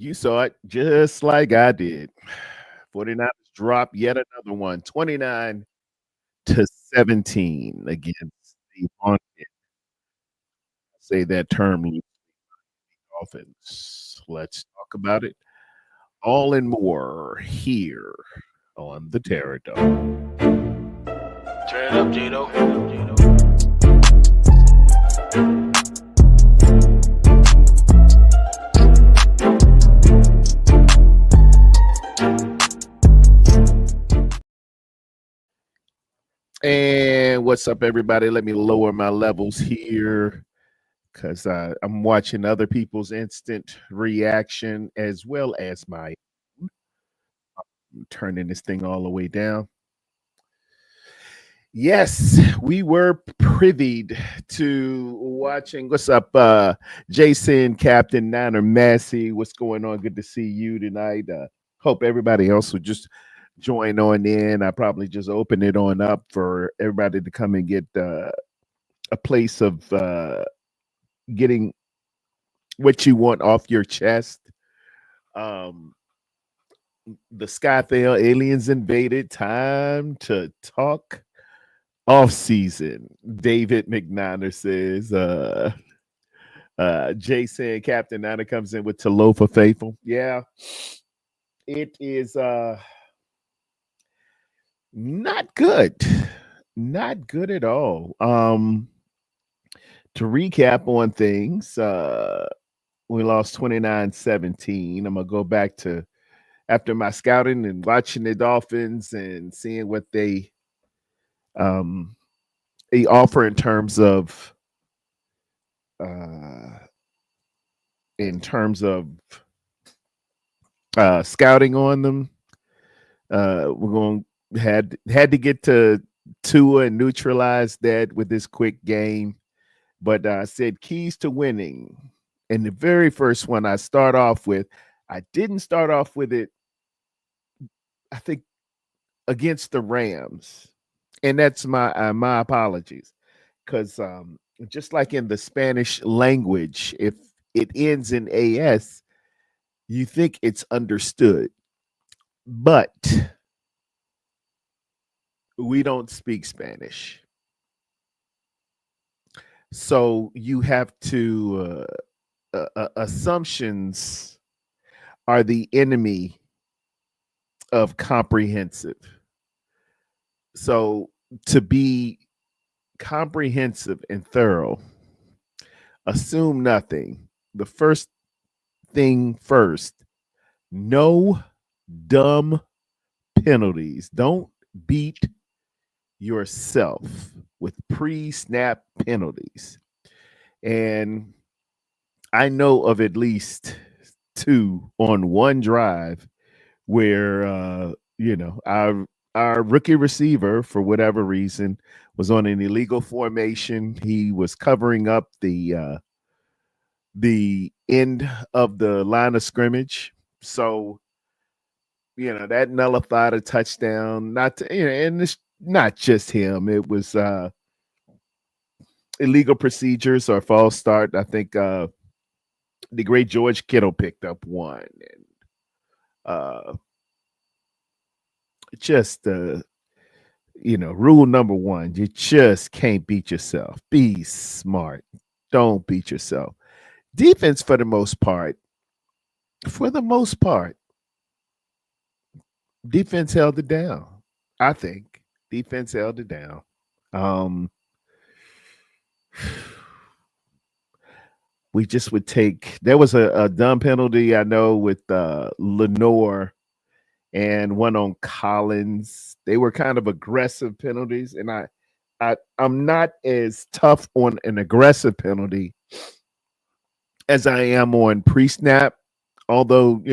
You saw it just like I did. 49ers drop yet another one, 29-17 against the say that term Dolphins. Let's talk about it all and more here on the Terror Dome. Turn it up, Jado. And what's up, everybody? Let me lower my levels here because I'm watching other people's instant reaction as well as my turning this thing all the way down. Yes, we were privied to watching. What's up, Jason, Captain Niner Massey? What's going on? Good to see you tonight. Hope everybody else will just join on in. I probably just open it on up for everybody to come and get a place of getting what you want off your chest. The Skyfell aliens invaded. Time to talk off season. David McNiner says, Jason Captain Niner comes in with Talofa Faithful. Yeah, it is not good. Not good at all. To recap on things, we lost 29-17. I'm gonna go back to after my scouting and watching the Dolphins and seeing what they offer in terms of scouting on them. We're going had to get to Tua and neutralize that with this quick game. But I said keys to winning. And the very first one I start off with, I didn't start off with it, I think, against the Rams. And that's my apologies. Because just like in the Spanish language, if it ends in AS, you think it's understood. But we don't speak Spanish. So you have to, assumptions are the enemy of comprehensive. So to be comprehensive and thorough, assume nothing. The first thing first, no dumb penalties. Don't beat yourself with pre-snap penalties. And I know of at least two on one drive where our rookie receiver, for whatever reason, was on an illegal formation. He was covering up the end of the line of scrimmage. So, that nullified a touchdown. Not to, and it's not just him. It was illegal procedures or false start. I think the great George Kittle picked up one. And just rule number one, you just can't beat yourself. Be smart. Don't beat yourself. Defense, for the most part, defense held it down. I think defense held it down. We just would take. There was a dumb penalty I know with Lenore and one on Collins. They were kind of aggressive penalties, and I'm not as tough on an aggressive penalty as I am on pre-snap. Although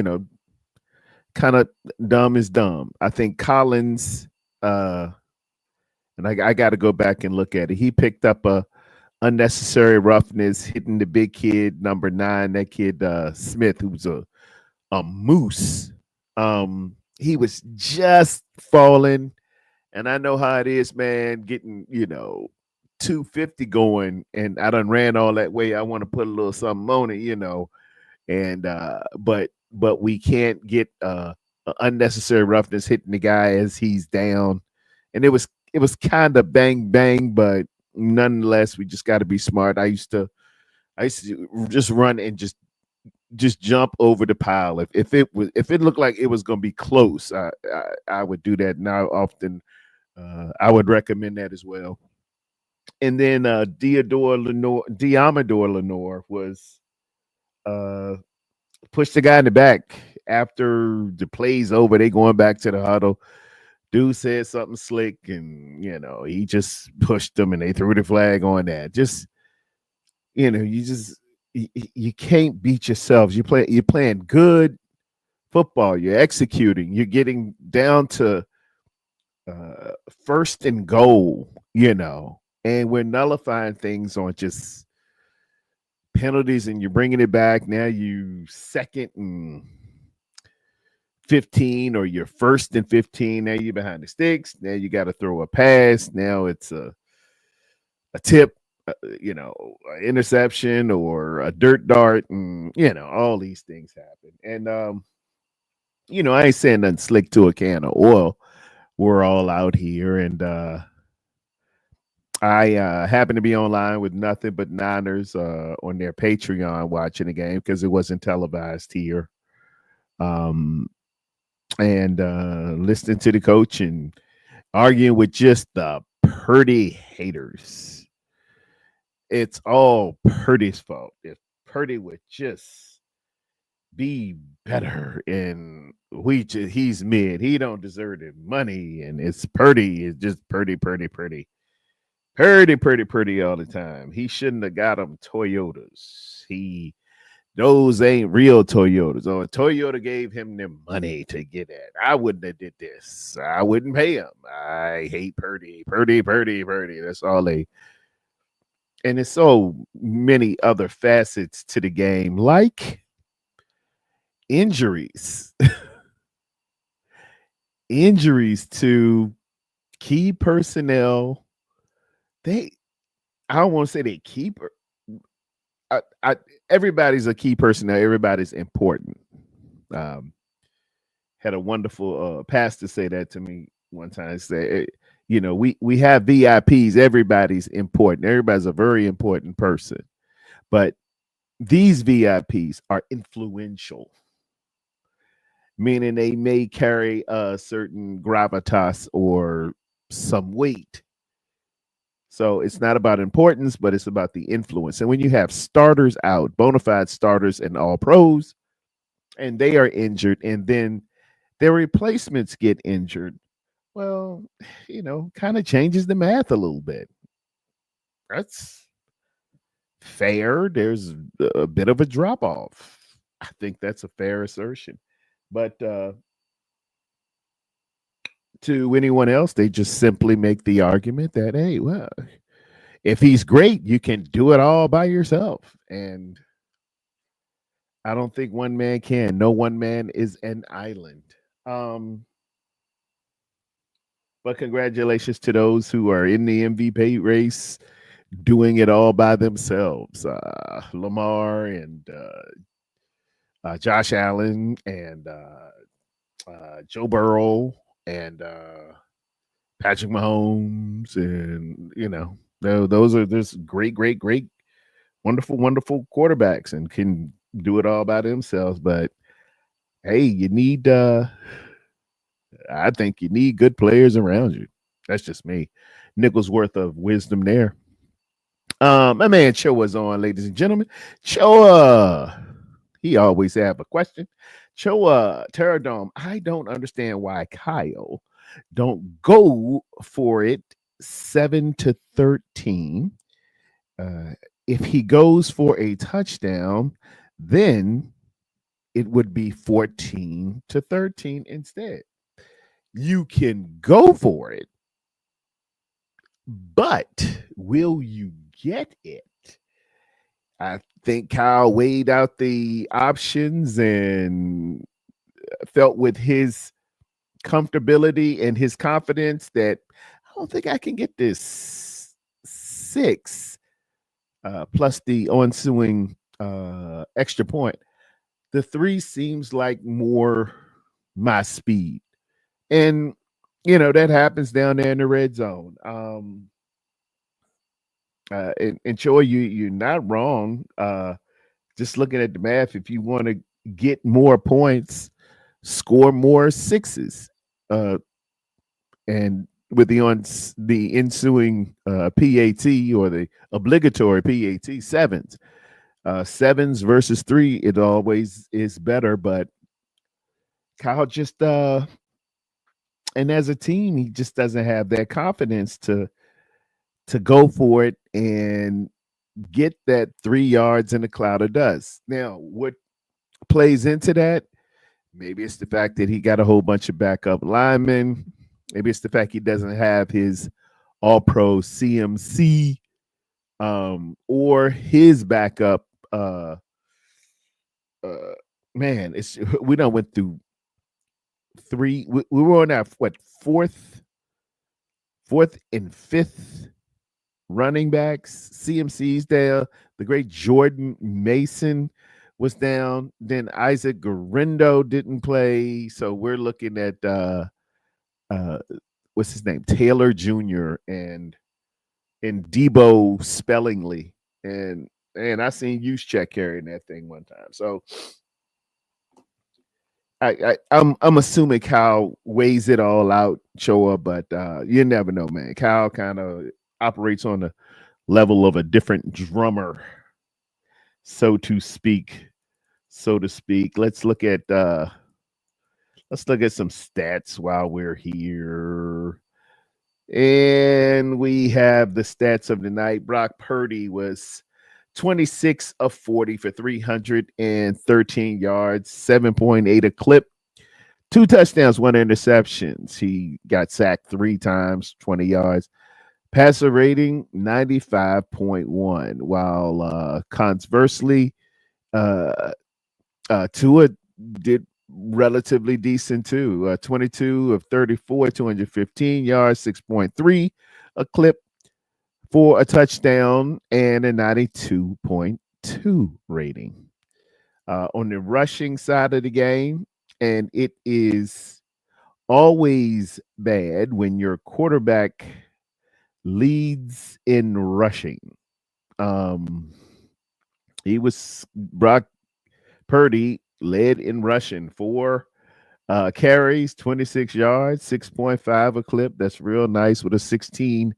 kind of dumb is dumb. I think Collins, and I got to go back and look at it. He picked up a unnecessary roughness, hitting the big kid, number 9, that kid Smith, who's a moose. He was just falling, and I know how it is, man. Getting 250 going, and I done ran all that way. I want to put a little something on it, and but but we can't get unnecessary roughness hitting the guy as he's down. And it was kind of bang bang, but nonetheless, we just got to be smart. I used to just run and just jump over the pile. If it looked like it was going to be close, I would do that. And I often I would recommend that as well. And then Diamador Lenore was uh, pushed the guy in the back after the play's over. They going back to the huddle. Dude said something slick, and he just pushed them, and they threw the flag on that. Just you just you can't beat yourselves. You're playing good football. You're executing. You're getting down to first and goal. And we're nullifying things on just penalties, and you're bringing it back. Now you second and 15, or you're first and 15. Now you're behind the sticks. Now you got to throw a pass. Now it's a tip, interception or a dirt dart, and all these things happen. And I ain't saying nothing slick to a can of oil. We're all out here, and I happened to be online with nothing but Niners on their Patreon watching the game because it wasn't televised here. Um, and listening to the coach and arguing with just the Purdy haters. It's all Purdy's fault. If Purdy would just be better, and he's mid, he don't deserve the money, and it's Purdy. It's just Purdy, Purdy, Purdy. Purdy, Purdy, Purdy all the time. He shouldn't have got them Toyotas. Those ain't real Toyotas. Or Toyota gave him the money to get it. I wouldn't have did this. I wouldn't pay him. I hate Purdy, Purdy, Purdy, Purdy. That's all they. And there's so many other facets to the game, like injuries, injuries to key personnel. I don't want to say they keep. Everybody's a key personnel. Everybody's important. Um, had a wonderful pastor say that to me one time. Say, we have VIPs. Everybody's important. Everybody's a very important person, but these VIPs are influential, meaning they may carry a certain gravitas or some weight. So it's not about importance, but it's about the influence. And when you have starters out, bona fide starters and all pros, and they are injured, and then their replacements get injured, well, kind of changes the math a little bit. That's fair. There's a bit of a drop off. I think that's a fair assertion. But to anyone else, they just simply make the argument that, hey, well, if he's great, you can do it all by yourself. And I don't think one man can. No one man is an island. But congratulations to those who are in the MVP race, doing it all by themselves. Lamar and Josh Allen and Joe Burrow and Patrick Mahomes, and those are just great, great, great, wonderful, wonderful quarterbacks, and can do it all by themselves. But hey, you need I think you need good players around you. That's just me. Nickels worth of wisdom there. My man Cho was on, ladies and gentlemen. Cho, he always have a question. Cho, Terradome, I don't understand why Kyle don't go for it 7-13. If he goes for a touchdown, then it would be 14-13 instead. You can go for it, but will you get it? I think Kyle weighed out the options and felt with his comfortability and his confidence that I don't think I can get this 6 plus the ensuing extra point. The three seems like more my speed. And that happens down there in the red zone. And Troy, you're not wrong. Just looking at the math, if you want to get more points, score more sixes, uh, and with the ensuing PAT, or the obligatory PAT, sevens. Sevens versus three, it always is better. But Kyle just and as a team, he just doesn't have that confidence to go for it and get that 3 yards in a cloud of dust. Now, what plays into that? Maybe it's the fact that he got a whole bunch of backup linemen. Maybe it's the fact he doesn't have his all pro CMC, or his backup. Uh, man, it's we done went through three. We were on our fourth and fifth running backs. CMC's there. The great Jordan Mason was down. Then Isaac Garendo didn't play. So we're looking at uh what's his name? Taylor Jr. and Debo Spellingly. And I seen Juszczyk carrying that thing one time. So I'm assuming Kyle weighs it all out, Choa, but you never know, man. Kyle kind of operates on the level of a different drummer, so to speak. So to speak. Let's look at some stats while we're here. And we have the stats of the night. Brock Purdy was 26 of 40 for 313 yards, 7.8 a clip, 2 touchdowns, 1 interceptions. He got sacked 3 times, 20 yards. Passer rating 95.1. While conversely, Tua did relatively decent too. 22 of 34, 215 yards, 6.3 a clip for a touchdown, and a 92.2 rating. On the rushing side of the game, and it is always bad when your quarterback leads in rushing. Brock Purdy led in rushing, 4 carries, 26 yards, 6.5 a clip. That's real nice, with a 16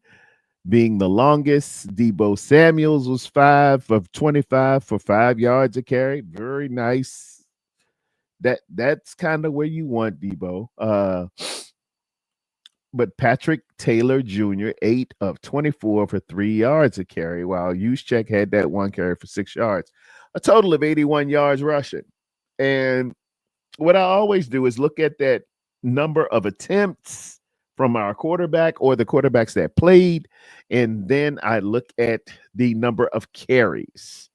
being the longest. Debo Samuels was 5 of 25 for 5 yards a carry. Very nice. That's kind of where you want Debo. But Patrick Taylor Jr., 8 of 24 for 3 yards a carry, while Juszczyk had that 1 carry for 6 yards. A total of 81 yards rushing. And what I always do is look at that number of attempts from our quarterback or the quarterbacks that played, and then I look at the number of carries.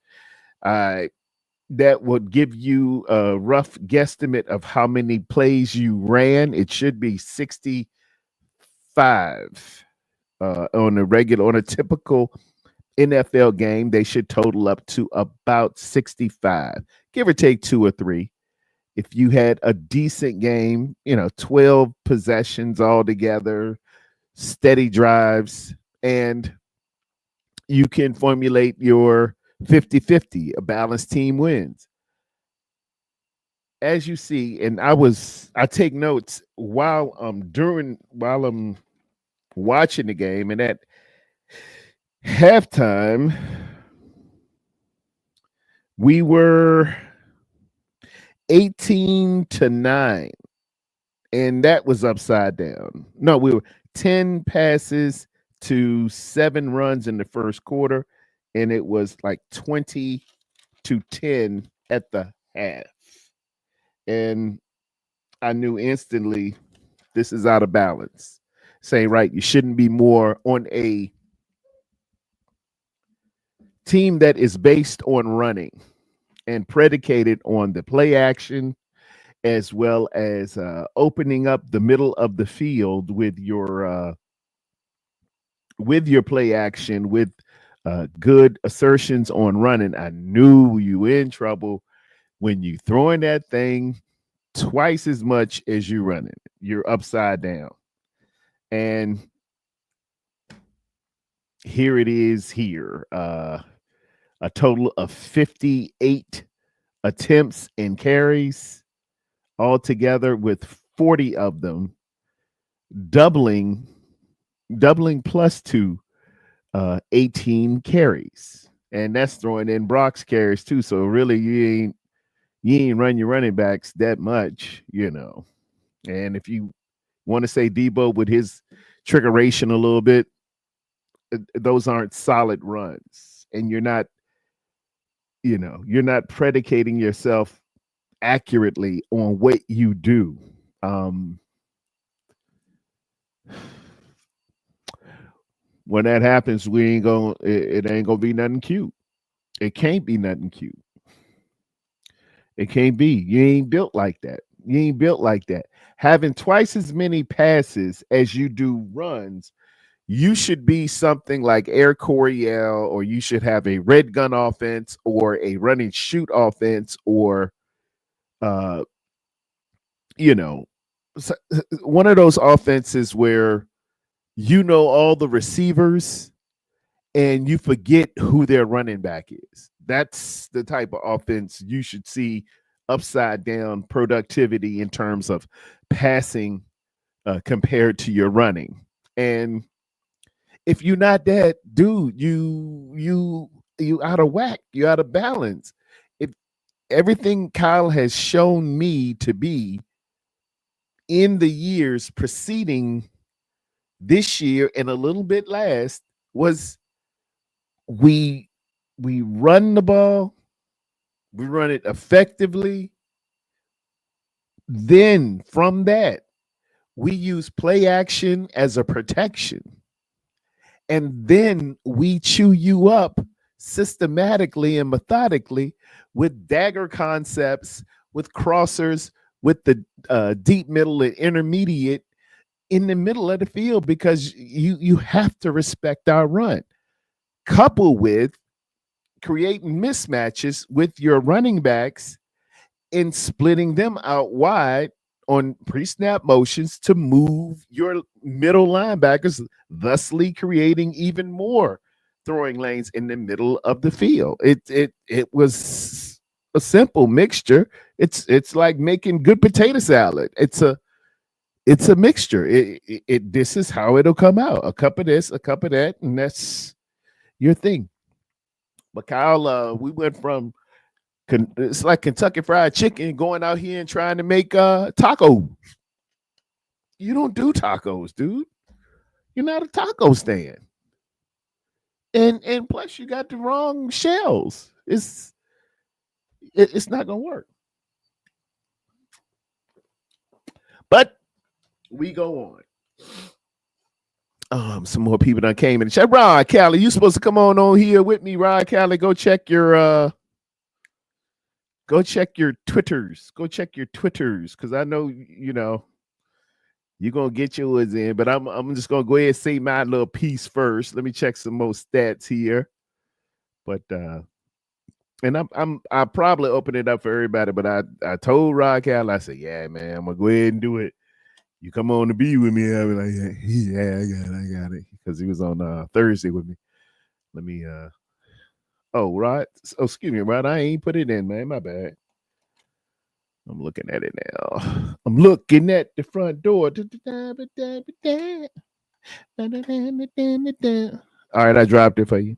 That would give you a rough guesstimate of how many plays you ran. It should be 65 on a typical NFL game. They should total up to about 65, give or take 2 or 3. If you had a decent game, 12 possessions altogether, steady drives, and you can formulate your 50-50, a balanced team wins. As you see, and I take notes while I'm watching the game, and at halftime, we were 18-9, and that was upside down. No, we were 10 passes to 7 runs in the first quarter, and it was like 20-10 at the half. And I knew instantly this is out of balance. Saying, right, you shouldn't be more on a team that is based on running and predicated on the play action, as well as opening up the middle of the field with your play action, with good assertions on running. I knew you were in trouble when you throwing that thing twice as much as you running it. You're upside down. And here it is here. A total of 58 attempts and carries altogether, with 40 of them doubling plus two, 18 carries. And that's throwing in Brock's carries too. So really you ain't run your running backs that much, you know. And if you want to say Debo with his trickeration a little bit, those aren't solid runs. And you're not predicating yourself accurately on what you do. Um, when that happens, it ain't gonna be nothing cute. It can't be nothing cute. It can't be. You ain't built like that. You ain't built like that. Having twice as many passes as you do runs, you should be something like Air Coryell, or you should have a red gun offense or a run and shoot offense, or uh, you know, one of those offenses where all the receivers and you forget who their running back is. That's the type of offense you should see upside down productivity in terms of passing compared to your running. And if you're not that, dude, you out of whack, you out of balance. If everything Kyle has shown me to be in the years preceding this year and a little bit last was we run the ball, we run it effectively. Then from that, we use play action as a protection. And then we chew you up systematically and methodically with dagger concepts, with crossers, with the deep, middle, and intermediate in the middle of the field, because you have to respect our run, coupled with creating mismatches with your running backs and splitting them out wide on pre-snap motions to move your middle linebackers, thusly creating even more throwing lanes in the middle of the field. It was a simple mixture. It's like making good potato salad. It's a mixture. This is how it'll come out. A cup of this, a cup of that, and that's your thing. But Kyle, we went from it's like Kentucky Fried Chicken going out here and trying to make tacos. You don't do tacos, dude. You're not a taco stand. And plus you got the wrong shells. It's not gonna work. But we go on. Some more people that came in the chat. Rod Callie, you supposed to come on here with me, Rod Callie. Go check your Twitters. Go check your Twitters, because I know you're gonna get yours in, but I'm just gonna go ahead and say my little piece first. Let me check some more stats here. But and I probably open it up for everybody, but I told Rod Cal, I said, yeah, man, I'm gonna go ahead and do it. You come on to be with me. I'll be like, yeah, I got it. Because he was on Thursday with me. Let me Rod. Oh, excuse me, Rod. I ain't put it in, man. My bad. I'm looking at it now. I'm looking at the front door. All right, I dropped it for you.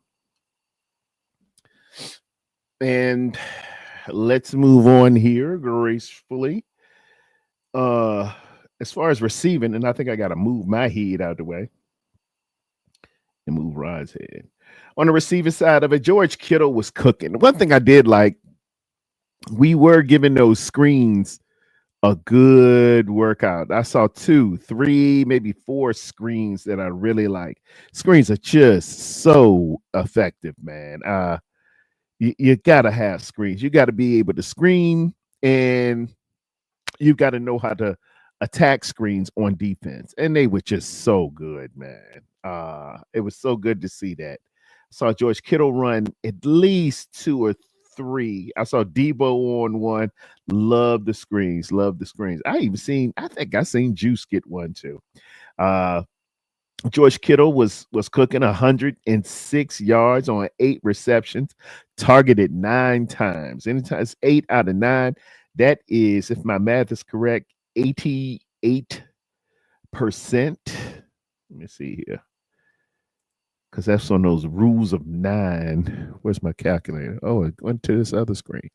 And let's move on here gracefully. As far as receiving, and I think I got to move my head out of the way and move Rod's head. On the receiving side of it, George Kittle was cooking. One thing I did like, we were giving those screens a good workout. I saw 2, 3, maybe 4 screens that I really like. Screens are just so effective, man. You got to have screens. You got to be able to screen, and you got to know how to attack screens on defense. And they were just so good, man. It was so good to see that. Saw George Kittle run at least 2 or 3. I saw Debo on 1. Love the screens. Love the screens. I think I seen Juice get one too. Uh, George Kittle was cooking 106 yards on 8 receptions, targeted 9 times. Anytime it's 8 out of 9. That is, if my math is correct, 88%. Let me see here. Because that's on those rules of 9. Where's my calculator? Oh, it went to this other screen.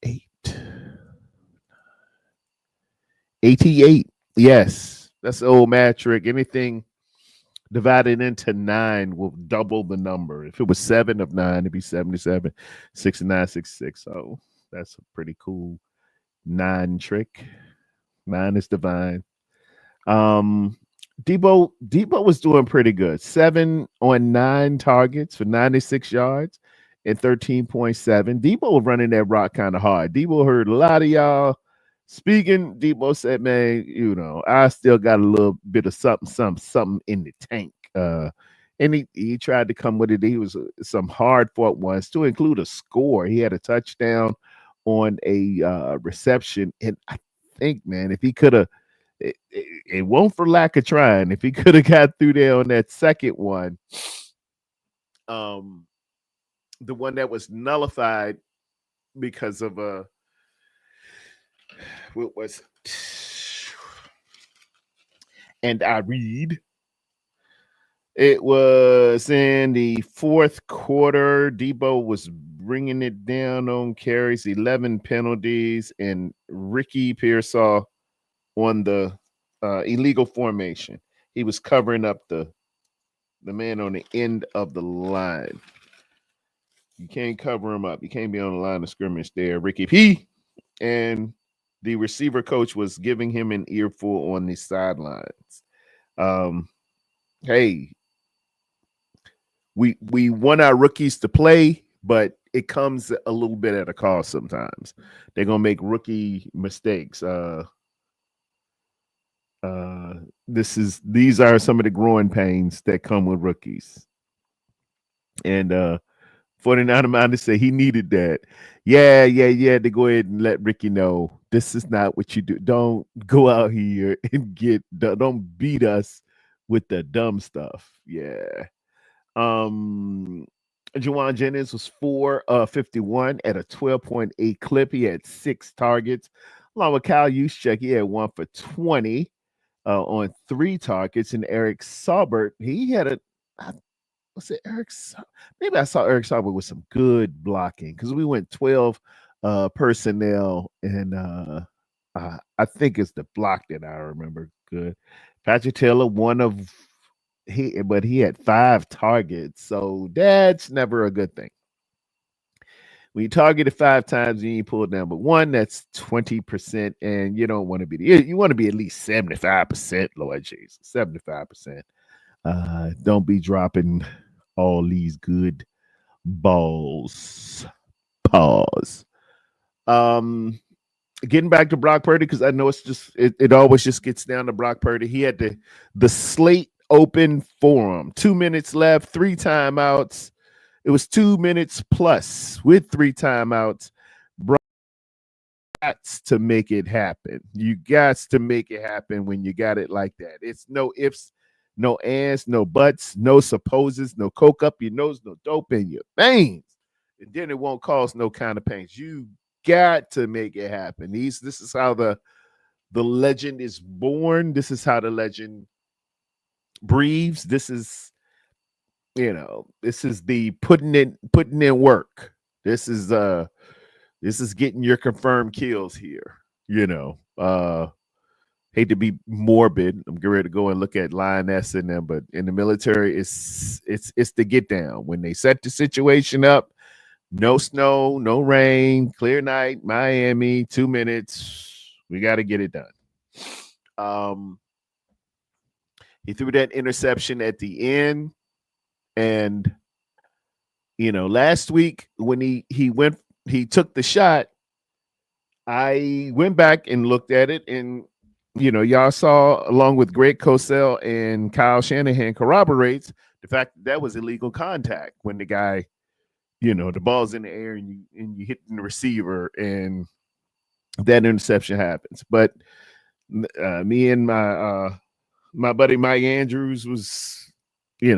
8. 88. Yes. That's the old math trick. Anything divided into 9 will double the number. If it was 7 of 9, it'd be 77. 69, 66. So that's a pretty cool 9 trick. 9 is divine. Debo was doing pretty good. 7 on 9 targets for 96 yards and 13.7. Debo was running that rock kind of hard. Debo heard a lot of y'all speaking. Debo said, man, I still got a little bit of something in the tank. And he tried to come with it. He was some hard fought ones to include a score. He had a touchdown on a reception. And I think, man, if he could have, it won't for lack of trying. If he could have got through there on that second one, the one that was nullified because of what was, and I read, it was in the fourth quarter. Debo was bringing it down on carries, 11 penalties, and Ricky Pearsall on the illegal formation. He was covering up the man on the end of the line. You can't cover him up. You can't be on the line of scrimmage there, Ricky P. And the receiver coach was giving him an earful on the sidelines. Hey, we want our rookies to play, but it comes a little bit at a cost sometimes. They're gonna make rookie mistakes. These are some of the growing pains that come with rookies. And 49er Mind to say he needed that. Yeah, to go ahead and let Ricky know this is not what you do. Don't go out here and don't beat us with the dumb stuff. Yeah. Juwan Jennings was 451 at a 12.8 clip. He had 6 targets. Along with Kyle Juszczyk, he had 1 for 20 on 3 targets. And Eric Saubert, he had maybe I saw Eric Saubert with some good blocking because we went 12 personnel, and I think it's the block that I remember good. Patrick Taylor, but he had 5 targets, so that's never a good thing. When you targeted 5 times, you ain't pulled down but 1. That's 20%, and you don't want to be. You want to be at least 75%. Lord Jesus, 75%. Don't be dropping all these good balls. Pause. Getting back to Brock Purdy, because I know it always just gets down to Brock Purdy. He had the slate open for him. 2 minutes left, 3 timeouts. It was 2 minutes plus with 3 timeouts. Brock got to make it happen. You got to make it happen when you got it like that. It's no ifs, no ands, no buts, no supposes, no coke up your nose, no dope in your veins. And then it won't cause no kind of pains. You got to make it happen. This is how the legend is born. This is how the legend breathes. This is the putting in work. This is getting your confirmed kills here. Hate to be morbid. I'm getting ready to go and look at Lioness in them, but in the military, it's the get down. When they set the situation up, no snow, no rain, clear night, Miami, 2 minutes. We got to get it done. He threw that interception at the end. And, last week when he took the shot, I went back and looked at it, and, y'all saw, along with Greg Cosell and Kyle Shanahan, corroborates the fact that was illegal contact when the guy The ball's in the air and you hit the receiver and that interception happens. But me and my buddy Mike Andrews was, I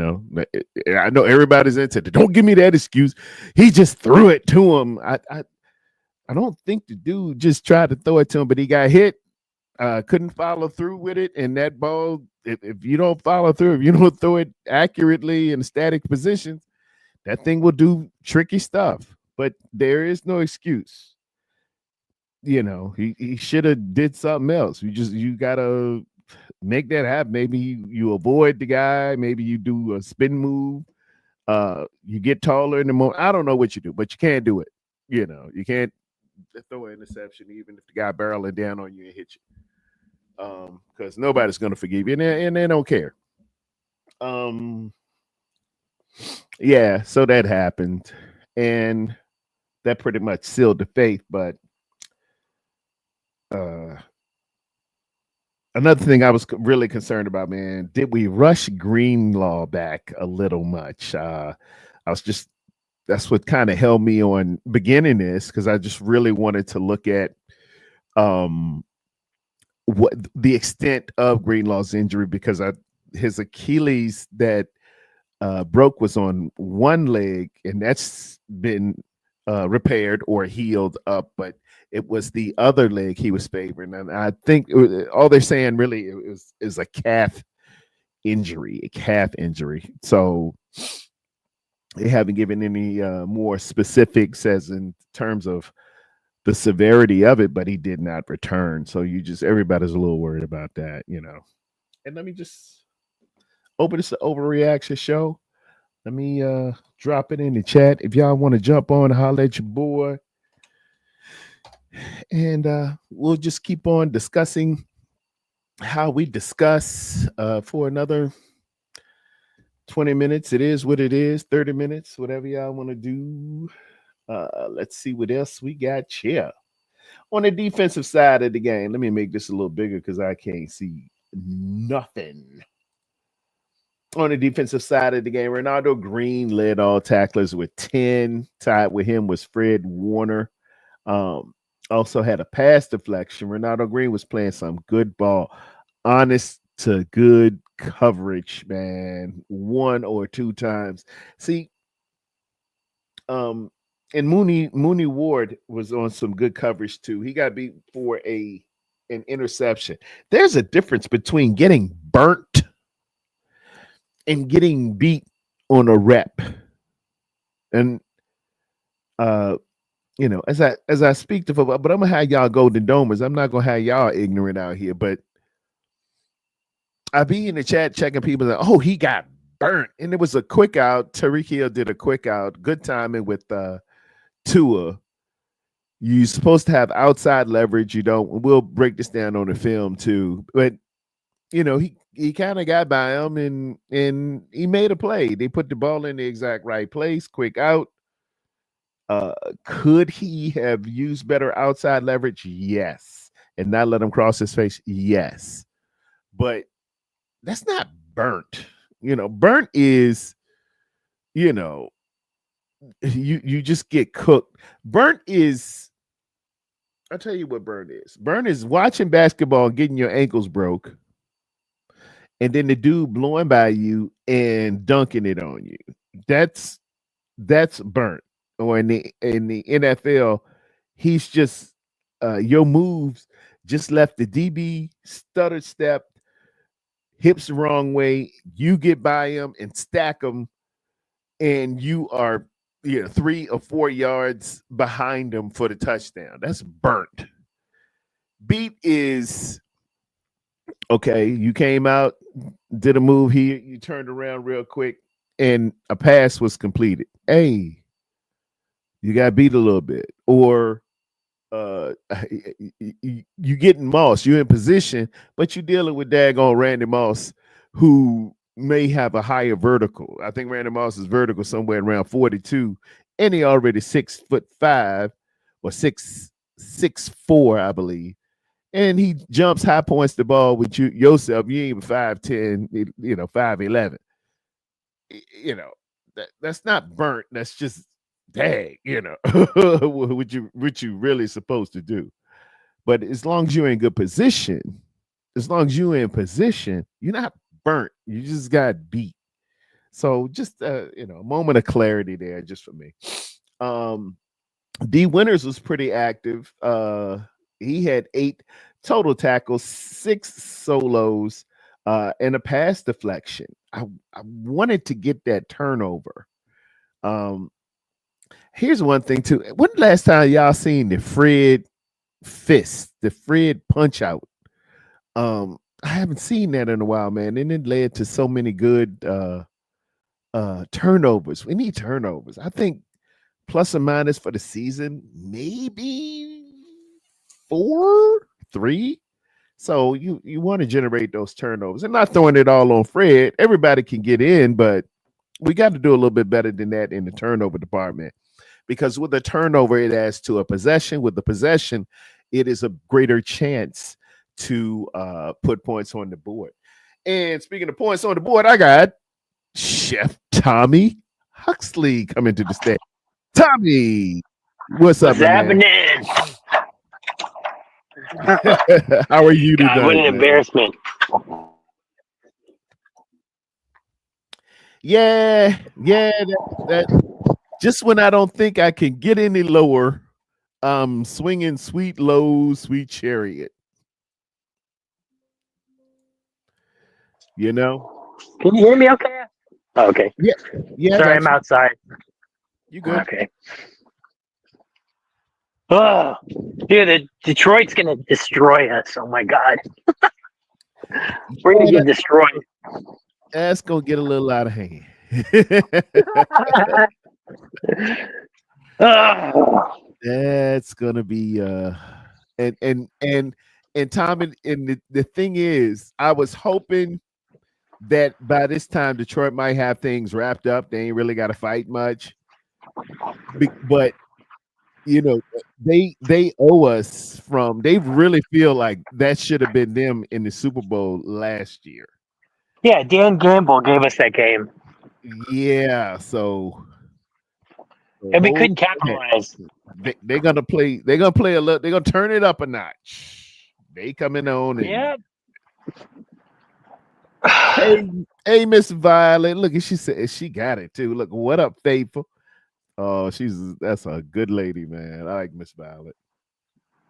know everybody's into it. Don't give me that excuse. He just threw it to him. I don't think the dude just tried to throw it to him, but he got hit. Couldn't follow through with it, and that ball, if you don't follow through, if you don't throw it accurately in static positions, that thing will do tricky stuff. But there is no excuse. He should have did something else. You gotta make that happen. Maybe you avoid the guy. Maybe you do a spin move. You get taller in the moment. I don't know what you do, but you can't do it. You can't throw an interception even if the guy barreling down on you and hit you. Because nobody's gonna forgive you, and they don't care. Yeah, so that happened, and that pretty much sealed the fate. But another thing I was really concerned about, man, did we rush Greenlaw back a little much? That's what kind of held me on beginning this, because I just really wanted to look at what the extent of Greenlaw's injury, because his Achilles that broke was on one leg, and that's been repaired or healed up, but it was the other leg he was favoring, and I think all they're saying really is a calf injury. So they haven't given any more specifics as in terms of the severity of it, but he did not return. So everybody's a little worried about that, And let me just open this overreaction show. Let me drop it in the chat if y'all want to jump on, holler at your boy, and we'll just keep on discussing how we discuss for another 20 minutes. It is what it is. 30 minutes, whatever y'all want to do. Let's see what else we got here. On the defensive side of the game, let me make this a little bigger because I can't see nothing. On the defensive side of the game, Ronaldo Green led all tacklers with 10. Tied with him was Fred Warner. Also had a pass deflection. Ronaldo Green was playing some good ball. Honest to good coverage, man. One or two times. See, and Mooney Ward was on some good coverage too. He got beat for an interception. There's a difference between getting burnt and getting beat on a rep. And as I speak to football, but I'm gonna have y'all Golden Domers. I'm not gonna have y'all ignorant out here, but I be in the chat checking people that, oh, he got burnt. And it was a quick out. Tyreek Hill did a quick out. Good timing with Tua. You're supposed to have outside leverage. You don't. We'll break this down on the film too. But he kind of got by him and he made a play. They put the ball in the exact right place. Quick out. Could he have used better outside leverage? Yes. And not let him cross his face? Yes. But that's not burnt. Burnt is, you just get cooked. Burnt is, I'll tell you what burnt is. Burnt is watching basketball and getting your ankles broke, and then the dude blowing by you and dunking it on you. That's burnt. Or in the NFL, he's just your moves just left the DB stuttered step, hips the wrong way. You get by him and stack him, and you are 3 or 4 yards behind him for the touchdown. That's burnt. Beat is okay. You came out, did a move here, you turned around real quick, and a pass was completed. Hey, you got beat a little bit, or you getting Moss. You're in position, but you're dealing with daggone Randy Moss, who may have a higher vertical. I think Randy Moss is vertical somewhere around 42, and he already 6'5" or 6'4", I believe. And he jumps high points the ball with yourself. You ain't even 5'10", 5'11". That's not burnt. That's just dang, what you really supposed to do. But as long as you're in good position, as long as you're in position, you're not burnt. You just got beat. So just a moment of clarity there, just for me. Um, D Winters was pretty active. He had 8 total tackles, 6 solos, and a pass deflection. I wanted to get that turnover. Um, Here's one thing too. When the last time y'all seen the Fred fist, the Fred punch out? I haven't seen that in a while, man. And it led to so many good turnovers. We need turnovers. I think plus or minus for the season, maybe 4, 3. So you want to generate those turnovers and not throwing it all on Fred. Everybody can get in, but we got to do a little bit better than that in the turnover department. Because with the turnover, it adds to a possession. With the possession, it is a greater chance to put points on the board. And speaking of points on the board, I got Chef Tommy Huxley coming to the stage. Tommy, what's up, my man? happening? How are you God, what tonight, an man? embarrassment. Yeah, that just when I don't think I can get any lower, swinging sweet low, sweet chariot. You know? Can you hear me okay? Oh, okay. Yeah, I Sorry, got I'm you. outside. You good? Okay. Oh, dude, Detroit's going to destroy us. Oh, my God. We're going Yeah, to get destroyed. that's gonna get a little out of hand. Oh, That's gonna be and and and and Tom and the thing is, I was hoping that by this time Detroit might have things wrapped up. They ain't really got to fight much. But they owe us from they really feel like that should have been them in the Super Bowl last year. yeah, Dan Gamble gave us that game, Yeah, so and we hold couldn't your capitalize. they're gonna play. They're gonna play a little. They're gonna turn it up a notch. They coming on and Yeah. hey, Miss Violet. Look, she said she got it too. Look, what up, faithful? Oh, that's a good lady, man. I like Miss Violet.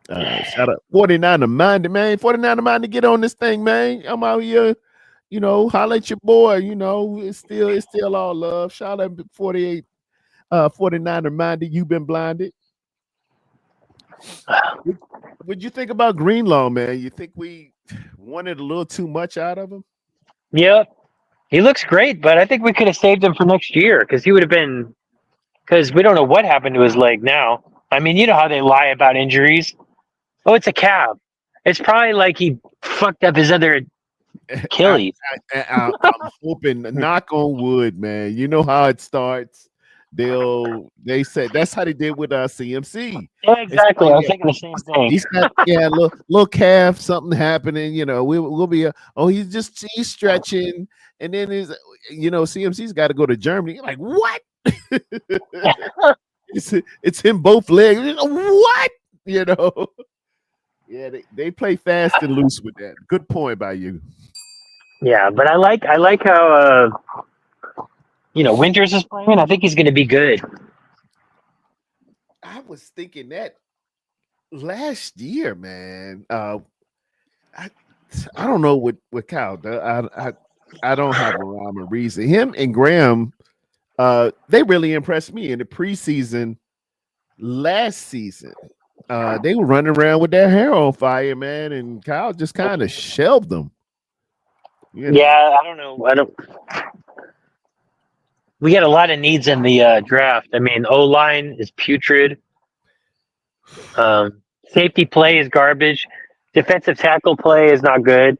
Shout out 49 to Mindy, man. 49 to Mindy, get on this thing, man. I'm out here, holla at your boy. It's still all love. Shout out 48, 49 to Mindy. You've been blinded. What'd you think about Greenlaw, man? You think we wanted a little too much out of him? Yep. He looks great, but I think we could have saved him for next year because he would have been. Because we don't know what happened to his leg now. I mean, you know how they lie about injuries. Oh, it's a calf. It's probably like he fucked up his other I, Achilles. I'm hoping, knock on wood, man. You know how it starts. They said that's how they did with CMC. Yeah, They said, exactly. oh I was yeah, thinking the same thing. he's got little calf, something happening. We'll be he's stretching, and then CMC's got to go to Germany. You're like, what? it's in both legs. What? Yeah, they play fast and loose with that. Good point by you. Yeah, but I like how Winters is playing. I think he's going to be good. I was thinking that last year, man. I I don't know what Kyle does. I don't have a rhyme or reason. Him and Graham, they really impressed me in the preseason last season. They were running around with their hair on fire, man, and Kyle just kind of shelved them. Yeah, I don't know. We got a lot of needs in the draft. I mean, O line is putrid. Safety play is garbage. Defensive tackle play is not good.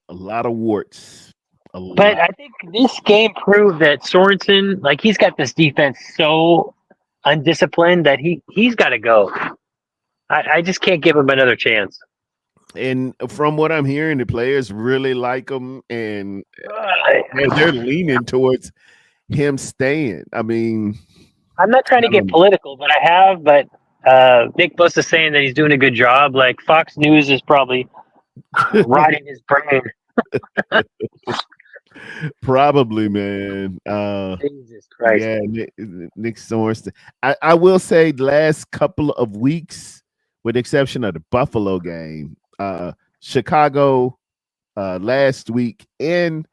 A lot of warts. But I think this game proved that Sorensen, like, he's got this defense so undisciplined that he's got to go. I just can't give him another chance. And from what I'm hearing, the players really like him, and they're leaning towards him staying. I mean, I'm not trying to I get don't political, but I have. But Nick Buss is saying that he's doing a good job. Like Fox News is probably know. rotting his brain. Probably, man. Jesus Christ. Yeah, Nick Sorensen. I will say the last couple of weeks, with the exception of the Buffalo game, Chicago last week and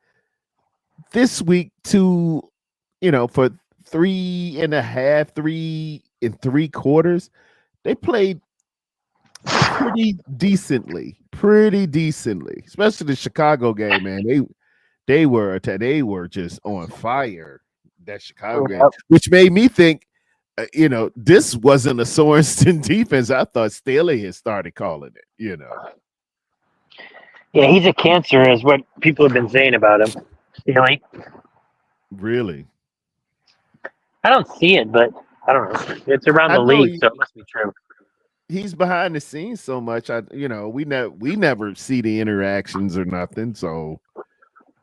this week to for 3.5, 3 and 3 quarters, they played pretty decently, especially the Chicago game, man. They were just on fire, that Chicago game, Yep. which made me think, this wasn't a Sorensen defense. I thought Staley had started calling it. Yeah, he's a cancer, is what people have been saying about him. Like, Really. I don't see it, but I don't know. It's around I the know league, so it must be true. he's behind the scenes so much. We never see the interactions or nothing, so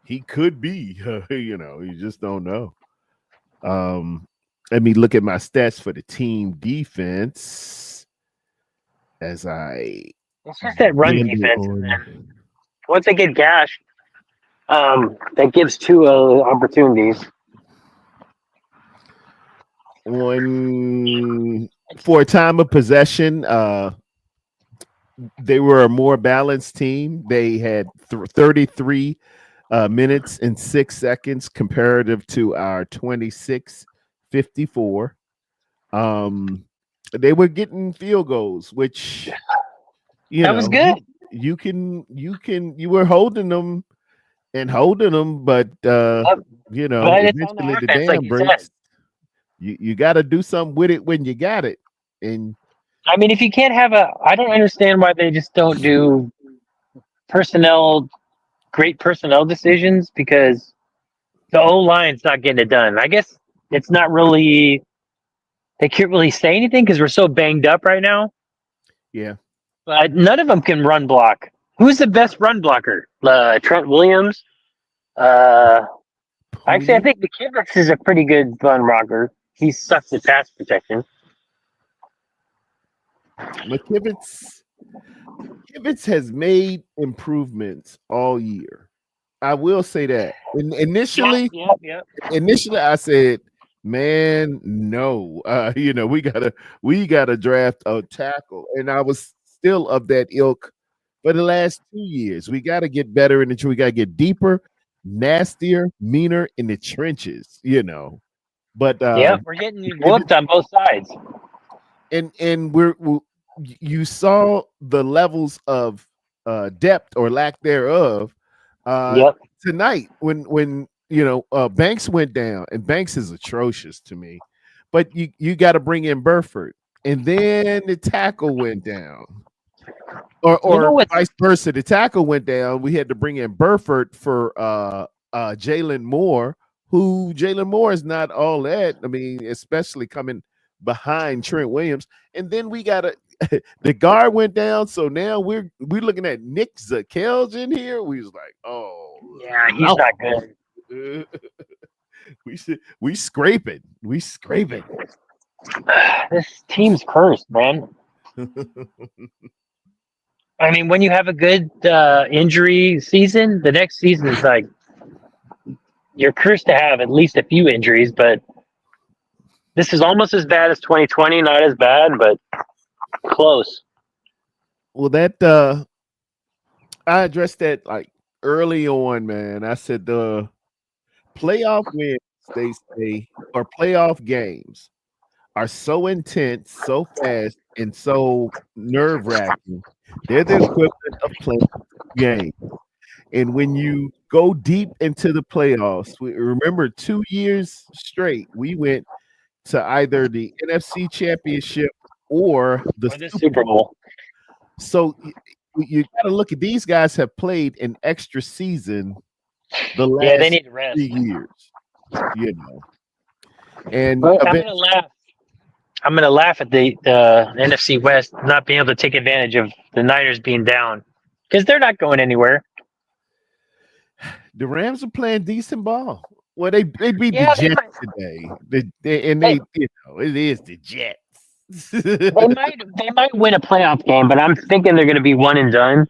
he could be. You just don't know. Let me look at my stats for the team defense as I It's just that run gamble defense, and then on once they get gashed, that gives two opportunities. for a time of possession. They were a more balanced team. They had 33 minutes and 6 seconds comparative to our 26:54. They were getting field goals, which That was good. you were holding them and holding them, but Yep. But it's on the eventually the offense, like dam you said. breaks. You got to do something with it when you got it, and I mean, if you can't have I don't understand why they just don't do personnel, great personnel decisions, because the O line's not getting it done. I guess it's not really, they can't really say anything because we're so banged up right now. yeah, But none of them can run block. Who's the best run blocker? Trent Williams. Uh, Actually, I William think McKivitz is a pretty good run blocker. He sucks at pass protection. McKivitz. McKivitz has made improvements all year. I will say that. Yep, Initially, yep, yep. initially I said, man, no, we gotta draft a tackle, and I was still of that ilk for the last 2 years. We got to get better in we got to get deeper, nastier, meaner in the trenches. But Yep, we're getting McKivitz, whooped on both sides. and you saw the levels of depth or lack thereof uh Yep. tonight when Banks went down, and Banks is atrocious to me, but you got to bring in Burford, and then the tackle went down, You know or what's vice versa. The tackle went down, we had to bring in Burford for Jalen Moore, who Jalen Moore is not all that. I mean, especially coming behind Trent Williams. And then we got the guard went down, so now we're looking at Nick Zakelj in here. We was like, oh yeah, he's not good. no. we scraping. We scraping. This team's cursed, man. I mean, when you have a good injury season, the next season is like you're cursed to have at least a few injuries. But this is almost as bad as 2020. Not as bad, but close. Well, that I addressed that like early on, man. I said the playoff wins, they say, or playoff games are so intense, so fast, and so nerve wracking. They're the equivalent of playing a game. And when you go deep into the playoffs, remember 2 years straight, we went to either the NFC Championship or the Or the Super Super Bowl. Bowl. So you got to look at these guys have played an extra season the Yeah, they last need rest. 3 years, you know. And But I'm gonna laugh. I'm gonna laugh at the NFC West not being able to take advantage of the Niners being down because they're not going anywhere. the Rams are playing decent ball. Well, they beat the Yeah, they Jets might. today. And They, it is the Jets. they might win a playoff game, but I'm thinking they're going to be one and done.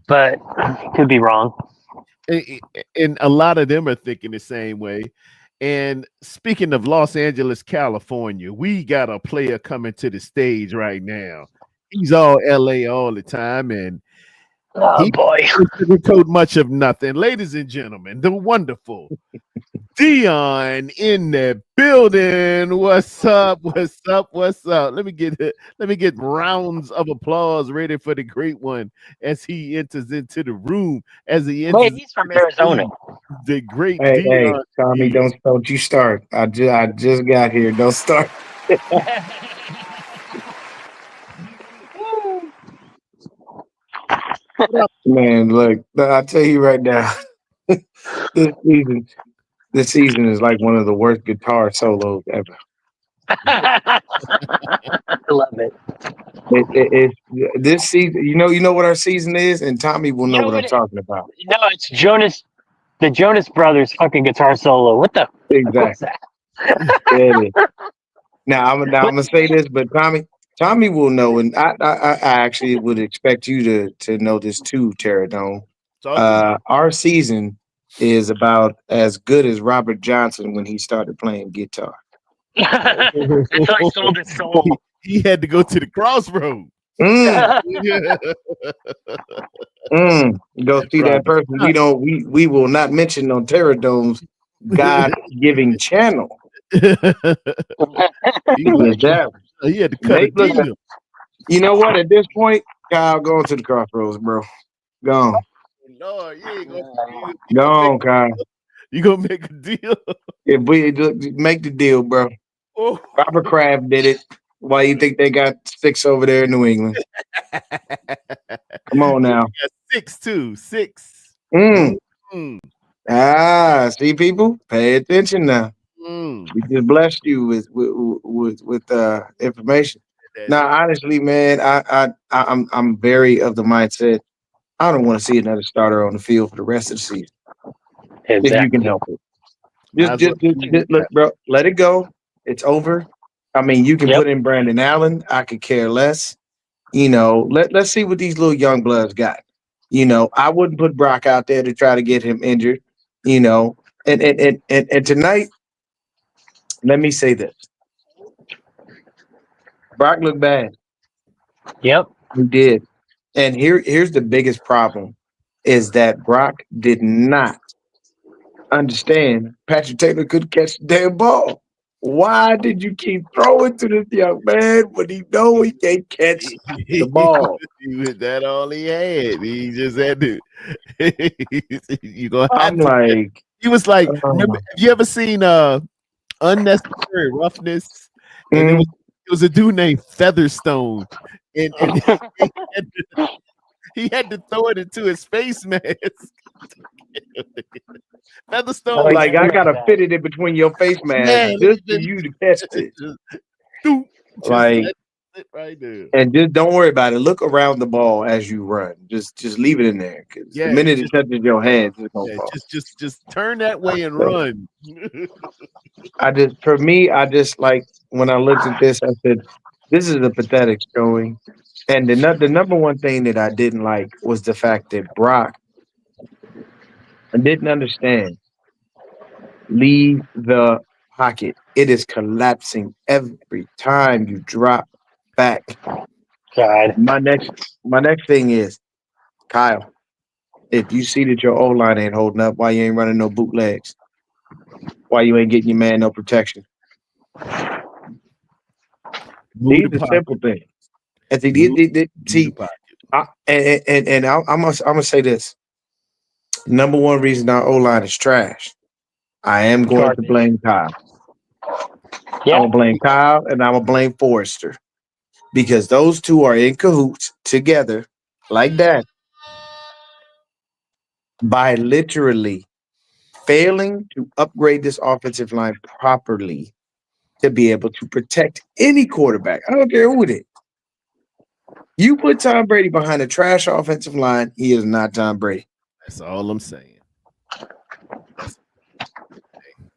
But could be wrong. And a lot of them are thinking the same way. And speaking of Los Angeles, California, we got a player coming to the stage right now. He's all LA all the time, and Oh he boy. doesn't sugarcoat much of nothing. Ladies and gentlemen, the wonderful Dion in the building. What's up? What's up? What's up? Let me get rounds of applause ready for the great one as he enters into the room, as he Wait, enters he's from into the Arizona. stage. The great Hey, Dion Tommy, is. don't you start. I just got here. Don't start. What up? Man, look, I tell you right now, this season, this season is like one of the worst guitar solos ever. I love it. This season. You know what our season is, and Tommy will You know know what I'm what? talking about. No, it's Jonas, the Jonas Brothers fucking guitar solo. What the fuck was Exactly. that? Yeah, it is. Now I'm What's gonna his say name? this, but Tommy will know, and I actually would expect you to know this too, Terradome. Talk to me. Our season is about as good as Robert Johnson when he started playing guitar. Until he sold his he, soul. he had to go to the crossroad. Mm, Yeah. mm. Go see that Robert person. We Johnson. don't. We will not mention on Terradome's God giving channel. He Yes, like that he had to cut a Nate. Look, deal. you know what? At this point, Kyle, going to the crossroads, bro. Gone, Lord, you gonna make gone, Kyle. you gonna make a deal. If we make the deal, bro. Oh. Robert Kraft did it. Why you think they got six over there in New England? Come on now. Got 6 too. 6. Mm. Mm, See, people, pay attention now. mm. We just blessed you with information. That Now, honestly, man, I'm very of the mindset. I don't want to see another starter on the field for the rest of the season if you can Exactly. help it. might as well keep Just look, bro. Let it go. It's over. I mean, you can Yep. put in Brandon Allen. I could care less. Let's see what these little young bloods got. I wouldn't put Brock out there to try to get him injured. You know, and tonight, let me say this: Brock looked bad. Yep. He did. And here's the biggest problem is that Brock did not understand Patrick Taylor could catch the damn ball. Why did you keep throwing to this young man when he know he can't catch the ball? that all he had. He just had to. You gonna I'm have to. like, He was like, remember? uh, Have you ever seen Unnecessary Roughness? And mm, it was a dude named Featherstone, and he had to, he had to throw it into his face mask. Oh Featherstone was yeah, like I I remember gotta that. fit it in between your face mask man. just for you to catch this. Doop, just Like, let it right there. and just don't worry about it. Look around the ball as you run. Just leave it in there because the Yeah, minute it touches your hands, it's gonna yeah, fall. just turn that way and So run. for me, I just like when I looked at this, I said, "This is a pathetic showing." And the number one thing that I didn't like was the fact that Brock didn't understand. Leave the pocket. It is collapsing every time you drop back. God. My next thing is Kyle. If you see that your O line ain't holding up, why you ain't running no bootlegs? Why you ain't getting your man no protection? Move the These are pocket. simple things. And see, Move, move the see, pocket. I'm gonna say this. Number one reason our O line is trash. I am going to Garbage. blame Kyle. I'm Yeah. gonna blame Kyle and I'm gonna blame Forrester because those two are in cahoots together like that by literally failing to upgrade this offensive line properly to be able to protect any quarterback. I don't care who it is. You put Tom Brady behind a trash offensive line, he is not Tom Brady. That's all I'm saying.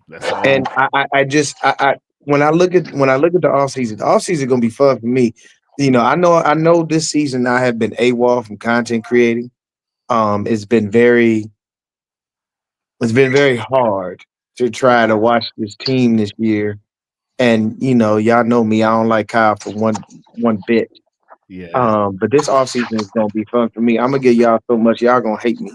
That's all. And I when I look at the off season gonna be fun for me. You know, I know this season I have been AWOL from content creating. It's been very hard to try to watch this team this year. And you know, y'all know me, I don't like Kyle for one bit. Yeah. But this offseason is gonna be fun for me. I'm gonna give y'all so much, y'all gonna hate me.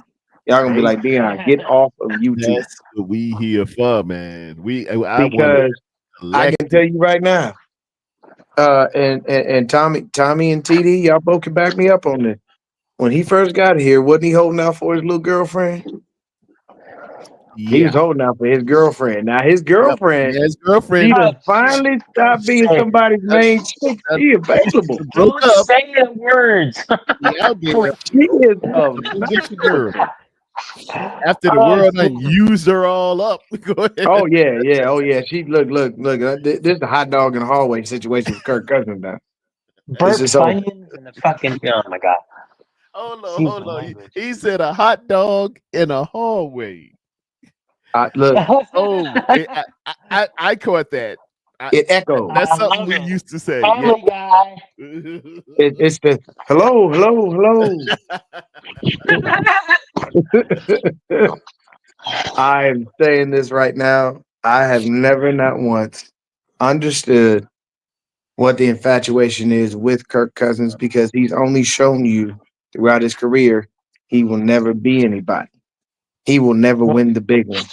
Y'all gonna be Hey, like, Dion, get off of YouTube. that's what we here for, man. I want to Because I collect can it. tell you right now, and Tommy and TD, y'all both can back me up on this. When he first got here, wasn't he holding out for his little girlfriend? He was Yeah. holding out for his girlfriend. Now his Yep. girlfriend, Yeah, his she girlfriend. Oh, done finally don't stopped being say, somebody's That, main chick. that, She available. broke don't up. say the words. She out there. She is Go get your girl. After the Oh, world done used her all up. Go ahead. Oh yeah, yeah, oh yeah. She look. This is the hot dog in the hallway situation with Kirk Cousins now. It's Burt just over. Funyuns and the fucking. Oh my god. Hold on, Excuse hold my on. language. He said a hot dog in a hallway. Look, Oh, I caught that. I, it echoes. that's I something love we it. used to say. Yeah. Family Guy. It's the hello, hello, hello. I am saying this right now. I have never, not once, understood what the infatuation is with Kirk Cousins because he's only shown you throughout his career he will never be anybody. He will never win the big one.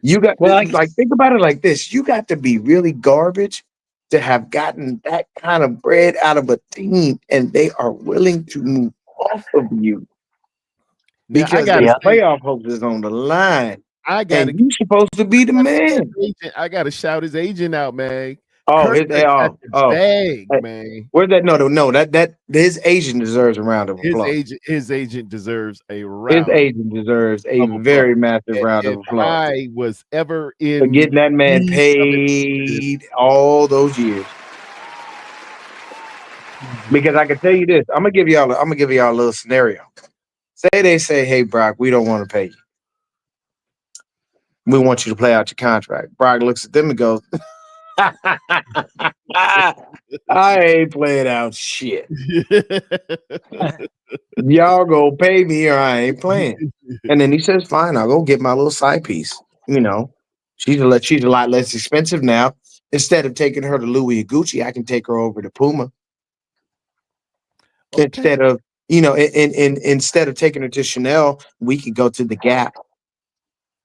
You got Well, like think about it like this. You got to be really garbage to have gotten that kind of bread out of a team, and they are willing to move off of you Now I because their gotta yeah. say, playoff hopes is on the line, I and gotta you supposed to be the man. agent. I gotta shout his agent out, man. Oh, Kirk his done got the oh, bag, hey, man. where's that? No, that his agent deserves a round of applause. His agent deserves a His round agent deserves a of applause. very massive round of If applause I was ever for in getting that man need of it, paid all those years. Because I can tell you this, I'm gonna give y'all a little scenario. Say they say, "Hey Brock, we don't want to pay you. We want you to play out your contract." Brock looks at them and goes, "I ain't playing out shit. Y'all go pay me or I ain't playing." And then he says, "Fine, I'll go get my little side piece. You know, she's a lot less expensive now. Instead of taking her to Louis and Gucci, I can take her over to Puma. Okay. Instead of instead of taking her to Chanel, we could go to the Gap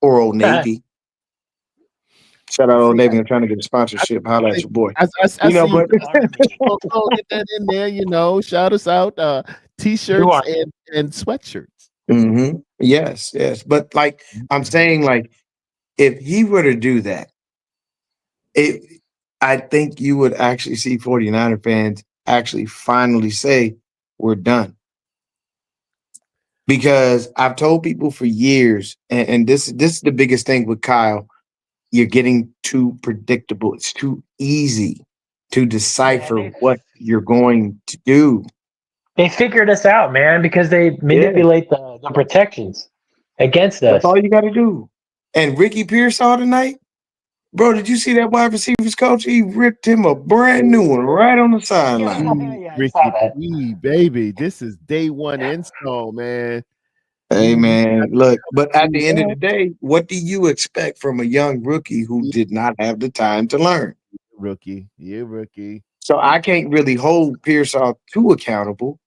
or Old Navy. Shout out Old See, Navy. I'm trying to get a I sponsorship. Holla at think your boy. I You know, see you. but Army. Go get that in there. Shout us out. You T-shirts are. and sweatshirts. yes, yes. But like I'm saying, like if he were to do that, it I think you would actually see 49er fans actually finally say, we're done. Because I've told people for years, and this is the biggest thing with Kyle, you're getting too predictable. It's too easy to Yeah, decipher what you're going to do. they figured us out, man, because they Yeah, manipulate the protections against that's us. all you got to do. And Ricky Pearsall tonight, bro, did you see that wide receivers coach? He ripped him a brand new one right on the sideline. Yeah, I saw Ricky that. P, baby. This is day one install, man. Hey He man, look, but at coming the end of the day, what do you expect from a young rookie who well. did not have the time to learn? Rookie. Yeah, rookie. So I can't really hold Pearsall too accountable,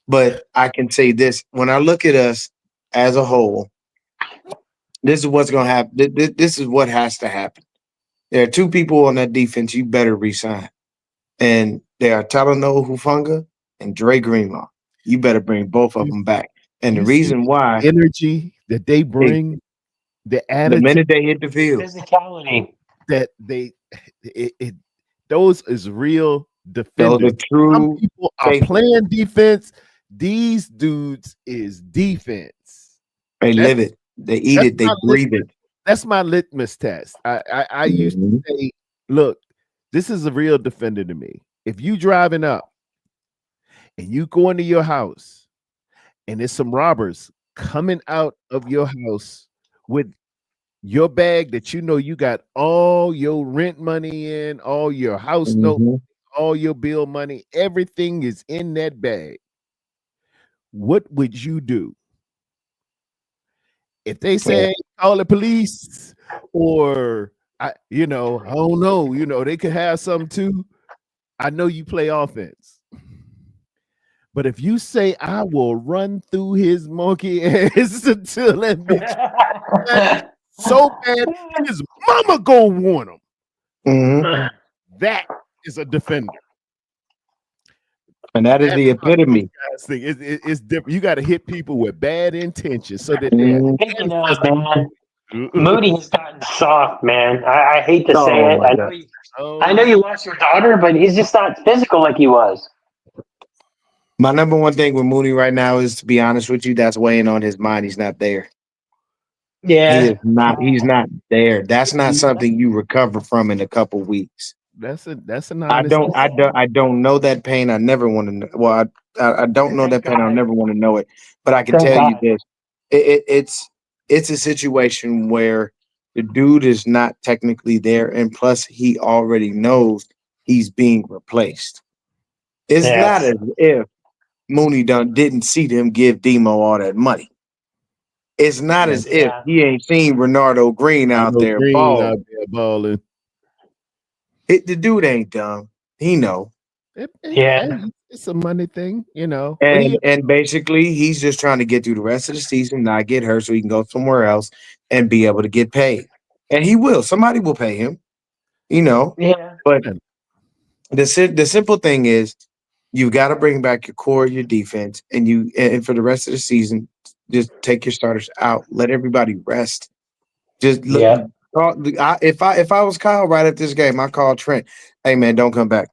but I can say this: when I look at us as a whole, this is what's going to happen. This is what has to happen. There are two people on that defense you better resign, and they are Talanoa Hufanga and Dre Greenlaw. You better bring both of You, them back. And the you see reason why the energy that they is bring, the the attitude minute they hit the field, Physicality. that it those is real those are defenders. Some true people are safeties. playing defense. These dudes is defense. They That's live it. They eat that's it. They my breathe it. that's my litmus test. I used to Mhm. say, look, this is a real defender to me. If you driving up and you go into your house and there's some robbers coming out of your house with your bag that you know you got all your rent money in, all your house note, Mhm. all your bill money, everything is in that bag. What would you do if they Yeah. say call the police or I don't know, they could have some too. I know you play offense. But if you say I will run through his monkey ass until that bitch bad, so bad his mama gonna want him. Mhm. That is a defender. And that is That's the how those epitome. guys think. It's different. You got to hit people with bad intentions so that their Mhm. Speaking of, ancestors. man, Moody has gotten soft, man. I hate to say Oh it. my God. I know Oh, you lost your daughter, but he's just not physical like he was. My number one thing with Mooney right now is, to be honest with you, that's weighing on his mind. He's not there. He Yeah. is not. He's not there. That's not see, something you recover from in a couple weeks. that's an I honest. don't. I don't. I don't know that pain. I never want to know. Well, I don't know Thank that pain. I'll God. never want to know it. But I can Thank tell you God. this: it's a situation where the dude is not technically there, and plus he already knows he's being replaced. It's not Yes. as if Mooney didn't see them give Demo all that money. It's not as if Yeah. he ain't seen Renardo Green I out know there Green out balling. there balling. The dude ain't dumb. He know. Yeah. Hey, it's a money thing. But And basically he's just trying to get through the rest of the season, not get hurt so he can go somewhere else and be able to get paid. And he will. Somebody will pay him, you know. Yeah. But the simple thing is you've got to bring back your core, your defense, and for the rest of the season, just take your starters out. Let everybody rest. Just look. Yeah. If I was Kyle right at this game, I call Trent. Hey man, don't come back.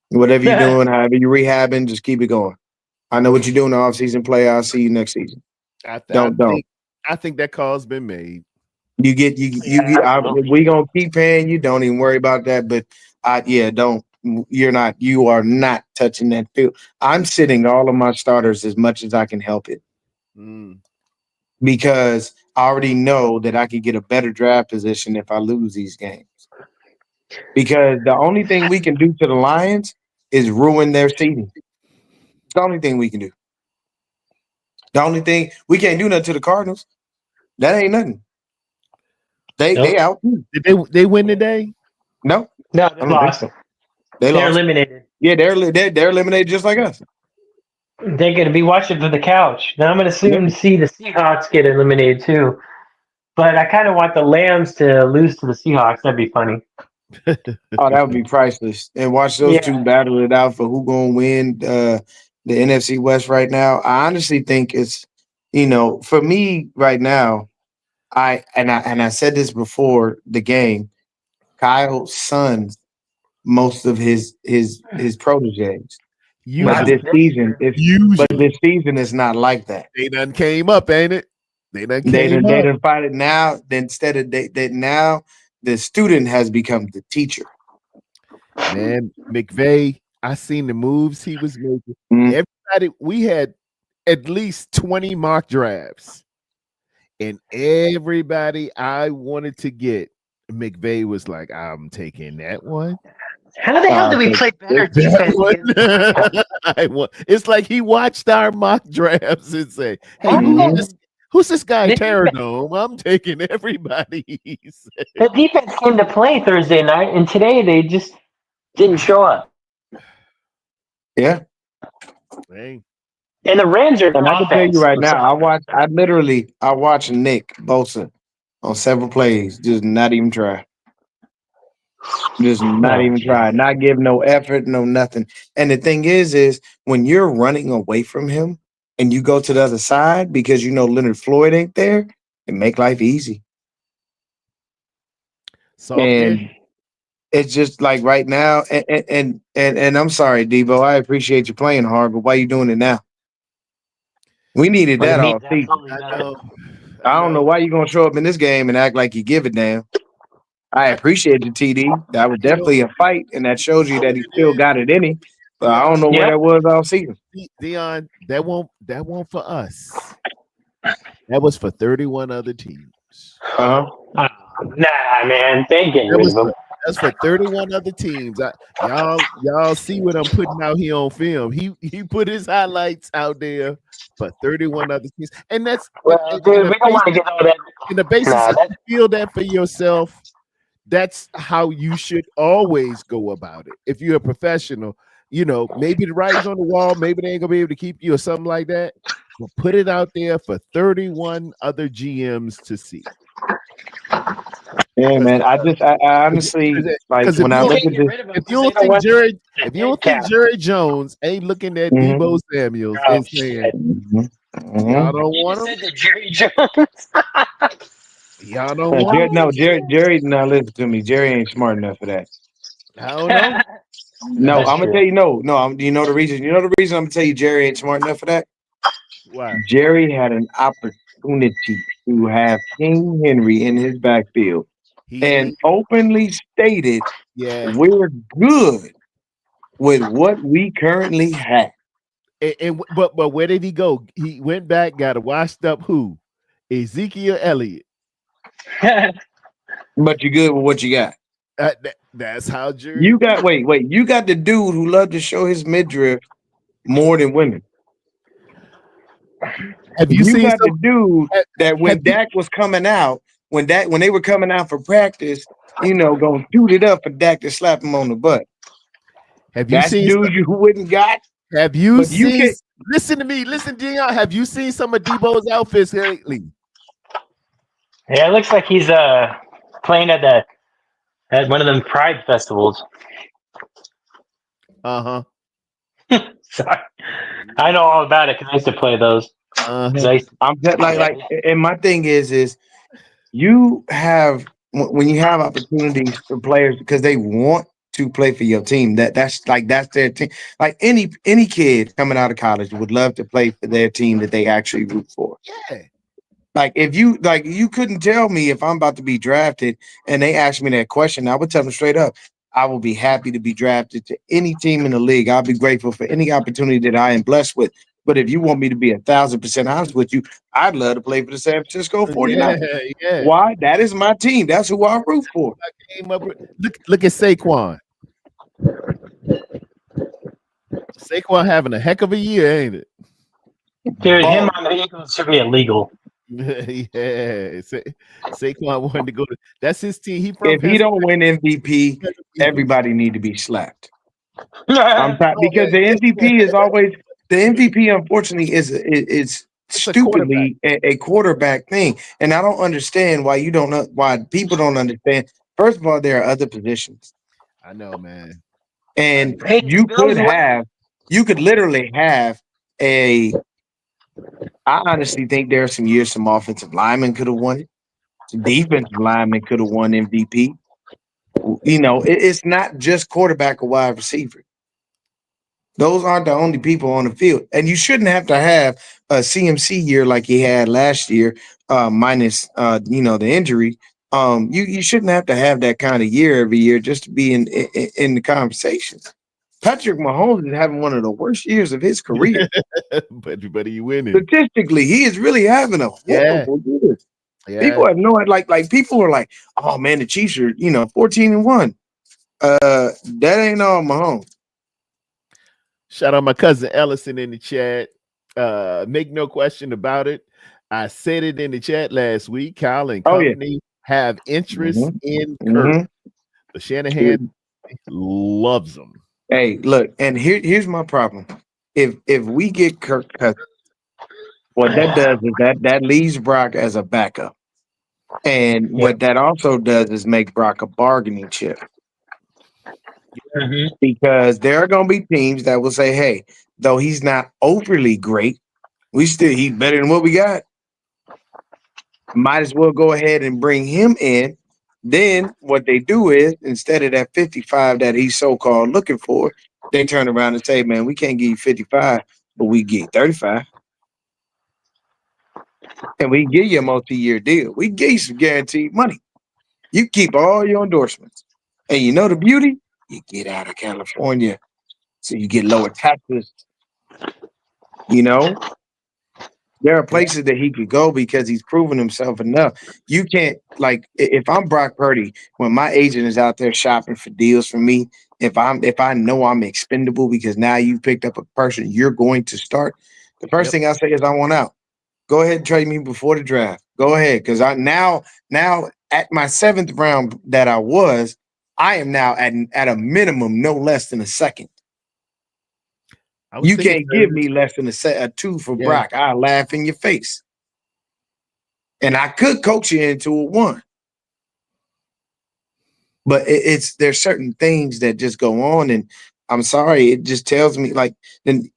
Whatever you're doing, however you rehabbing, just keep it going. I know what you're doing in the offseason play. I'll see you next season. I, th- I Don't. think I think that call's been made. You get you Yeah. get. Absolutely. We gonna keep paying you. Don't even worry about that. But yeah, don't. You're not. You are not touching that field. I'm sitting all of my starters as much as I can help it Mm. because I already know that I could get a better draft position if I lose these games. Because the only thing we can do to the Lions is ruin their seeding. It's the only thing we can do. The only thing we can't do nothing to the Cardinals. That ain't nothing. They Nope. out. Did they win today? No, No, I they don't think lost. so. They They're lost. eliminated. Yeah, they're eliminated just like us. They're going to be watching from the couch. Now I'm going to Yeah. soon see the Seahawks get eliminated too. But I kind of want the Lambs to lose to the Seahawks. That'd be funny. Oh, that would be priceless. And watch those two Yeah. battle it out for who gonna win the NFC West right now. I honestly think it's for me right now. I said this before the game. Kyle sons most of his proteges, but Usually, Not this this season year. is but usually this season is not like that. they done came up, ain't it? They done They came didn't they up, didn't fight it now. Instead of they now the student has become the teacher. man. McVay, I seen the moves he was making. Mm, Everybody, we had at least 20 mock drafts, and everybody I wanted to get, McVay was like, "I'm taking that one." How the hell uh, did we so play better That defense against the Browns? one. It's like he watched our mock drafts and say, "Hey, How did mhm. who's this guy the defense, Terradome? I'm taking everybody." He said. the defense came to play Thursday night, and today they just didn't show up. Yeah. Hey, And the Rams are And their I can tell you offense. right I'm now, sorry. I watched Nick Bosa on several plays, just not even try. Just not Oh, even jeez. try. Not give no effort, no nothing. And the thing is when you're running away from him and you go to the other side because you know Leonard Floyd ain't there, it make life easy. soft air. And it's just like right now, and I'm sorry, Debo, I appreciate you playing hard, but why you doing it now? We needed Well, it that means all season. absolutely I nothing. know. I I don't know know. why you're gonna show up in this game and act like you give a damn. I I appreciate you, TD. That was you know definitely a fight, and that shows you what that he it still is, got it in him. But I don't Dion. know where Yep. that was all season. Dion, that won't for us. That was for 31 other teams. Uh-huh. Nah, man, they ain't getting That rid was of him. for that's for 31 other teams. Y'all see what I'm putting out here on film. He put his highlights out there for 31 other teams, and that's Well, dude, we don't want to get all that. in the basis. Nah, If that you feel that for yourself, that's how you should always go about it. If you're a professional, maybe the writing's on the wall, maybe they ain't gonna be able to keep you or something like that. But put it out there for 31 other GMs to see. Yeah, Because man. I honestly like if when I you you look can't at get this. rid of him if you because they don't don't think want Jerry the if you dead don't think cap. Jerry Jones ain't looking at Mhm, Debo Samuels Oh and shit! saying mhm, y'all mhm. don't You want just him, said that Jerry Jones. y'all don't want Jerry, him. no, Jerry. Now listen to me. Jerry ain't smart enough for that. I don't know. No, That's I'm gonna true. tell you no. No, you know the reason. You know the reason I'm gonna tell you Jerry ain't smart enough for that. Why? Jerry had an opportunity to have King Henry in his backfield and He openly stated, yeah. "We're good with what we currently have." But where did he go? He went back, got a washed up who? Ezekiel Elliott. But you're good with what you got. That's how Jerry. You got wait. You got the dude who loved to show his midriff more than women. Have you You seen got the some? dude Have, that have when you Dak was coming out, when they were coming out for practice, gonna shoot it up for Dak to slap him on the butt. have you That's seen dude you wouldn't got, Have you but you seen? can. Listen to me. Listen, Dion. Have you seen some of Debo's outfits lately? Yeah, it looks like he's playing at one of them Pride festivals. Uh huh. Sorry, I know all about it because I used to play those. Uh Because huh. I used to, I'm just yeah. and my thing is you have when you have opportunities for players because they want to play for your team. That's their team. Like any kid coming out of college would love to play for their team that they actually root for. Yeah. Like if you couldn't tell me if I'm about to be drafted and they asked me that question, I would tell them straight up. I will be happy to be drafted to any team in the league. I'll be grateful for any opportunity that I am blessed with. But if you want me to be 1,000% honest with you, I'd love to play for the San Francisco 49ers. Yeah. Yeah. Why? That is my team. That's who I root for. Came up with, look at Saquon. Saquon having a heck of a year, ain't it? Dude, him Oh, on the Eagles should be illegal. Yeah. Saquon wanted to go to. That's his team. He from if he Pennsylvania. don't win MVP, Eagles. everybody need to be slapped. I'm yeah, tired Oh, because the MVP is always the MVP. Unfortunately, is it's a quarterback. stupidly a quarterback thing, and I don't understand why you don't know why people don't understand. First of all, there are other positions, I know, man. I and know. hey, the Bills won. you could literally have a. I honestly think there are some years some offensive linemen could have won it, some defensive linemen could have won MVP. It's not just quarterback or wide receiver. Those aren't the only people on the field. And you shouldn't have to have a CMC year like he had last year, minus the injury. You shouldn't have to have that kind of year every year just to be in the conversation. Patrick Mahomes is having one of the worst years of his career. but you winning. Statistically, he is really having a Yeah. horrible year. Yeah. People have no like people are like, oh man, the Chiefs are 14-1. That ain't all Mahomes. Shout out my cousin Ellison in the chat. Make no question about it. I said it in the chat last week. Kyle and Oh yeah. company have interest hmm in Kirk. hmm The Shanahan loves him. Hey, look, and here's my problem. If we get Kirk Cousins, what that does is that leaves Brock as a backup. And Yep. what that also does is make Brock a bargaining chip Mm-hmm. because there are going to be teams that will say, "Hey, though he's not overly great, he's better than what we got. Might as well go ahead and bring him in." Then what they do is instead of that 55 that he's so called looking for, they turn around and say, "Man, we can't give you 55, but we give you 35." And we give you a multi-year deal. We give you some guaranteed money. You keep all your endorsements. And you know the beauty? You get out of California. So you get lower taxes, you know? There are places that he could go because he's proven himself enough. You can't if I'm Brock Purdy, when my agent is out there shopping for deals for me, if I know I'm expendable because now you've picked up a person you're going to start, the first Yep. thing I say is I want out. Go ahead and trade me before the draft. Go ahead, because I now at my seventh round that I am now at a minimum no less than a second. I was You thinking, can't give me less than a two for yeah. Brock. I'll laugh in your face. And I could coach you into a one. But there's certain things that just go on, and I'm sorry, it just tells me then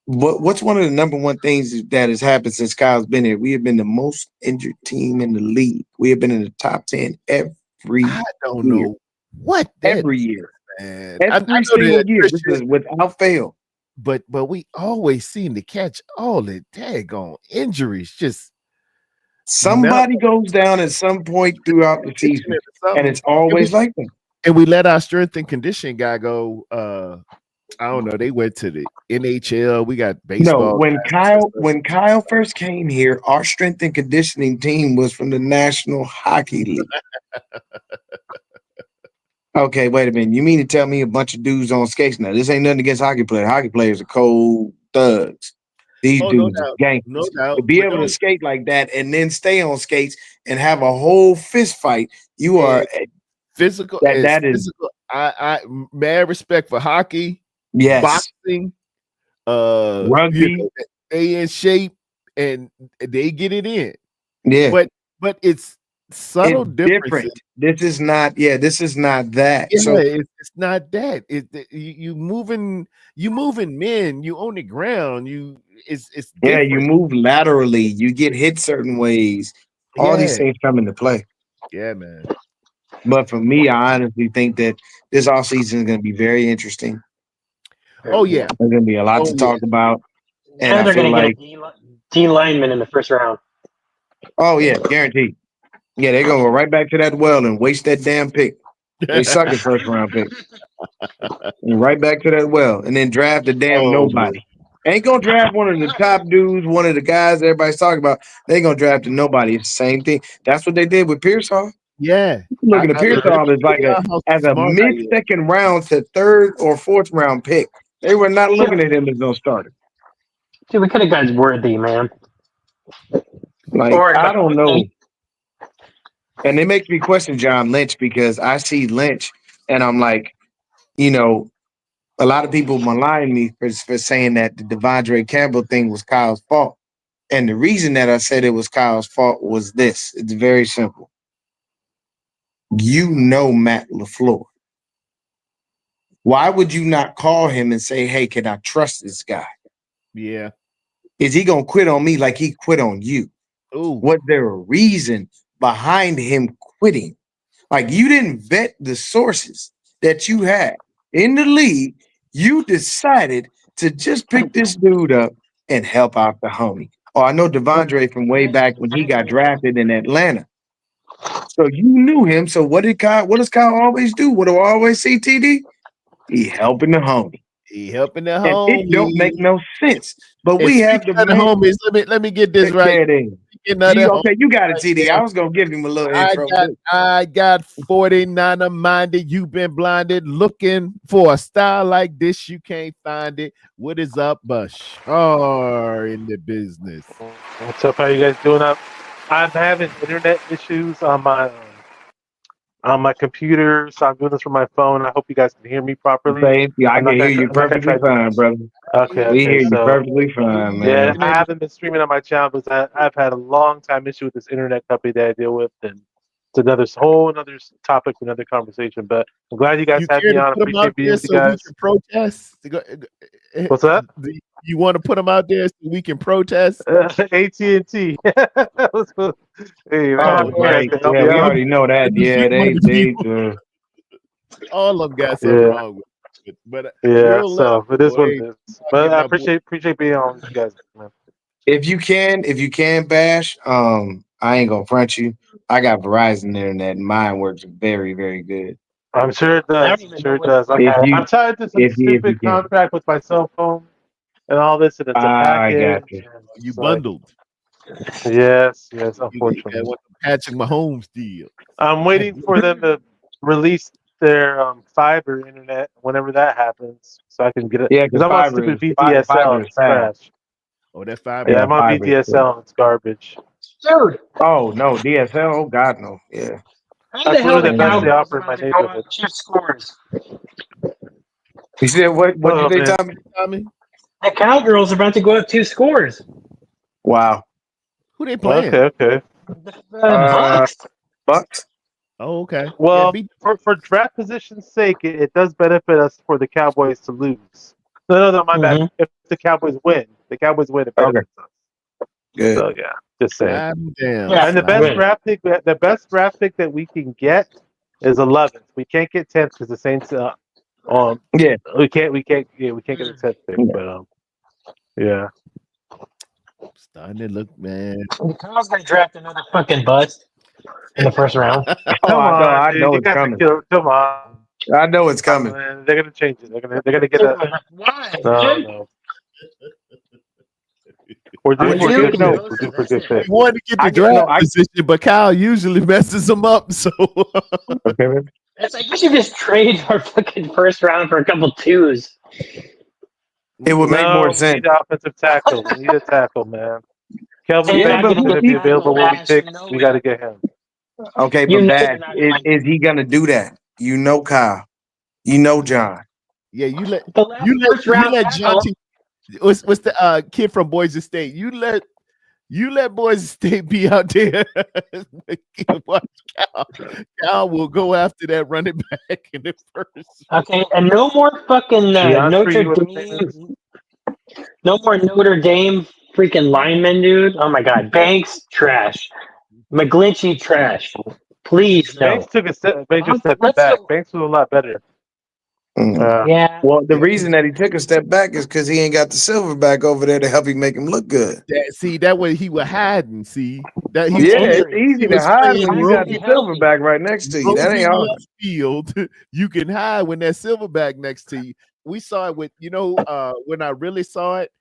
what's one of the number one things that has happened since Kyle's been here? We have been the most injured team in the league. We have been in the top 10 every I don't year. know what that Every is, year. man. I Every know the single year. This attrition, is without fail. but we always seem to catch all the daggone injuries. Just Somebody goes down at some point throughout the malnutrition season, or and something, it's always like that. and we let our strength and conditioning guy go. I don't know. They went to the NHL. We got No, baseball guys. When Kyle first came here, our strength and conditioning team was from the National Hockey League. Okay, wait a minute. You mean to tell me a bunch of dudes on skates? Now, this ain't nothing against hockey players. Hockey players are cold thugs. These Oh, no dudes are doubt, no gangsters. To doubt. be But able to don't skate like that and then stay on skates and have a whole fist fight, you are physical is that is physical. I mad respect for hockey, yes. boxing. Rugby, They in shape and they get it in. yeah. But it's It's subtle different. differences. This is not that. Yeah, So it's not that. You moving men. You on the ground. It's yeah, you different. move laterally, you get hit certain ways. All these Yeah, things come into play. yeah, man. But for me, I honestly think that this offseason is going to be very interesting. Oh yeah, There's going to be a lot oh to yeah. talk about. And And I they're feel going to get a like, D lineman in the first round. oh, yeah, guaranteed. Yeah, they're going to go right back to that well and waste that damn pick. They suck at first round picks. And right back to that well and then draft a damn Oh man. nobody. Ain't going to draft one of the top dudes, one of the guys everybody's talking about. They ain't going to draft a nobody. It's the same thing. That's what they did with Pearsall. Yeah. Looking at Let me Pearsall as tell y'all how as a smart I mid am. second round to third or fourth round pick. They were not looking at him as no starter. Dude, we could have got Worthy, man. Like Or I don't know, McConkey. and it makes me question John Lynch because I see Lynch and I'm like, you know, a lot of people malign me for saying that the Devondre Campbell thing was Kyle's fault, and the reason that I said it was Kyle's fault was this: it's very simple. You know Matt LaFleur. Why would you not call him and say, "Hey, can I trust this guy? Yeah. Is he gonna quit on me like he quit on you? Ooh. Was there a reason behind him quitting? Like you didn't vet the sources that you had in the league. You decided to just pick this dude up and help out the homie. Oh, I know Devondre from way back when he got drafted in Atlanta. So you knew him. So what does Kyle always do? What do I always see, TD? He helping the homie. He helping the And it don't homie. make no sense. But And we have speaking the of the man. homies, let me get this right. There it is. Speaking of the Okay, you got it, homies TD. right I there, was gonna give him a little intro too. I got 49er minded. You've been blinded. Looking for a style like this, you can't find it. What is up, Bashar in the business? What's up? How you guys doing? I'm having internet issues on my computer, so I'm doing this from my phone. I hope you guys can hear me properly. Same. Yeah, I can hear you I'm not gonna perfectly try. fine, brother. Okay, We okay. hear you So perfectly fine, yeah, man. I haven't been streaming on my channel because I've had a long time issue with this internet company that I deal with, and it's another topic, another conversation. But I'm glad you guys You had care me to on. put them out Appreciate being there with you so we guys. can protest? What's that? You want to put them out there so we can protest? AT&T. Hey man, Oh, you guys Right. can help Yeah, me we out. already know that. Yeah, all of them got something Yeah. wrong with it. But Yeah, we'll let so it is go what ahead it and is. But get I my boy. appreciate being on with you guys, man. if you can bash, I ain't gonna front you. I got Verizon internet and mine works very, very good. I'm sure it I don't does. even know Sure it what does. If you I'm tied to some if you stupid can. contract with my cell phone and all this, and it's a I package. got you. And You it's like, bundled. yes, You got unfortunately. one of Patrick Mahomes deal. I'm waiting for them to release their fiber internet whenever that happens, so I can get it. Yeah, Because because I'm on stupid fiber VDSL and is it's fast. trash. Oh, that fiber. Yeah, Yeah, I'm on fiber is quick. VDSL and it's garbage. Dude, Oh no, DSL. Oh God, no. Yeah. how the That's hell literally the the best they Cowboys offer in my about to go neighborhood. up 2 scores? You said what? What'd you Oh say, man, Tommy? Tommy, The Cowgirls are about to go up 2 scores. Wow. who they okay, playing? okay. The Uh, Bucks. Bucks. Oh, okay. Yeah, Well, beat. for draft position's sake, it does benefit us for the Cowboys to lose. No, my bad. Mhm. If the Cowboys win, it Okay. benefits us. Good. So yeah, just saying. Slide 'em down. Yeah, And the Slide best 'em. good. draft pick, that we can get is 11th. We can't get 10th because the Saints. Yeah. We can't get a 10th pick. Yeah. But yeah. Starting to look, man. The Cowboys gonna draft another fucking bust in the first round. Oh, Come on, I dude. know You it's guys are coming. killing. Come on, I know it's coming. man. They're gonna change it. They're gonna get a. Why? No. We're due Would for a you? good No. pick. We're due for a good He pick. wanted to get the I get draft no. I position, but Kyle usually messes him up. So okay. Man. It's like we should just trade our fucking first round for a couple twos. It would make more No, we sense. need an offensive tackle. We need a tackle, man. Kelvin And you're Yeah, not Banks but is gonna going to get be that available with when we Bash. pick. You know We got it. to get him. okay, You but know Bash, they're not gonna is he gonna do that? You know, Kyle. You know, John. yeah, you let the last you let first you round let tackle. Jonty. What's the kid from Boise State? You let Boise State be out there. Watch Cal. Cal will go after that running back in the first. Okay, and no more fucking Chance for Notre you. Dame. No more Notre Dame freaking linemen, dude. Oh my god, Banks trash. McGlinchey trash. Please Banks no. took a step. Banks just stepped Let's back. go. Banks was a lot better. Yeah. Well, the Yeah, reason that he took a step back is because he ain't got the silverback over there to help him make him look good. that way he was hiding. See that he That's Yeah, was it's injury. easy he to was hide playing when you Has to got be the healthy. silverback right next to you. That ain't roving hard. left field. You can hide when that silverback next to you. We saw it with when I really saw it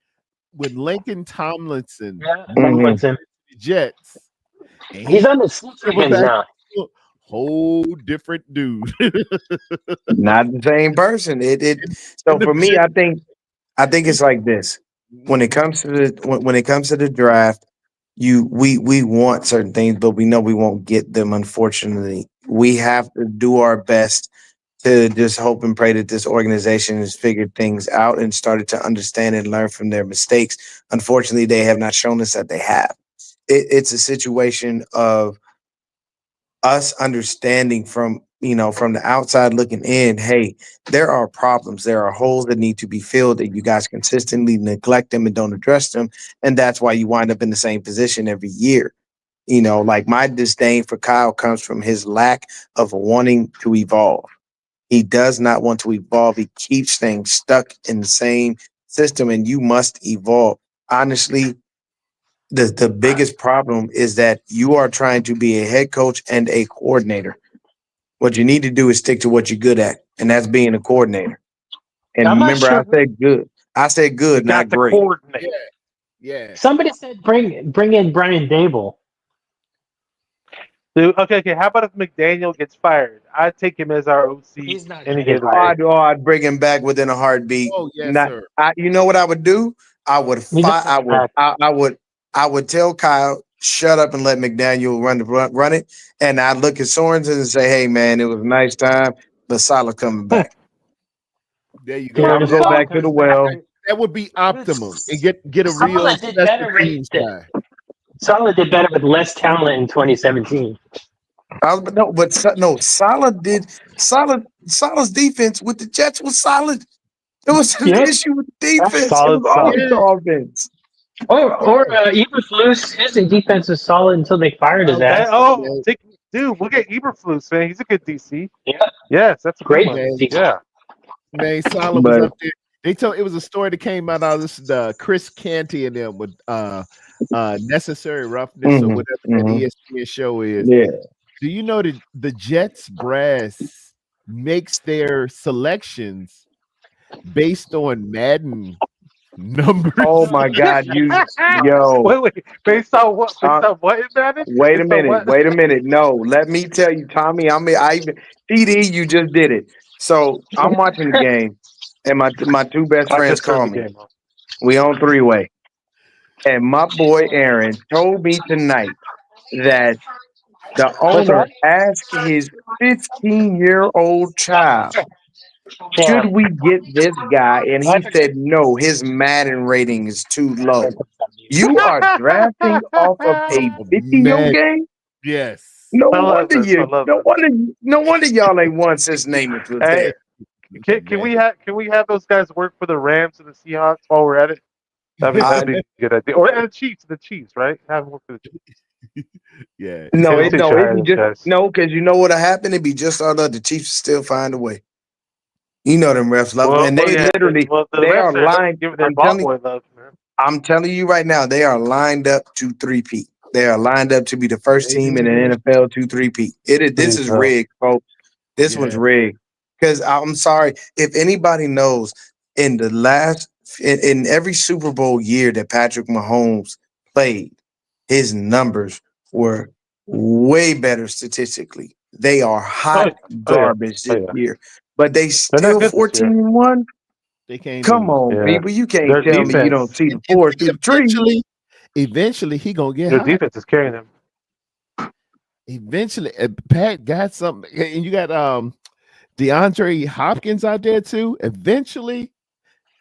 when Lincoln Tomlinson Yeah, moved Mhm. Tomlinson. the Jets, and He's he on the Sixers silverback now. whole different dude. Not the same person. It. in So the for me, Jets, I think it's like this. When it comes to when it comes to the draft, we want certain things, but we know we won't get them. Unfortunately, we have to do our best to just hope and pray that this organization has figured things out and started to understand and learn from their mistakes. Unfortunately, they have not shown us that they have. It's a situation of us understanding from from the outside looking in, hey, there are problems, there are holes that need to be filled, that you guys consistently neglect them and don't address them, and that's why you wind up in the same position every year. Like my disdain for Kyle comes from his lack of wanting to evolve. He does not want to evolve. He keeps staying stuck in the same system, and you must evolve. Honestly, the biggest problem is that you are trying to be a head coach and a coordinator. What you need to do is stick to what you're good at, and that's being a coordinator. And I'm not remember, I sure. said good. I said You good, got not to great. coordinate. yeah. Somebody said bring in Brian Dable. Dude, okay. How about if McDaniel gets fired? I'd take him as our OC He's not any gonna day get of the Oh, week. fired. I'd bring him back within a heartbeat. Oh yes, Not, sir. you know what I would do? I would He's not fight. coming back. I would tell Kyle, shut up and let McDaniel run it. And I'd look at Sorensen and say, hey man, it was a nice time, but Salah coming back. There you Dude, go. Let him if go That, Salah back to the comes back, well. that would be optimum and get a real Salah did special better teams with guy. Salah did better with less talent in 2017. No, Salah's defense with the Jets was solid. There was an Yeah, issue with the defense. It Solid, was always solid. the Yeah, offense. or Eberflus, his defense was solid until they fired his Hey, ass. oh, dude, we'll get Eberflus, man. He's a good DC. Yeah, Yes, that's a good great one. man. DC. Yeah. Man, Salah was But up there. They told it was a story that came out of this the Chris Canty and them with necessary roughness or whatever that mhm. ESPN show is. Yeah. Do you know that the Jets brass makes their selections based on Madden numbers. Oh my God, yo. Wait. Based on what? Uh, Based on what advantage? Wait a Based on minute. what? Wait a minute. No, let me tell you, Tommy. TD, you just did it. So I'm watching the game, and my two best I friends just turned call the me. game off. We on three way, and my boy Aaron told me tonight that the What's that? owner asked his 15-year-old child, Yeah. "Should we get this guy?" And I he took said, "No, his Madden rating is too low." You are drafting off of a Oh, 50-year man. game? Yes. No I love wonder this. I you. love No this. wonder. No wonder y'all ain't won since Namath was Hey, there. Man. can we have those guys work for the Rams and the Seahawks while we're at it? I, That'd be a good idea. Or the Chiefs, right? Have them work for the Chiefs. Yeah. no, Kansas it City no, should it'd hire be those just guys. no, because you know what'll happen? It'd be just all the Chiefs still find a way. You know them refs love them, Well, and they yeah. literally The they refs are are lined. giving their ball boy love, man. I'm telling you right now, they are lined up to three-peat. They are lined up to be the first team in an NFL to three-peat. This Please is no. rigged, folks. This one's Yeah. rigged. Because I'm sorry, if anybody knows, in the last in every Super Bowl year that Patrick Mahomes played, his numbers were way better statistically. They are Oh, hot oh yeah. garbage Oh this yeah. year, but they They're not still good this year. 14-1. They can't Come lose. on, Yeah. people. You can't Their tell me you don't defense. see the And forest through the trees. eventually he gonna get Their hot. defense is carrying them. Eventually, Pat got something, and you got DeAndre Hopkins out there too. Eventually,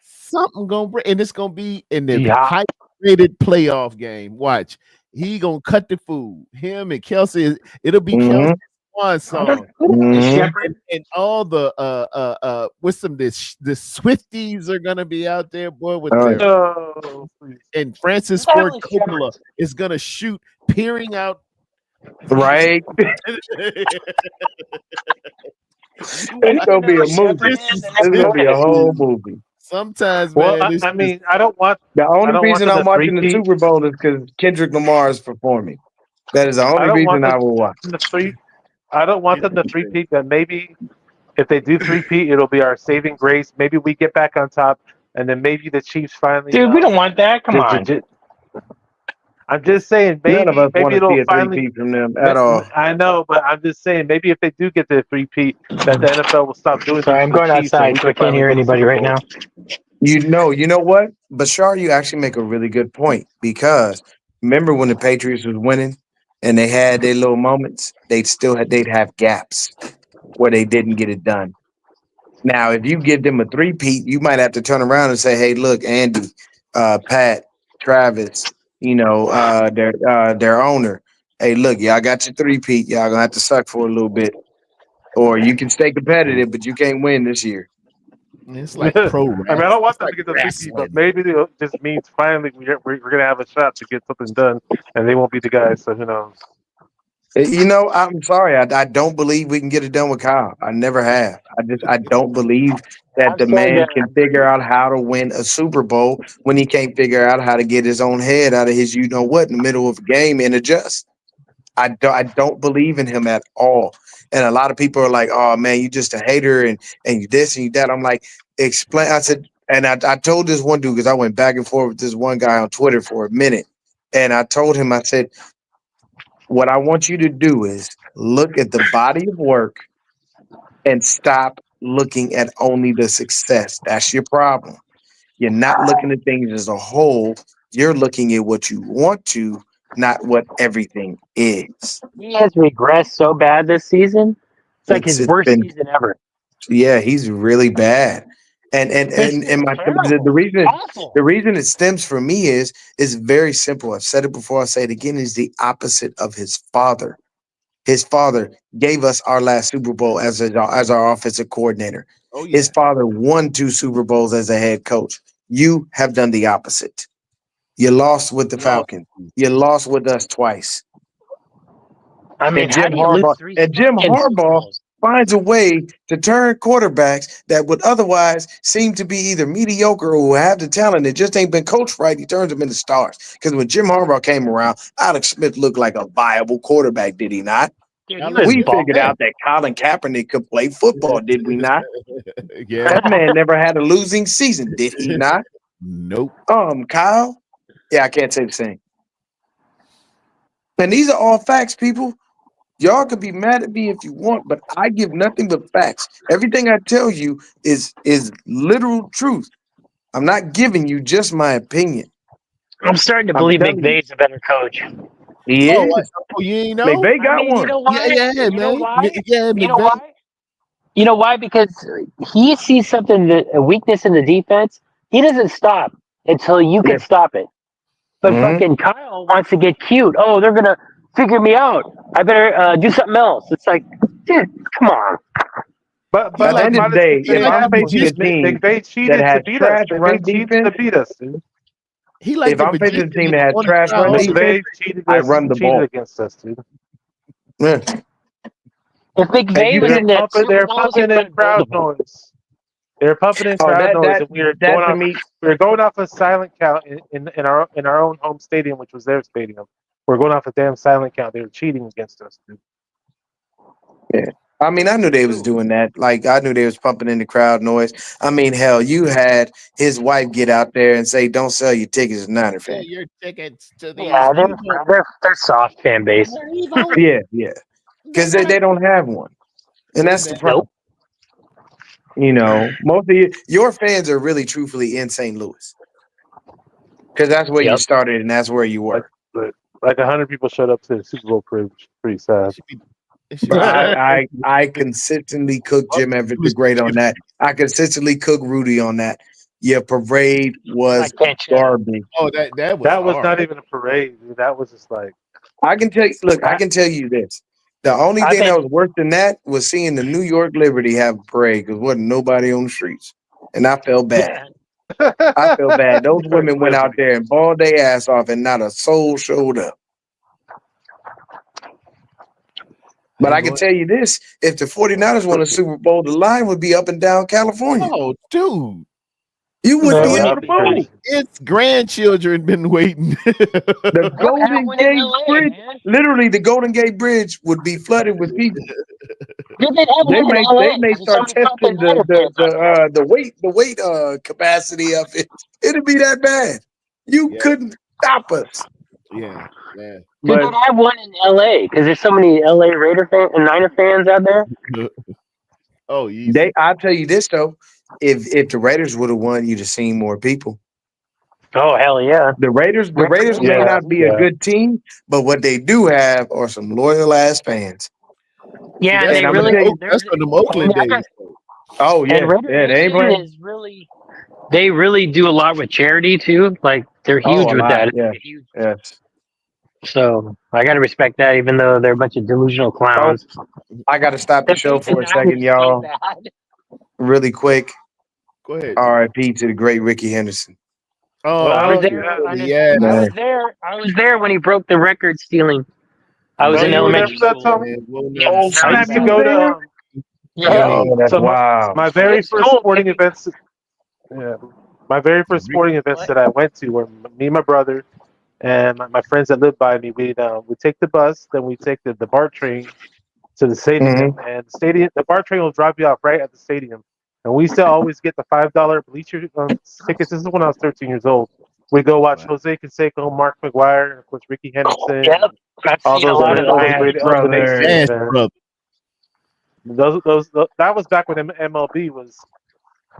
something gonna break, and it's gonna be in the Yeah. high rated playoff game. Watch, he gonna cut the food. Him and Kelsey, it'll be Mm-hmm. Kelsey's one song. Mm-hmm. And all the what's some this the Swifties are gonna be out there, boy, with Oh, their No, please. and Francis Ford Coppola is gonna shoot peering out. right. It's gonna be a movie. It's gonna be a whole movie. Sometimes, Well, man, it's I just mean, I don't want The only reason them I'm to watching the three-peat. Super Bowl is because Kendrick Lamar is performing. That is the I only don't want reason I them will watch. to three. I don't want them to three-peat. That maybe if they do three-peat, it'll be our saving grace. Maybe we get back on top, and then maybe the Chiefs finally. Dude, we don't want that. Come on. I'm just saying, None of us maybe want to see it'll a finally. three-peat from them at all. I know, but I'm just saying, maybe if they do get the three-peat, that the NFL will stop doing Sorry, things I'm to the going Chiefs, and outside, we so I can can't finally hear win the anybody Super right Bowl. now. You know what? Bashar, you actually make a really good point because remember when the Patriots was winning and they had their little moments, they'd have gaps where they didn't get it done. Now, if you give them a three-peat, you might have to turn around and say, "Hey, look, Andy, Pat, Travis, their owner. Hey, look, y'all got your three-peat. Y'all gonna have to suck for a little bit, or you can stay competitive, but you can't win this year." it's like I pro mean, I don't wrestling. want It's them like to get the three-peat, but wrestling. maybe it just means finally we're going to have a shot to get something done, and they won't be the guys. So who knows? I'm sorry, I don't believe we can get it done with Kyle. I never have. I don't believe that I'm the starting man to can agree. figure out how to win a Super Bowl when he can't figure out how to get his own head out of his you know what in the middle of a game and adjust. I don't believe in him at all. And a lot of people are like, "Oh man, you just a hater and you this and you that." I'm like, explain. I said, and I told this one dude because I went back and forth with this one guy on Twitter for a minute, and I told him, I said, what I want you to do is look at the body of work and stop looking at only the success. That's your problem. You're not looking at things as a whole. You're looking at what you want to, not what everything is. He has regressed so bad this season. It's like It's his it's worst been season ever. Yeah, he's really bad. And and He's and, and my the terrible. reason Awful. the reason it stems for me is very simple. I've said it before, I'll say it again, is the opposite of his father. His father gave us our last Super Bowl as our offensive coordinator. Oh His yeah. father won 2 Super Bowls as a head coach. You have done the opposite. You lost with the Lost. Falcons. You lost with us twice. I mean, And how Jim do you lose Harbaugh three and Jim fucking Super Harbaugh Bowls? finds a way to turn quarterbacks that would otherwise seem to be either mediocre or have the talent that just ain't been coached right. He turns them into stars. Because when Jim Harbaugh came around, Alex Smith looked like a viable quarterback, did he not? Dude, he Alex was We Smith, figured balling. man. out that Colin Kaepernick could play football, did we not? Yeah. That man never had a losing season, did he not? Nope. Kyle. Yeah, I can't say the same. And these are all facts, people. Y'all could be mad at me if you want, but I give nothing but facts. Everything I tell you is literal truth. I'm not giving you just my opinion. I'm starting to I'm believe telling you, McVay's a better coach. he Oh, what? is. Oh, you ain't know? McVay I got mean, you one. know why? Yeah, You know man. why? Yeah, You know McVay. why? You know why? Because he sees something, a weakness in the defense. He doesn't stop until you Yeah. can stop it. But Mhm. fucking Kyle wants to get cute. Oh, they're gonna figure me out. I better do something else. It's like, dude, come on. But He At the like end of the honestly, day, he if like I'm the facing a magician. team McVay that cheated to has beat us. trash run McVay cheated to defense, beat us, dude. He like if the I'm facing magician a team that that has on the trash crowd run all the defense, McVay cheated I us. run the Cheated ball. against us, dude. Yeah. If And McVay You was could, in that Super they're Bowls, he pumping would in have been crowd moldable. noise. They're pumping in oh, crowd that noise, that and we were that going to off. me, We were going off a silent count in our own home stadium, which was their stadium. We're going off a damn silent count. They were cheating against us, dude. yeah. I mean, I knew they was doing that. Like, I knew they was pumping in the crowd noise. I mean, hell, you had his wife get out there and say, "Don't sell your tickets to Niner Yeah, fans." your tickets to these Yeah, people. they're soft fan base. They're evil. Yeah, They're because they gonna don't have one, and that's the man. problem. Nope. You know, most of your fans are really, truthfully in St. Louis because that's where you Yep. started and that's where you Like, were. like 100 people showed up to the Super Bowl parade, which is pretty sad. It should be it should But be I consistently cook Jim Everett the Great on that. I consistently cook Rudy on that. Your parade I was can't check. garbage. Oh, that was That was hard. not even a parade, dude. That was just like I can tell you, look, I I, can tell you this. The only I've thing that been was worse than that was seeing the New York Liberty have a parade because wasn't nobody on the streets. And I felt bad. yeah. I felt bad. Those New York women went out Liberty. there and balled their ass off and not a soul showed up. But Hey, I can boy. tell you this, if the 49ers won a Super Bowl, the line would be up and down California. Oh, dude. You wouldn't There be would able not to be move. nice. Its grandchildren been waiting. The Look how it Golden went in Gate LA, Bridge, man. literally the Golden Gate Bridge would be flooded with people. Did they have They one in may LA? they may Because start somebody fucking testing Niner fans out there. the weight capacity of it. It'd be that bad. You Yeah, couldn't stop us. yeah. Did But they have one in LA? Because there's so many LA Raider fan and Niner fans out there. Oh, easy. I'll tell you this though, if the Raiders would have won, you'd have seen more people. Oh hell yeah! The Raiders may Yeah, not be a yeah. good team, but what they do have are some loyal ass fans. See, Yeah, and that's they And I'm from gonna them really tell you, they're That's from them and Oakland I days. got oh and Raider they ain't Nation playing. is really they really do a lot with charity too. Like they're Oh, huge a with lot, that. It's yeah, like a huge. yes. So I got to respect that, even though they're a bunch of delusional Oh, clowns. I got to stop the They're show facing for the a second, Niners so y'all. bad. Really quick. Go ahead. R.I.P. to the great Ricky Henderson. Oh, I was Oh Ricky. there. yeah. Yeah, I Man, was there. I was there when he broke the record stealing. I was Oh, in you man. were there elementary for that, school. Tom? Man, we'll Yeah, never oh that I was snap, used to you forget. go was to there? yeah. Hey, Oh, that's so wild. my His very first school sporting ticket. events. Yeah, my very first Ricky. sporting events What? that I went to were me and my brother and my friends that lived by me. We take the bus, then we take the BART train to the stadium, Mm-hmm. and the BART train will drop you off right at the stadium. And we used to always get the $5 bleacher tickets. This is when I was 13 years old. We go watch Wow. Jose Canseco, Mark McGuire, and of course Ricky Henderson, Yep. and I've all seen a those lot great of all those that. great Bash elimination Brothers. Bash events. brother. Those that was back when MLB was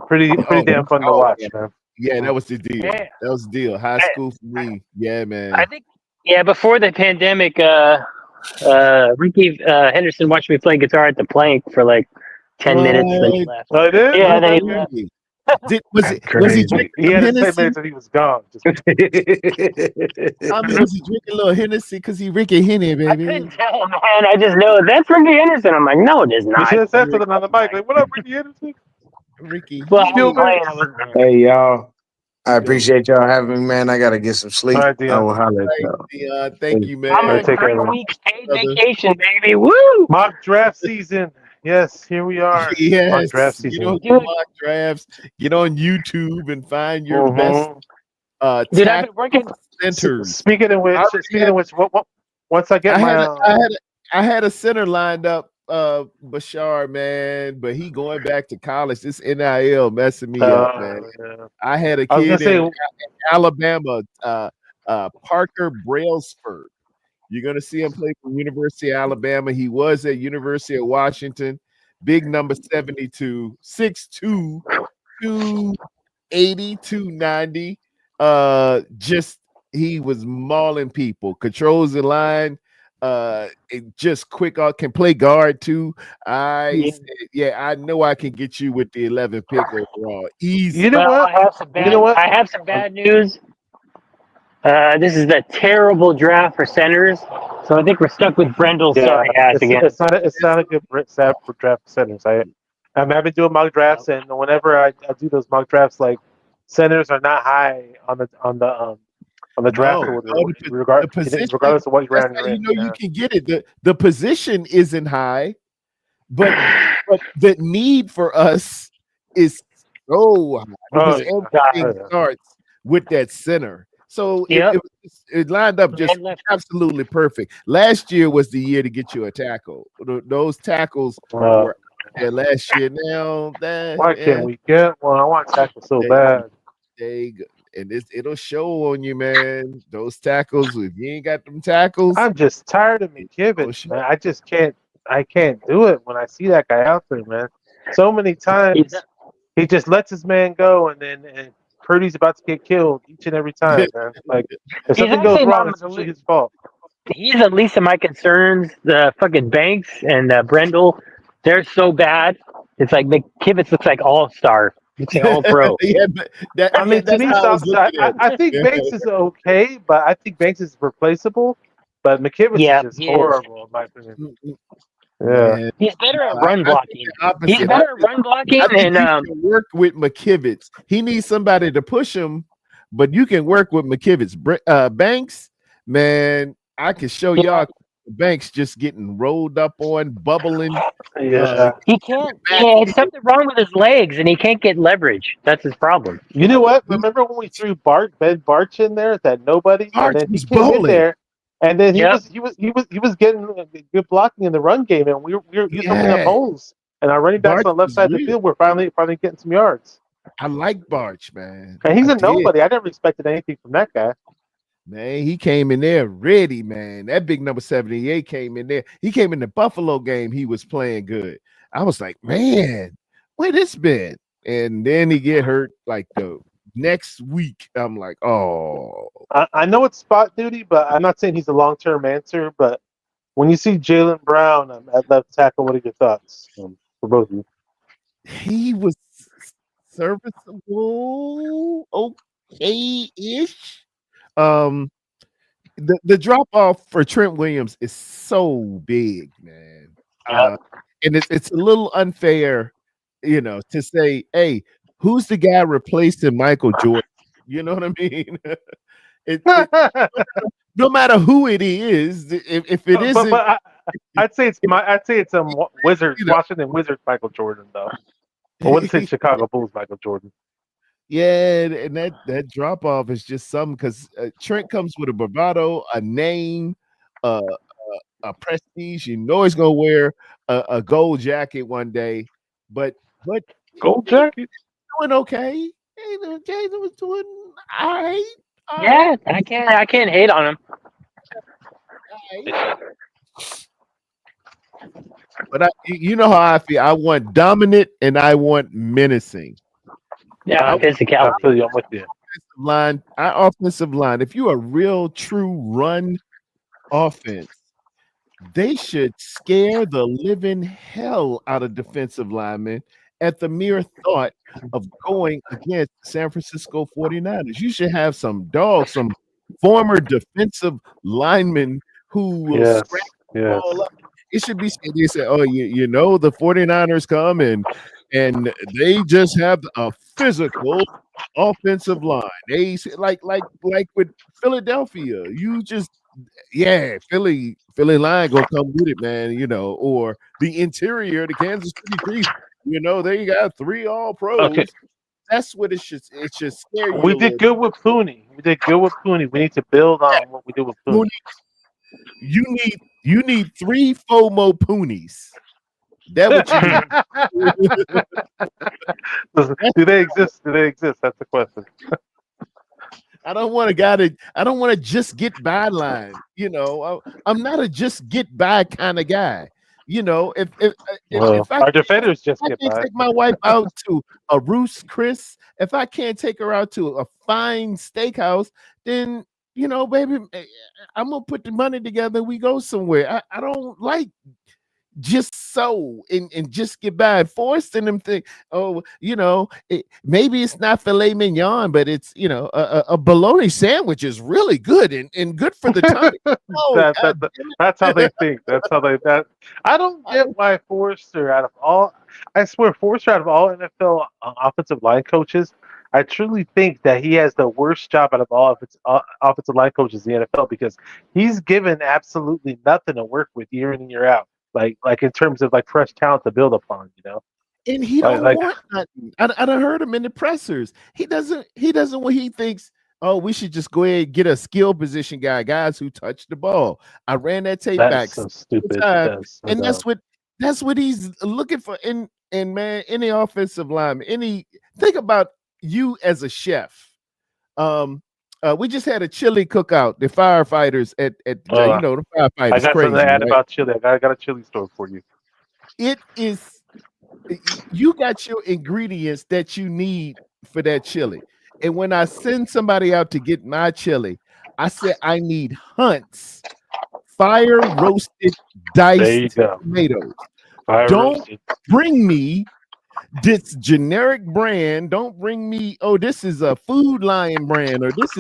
pretty Oh, damn fun to oh yeah. watch, man. Yeah, that was the deal. Yeah. That was the deal. High I, school for me. Yeah, I man. think. Yeah, before the pandemic, Ricky Henderson watched me play guitar at the Plank for like 10 minutes, then he What? left. Oh, it is? Yeah, then he Okay. left. Really? Was That's he crazy. drinking He some had to 10 minutes Hennessy? and he was gone. Just Tommy, was he drinking a little Hennessy? Cause he Ricky Henny, I baby. couldn't tell, man. I just know that's Ricky Henderson. I'm like, no, it is you not. should have said Rick, something on the mic, like, "What up, Ricky Henderson? Ricky Well, I was Henny. playing. Stillbirds." I wasn't there. Hey, y'all. I Yo, appreciate y'all having me, man. I got to get some All sleep. right, I Dion. will holler at right, y'all. Dion, thank you, I'm All right, on man. take care, 3 man. weeks paid Brother. vacation, baby. Woo! Mock draft season. Yes, here we are. Mock draft Yes, get season. on the Dude, mock drafts. Get on YouTube and find your best Mm-hmm. dude, I've been tackle working. centers. Speaking of I which, already speaking had of which, once I get I my had a center lined up Bashar, man, but he going back to college. This NIL messing me up, man. Yeah. I had a I was gonna kid in say, Alabama, Parker Brailsford. You're gonna see him play for University of Alabama. He was at University of Washington. Big number 72, 6'2", 280, 290. Just he was mauling people, controls the line. Just quick can play guard too. I said, yeah, I know I can get you with the 11th pick overall. Easy. you know Well, what? You know what? I have some bad news. This is the terrible draft for centers, so I think we're stuck with Brendel's Yeah, sorry ass again. it's not a good set for draft centers. I've been doing mock drafts, and whenever I do those mock drafts, like centers are not high on the draft No, order, the position. regardless of what That's round how you're you in. know you can get it. The position isn't high, but the need for us is so high Oh because yeah. everything starts with that center. So Yep. it lined up just And left. absolutely perfect. Last year was the year to get you a tackle. Those tackles were out there last year. Now Why can't we get one? I want tackle so they, bad. and it'll show on you, man. Those tackles, if you ain't got them tackles, I'm just tired of it'll McKivitz, show. man. I just can't. I can't do it when I see that guy out there, man. So many times he just lets his man go, and Purdy's about to get killed each and every time, man. Like if He's something goes actually wrong, not it's usually his fault. he's the least of my concerns. The fucking Banks and Brendel, they're so bad. It's like McKivitz looks like all star. He's like all pro. Yeah, but I mean, to that's me, how I was looking at I think it. Banks is okay, but I think Banks is replaceable. But McKivitz is Yeah, just he is. horrible, in my opinion. Yeah. Man, He's better at I run think blocking. the He's opposite. better at run blocking, I think and you should work with McKivitz. He needs somebody to push him, but you can work with McKivitz. Banks, man, I can show y'all Banks just getting rolled up on, bubbling. Yeah. he can't. Yeah, it's something wrong with his legs, and he can't get leverage. That's his problem. You know what? Remember when we threw Ben Barch in there, that nobody, and Arch then he was came in bowling. there, and then he Yep. was getting good blocking in the run game, and he was opening up holes, and our running backs Barch on the left was side of the real. field were finally getting some yards. I like Barch, man. And he's I a did. nobody. I never expected anything from that guy. Man, he came in there ready, man. That big number 78 came in there. He came in the Buffalo game. He was playing good. I was like, man, where this been? And then he get hurt like the next week. I'm like, oh. I know it's spot duty, but I'm not saying he's a long-term answer. But when you see Jalen Brown at left tackle, what are your thoughts for both of you? He was serviceable, okay-ish. The drop off for Trent Williams is so big, man. And it's a little unfair, to say, hey, who's the guy replacing Michael Jordan? You know what I mean? No matter who it is, if it isn't, but I'd say it's Washington Wizards Michael Jordan though. I wouldn't say Chicago Bulls Michael Jordan. Yeah, and that drop off is just something because Trent comes with a bravado, a name, a prestige. You know he's gonna wear a gold jacket one day, but Gold jacket. doing okay. Jason was doing all right. Yeah, I can't hate on him. But you know how I feel. I want dominant and I want menacing. Yeah, physicality. I feel you. I'm with you. Our offensive line. If you're a real true run offense, they should scare the living hell out of defensive linemen at the mere thought of going against San Francisco 49ers. You should have some dogs, some former defensive linemen who will scrap the ball up. It should be they say, oh, the 49ers come and they just have a physical offensive line. They like with Philadelphia, you just Philly line gonna come with it, man. Or the interior, the Kansas City Chiefs. They got 3 all pros. Okay. That's what it should scare you. We did good with Pooney. We need to build on what we did with Pooney. You need 3 FOMO Poonies. That what you need. Do they exist? Do they exist? That's the question. I don't want a guy that I don't want to just get by line. I'm not a just get by kind of guy. If Our defenders just I get can't by. take my wife out to a Roost Chris, if I can't take her out to a fine steakhouse, then baby, I'm gonna put the money together. We go somewhere. I don't like just and just get by forcing them think maybe it's not filet mignon, but it's a bologna sandwich is really good and good for the tummy. No, That's how they think. That's how that. I don't get why Forrester out of all. I swear, Forrester out of all NFL offensive line coaches, I truly think that he has the worst job out of all offensive line coaches in the NFL because he's given absolutely nothing to work with year in and year out. Like in terms of like fresh talent to build upon, and he don't want nothing. I done heard him in the pressers. He doesn't when he thinks, oh, we should just go ahead and get a skill position guys who touch the ball. I ran that tape back so stupid. and that's what he's looking for in man, any offensive lineman. Think about you as a chef. We just had a chili cookout. The firefighters at the firefighters. I got crazy, something to add right? about chili. I got a chili story for you. It is. You got your ingredients that you need for that chili, and when I send somebody out to get my chili, I said I need Hunt's fire roasted diced tomatoes. Don't bring me this generic brand. Don't bring me, oh, this is a Food Lion brand, or this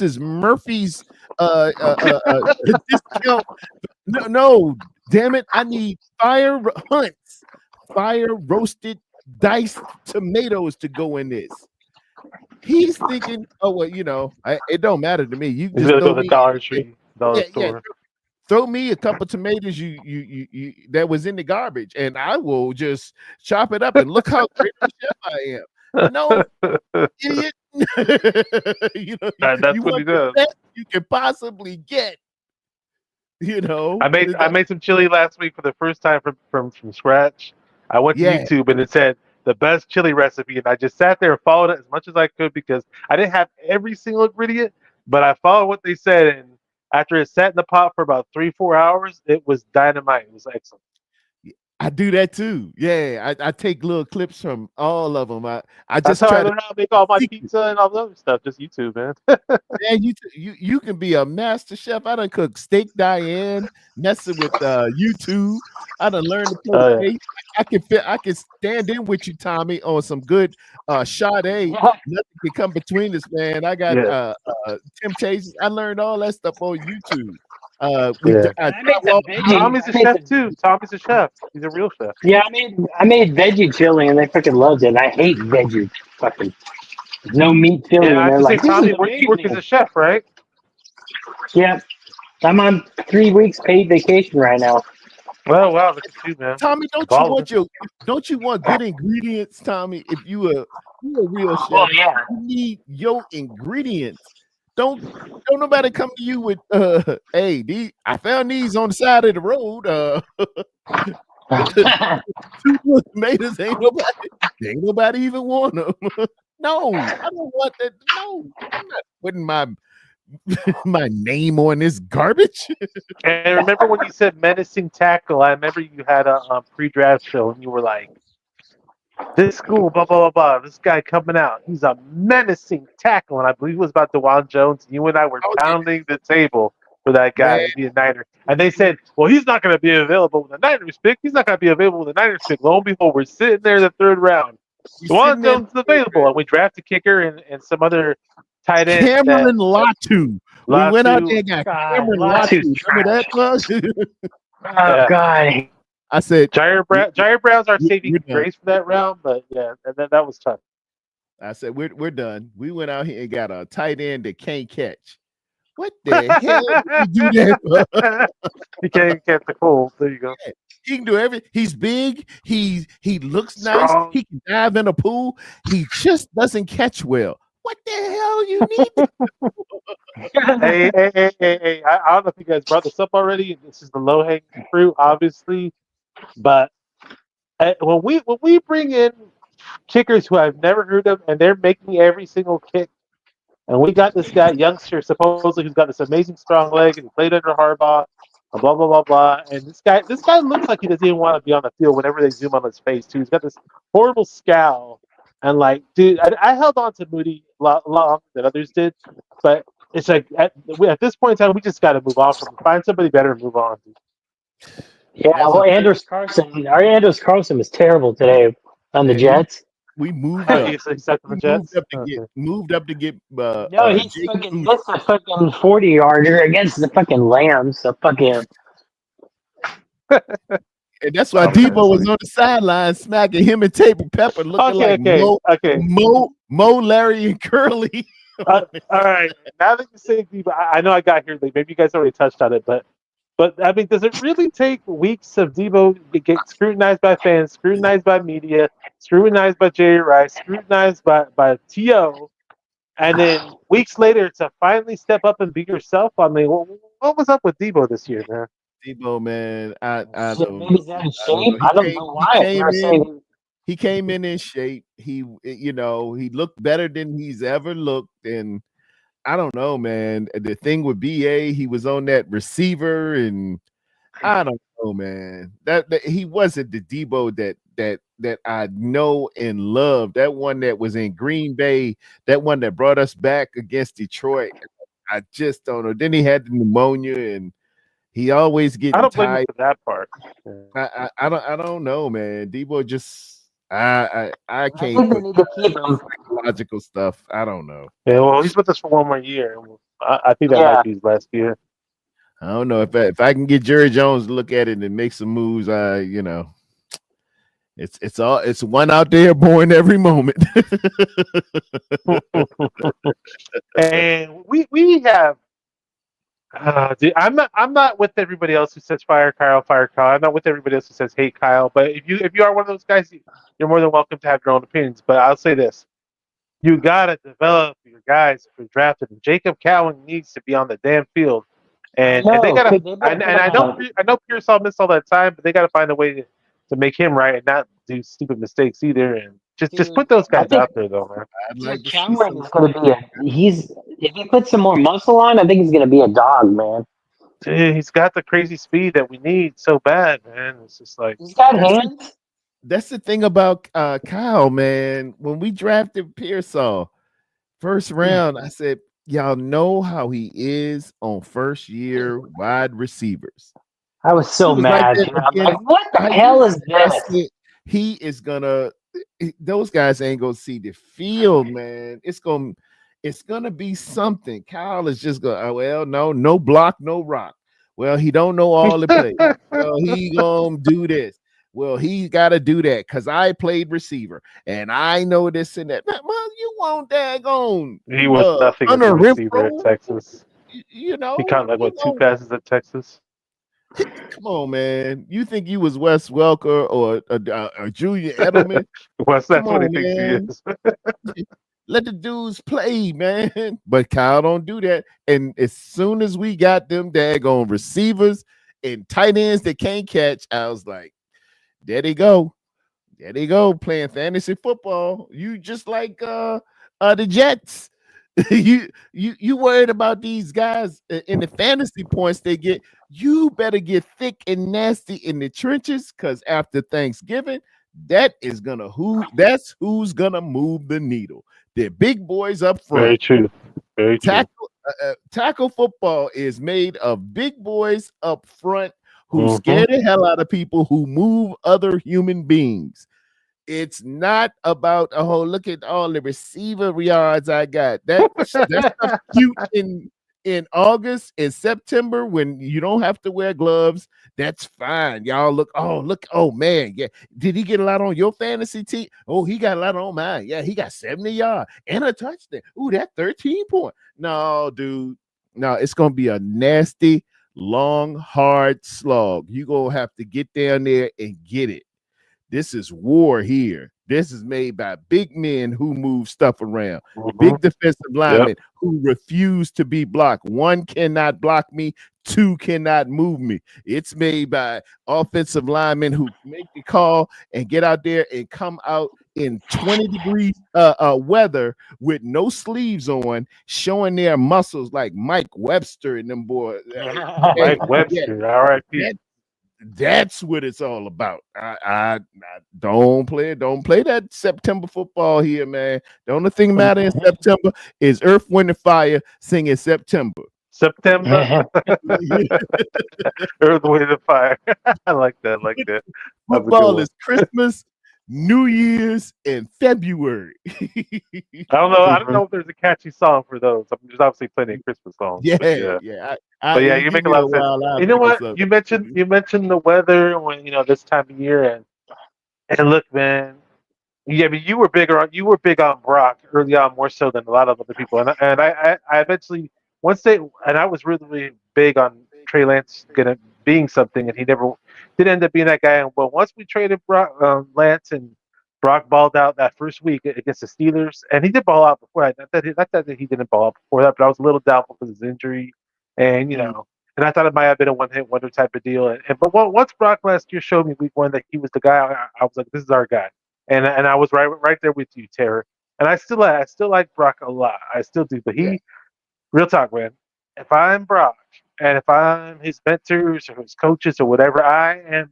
is Murphy's discount. No, damn it. I need Hunt's fire roasted diced tomatoes to go in this. He's thinking, oh well, it don't matter to me. You just go to the Dollar Tree, Dollar Store. Throw me a couple tomatoes you that was in the garbage, and I will just chop it up and look how great a chef I am. No, idiot. That's what he does. You can possibly get. I made some chili last week for the first time from scratch. I went to YouTube and it said the best chili recipe, and I just sat there and followed it as much as I could because I didn't have every single ingredient, but I followed what they said, and after it sat in the pot for about 3-4 hours, it was dynamite. It was excellent. I do that too. Yeah, I take little clips from all of them. I That's just how try I learned how to make all my pizza and all the other stuff. Just YouTube, man. Man, you can be a master chef. I done cook steak Diane, messing with YouTube. I done learned to play. I can stand in with you, Tommy, on some good Sade. Nothing can come between us, man. I got Temptations. I learned all that stuff on YouTube. Tommy's a chef too. Tommy's a chef. He's a real chef. Yeah, I made veggie chili and they freaking loved it. And I hate veggie fucking no meat chili. Yeah, and they're like, Tommy, you work as a chef, right? Yeah, I'm on 3 weeks paid vacation right now. Well, wow, look at you, man. Tommy, don't you want good ingredients, Tommy? If you a real chef, you need your ingredients. Don't nobody come to you with hey, I found these on the side of the road. 2 tomatoes ain't nobody even want them. No, I don't want that. No, I'm not putting my name on this garbage. And remember when you said menacing tackle? I remember you had a pre-draft show and you were like, this school, blah, blah, blah, blah. This guy coming out. He's a menacing tackle. And I believe it was about DeJuan Jones. And you and I were pounding the table for that guy to be a Niner. And they said, well, he's not going to be available with the Niners pick. He's not going to be available with the Niners pick. Lo and behold, we're sitting there in the 3rd round. DeJuan Jones is available. And we draft a kicker and some other tight end. Cameron Latu. We went out there and got Cameron Latu. Remember that? Oh, God. I said Jair Brown's our saving grace for that round, but yeah, and then that was tough. I said we're done. We went out here and got a tight end that can't catch. What the hell did you do that for? He can't catch the cold. There you go. Yeah, he can do everything. He's big. He looks nice. Strong. He can dive in a pool. He just doesn't catch well. What the hell you need? Hey! I don't know if you guys brought this up already. This is the low-hanging fruit, obviously. But when we bring in kickers who I've never heard of, and they're making every single kick. And we got this guy, youngster, supposedly who's got this amazing strong leg, and he played under Harbaugh, and blah blah blah blah. And this guy looks like he doesn't even want to be on the field whenever they zoom on his face too. He's got this horrible scowl, and like, dude, I held on to Moody a lot longer than others did, but it's like at this point in time, we just got to move on from him. Find somebody better and move on. Yeah, That's well, a Andrews Carlson was terrible today on the man. Jets. We moved up. Except for the We Jets. moved up to get No, he Jake fucking Booth. missed a fucking 40-yarder against the fucking Lambs. So fucking And that's why Oh, man, Debo was on the sideline smacking him and Table Pepper, looking like okay. Mo, Larry, and Curly. All right. Now that you say Debo, I know I got here late. Maybe you guys already touched on it, but I mean, does it really take weeks of Debo to get scrutinized by fans, scrutinized by media, scrutinized by Jerry Rice, scrutinized by To, and then weeks later to finally step up and be yourself? I mean, what was up with Debo this year, man? Debo, man, I shit, don't, maybe he's out of I don't shape. know. I don't know why. They were saying He came in shape. He looked better than he's ever looked, and I don't know, man. The thing with BA, he was on that receiver, and I don't know, man. That he wasn't the Debo that I know and love. That one that was in Green Bay, that one that brought us back against Detroit. I just don't know. Then he had the pneumonia, and he always I getting don't blame him tired. for that part. I don't know, man. Debo just I I can't think they put need to keep him. psychological stuff. I don't know. Yeah, well, he's with us for one more year. I think that Yeah. might be his last year. I don't know if I can get Jerry Jones to look at it and make some moves. It's one out there born every moment. And we have. Dude, I'm not with everybody else who says fire Kyle, fire Kyle. I'm not with everybody else who says hate Kyle. But if you are one of those guys, you're more than welcome to have your own opinions. But I'll say this: you gotta develop your guys if you're drafted. And Jacob Cowan needs to be on the damn field, and they gotta. They better And put him out. I know Pearsall missed all that time, but they gotta find a way to make him right and not do stupid mistakes either. And just put those I guys think out there, though, man. I'd like Dude, to see Cameron some. is going to be if he puts some more muscle on, I think he's going to be a dog, man. Dude, he's got the crazy speed that we need so bad, man. It's just like. He's got That's hands. That's the thing about Kyle, man. When we drafted Pearsall first round, I said, y'all know how he is on first year wide receivers. I was so He was like mad. that Dude. I'm against like, what the IU. hell is I this? said, he is gonna those guys ain't gonna see the field, man. It's gonna be something. Kyle is just gonna no block, no rock. Well, he don't know all the plays. Well, he gonna do this. Well, he got to do that because I played receiver and I know this and that. Well, you won't daggone. He was nothing as Hunter a receiver at Renfro, Texas. you know. He caught like you two won't- passes at Texas. Come on, man. You think you was Wes Welker or Julian Edelman? Well, that's Come what he on, thinks man. he is. Let the dudes play, man. But Kyle don't do that. And as soon as we got them daggone receivers and tight ends that can't catch, I was like, there they go. There they go playing fantasy football. You just like the Jets. you worried about these guys in the fantasy points they get. You better get thick and nasty in the trenches because after Thanksgiving, that's who's gonna move the needle. The big boys up front. Very true. Very true. Tackle football is made of big boys up front who scare the hell out of people who move other human beings. It's not about look at all the receiver yards I got. That's stuff cute in August and September when you don't have to wear gloves. That's fine. Y'all look, oh man, yeah. Did he get a lot on your fantasy team? Oh, he got a lot on mine. Yeah, he got 70 yards and a touchdown. Ooh, that 13 point. No, dude. No, it's gonna be a nasty, long, hard slog. You're gonna have to get down there and get it. This is war here. This is made by big men who move stuff around, big defensive linemen who refuse to be blocked. One cannot block me. two cannot move me. It's made by offensive linemen who make the call and get out there and come out in 20 degrees weather with no sleeves on, showing their muscles like Mike Webster and them boys. Hey, Mike yeah, Webster, R.I.P. that's what it's all about. I don't play that September football here, man. The only thing matter in September is Earth, Wind, and Fire singing September. September, Earth, Wind, and Fire. I like that. That's a good Football one. is Christmas, New Year's, and February. I don't know if there's a catchy song for those. I mean, there's obviously plenty of Christmas songs, but Yeah, yeah. yeah. But yeah, You you give make a me lot a of sense. while, I'll You know think of what? something. You mentioned the weather when this time of year, and look, man. Yeah, I mean, you were big on Brock early on, more so than a lot of other people, and I eventually once they and I was really really big on Trey Lance being something, and he never did end up being that guy. But once we traded Lance and Brock balled out that first week against the Steelers, and he did ball out before that. Not that he didn't ball out before that, but I was a little doubtful because of his injury, and Mm, and I thought it might have been a one-hit wonder type of deal. But once Brock last year showed me week one that he was the guy, I was like, this is our guy. And I was right there with you, Tara. And I still like Brock a lot. I still do. But yeah. real talk, man. If I'm Brock and if I'm his mentors or his coaches or whatever, I am.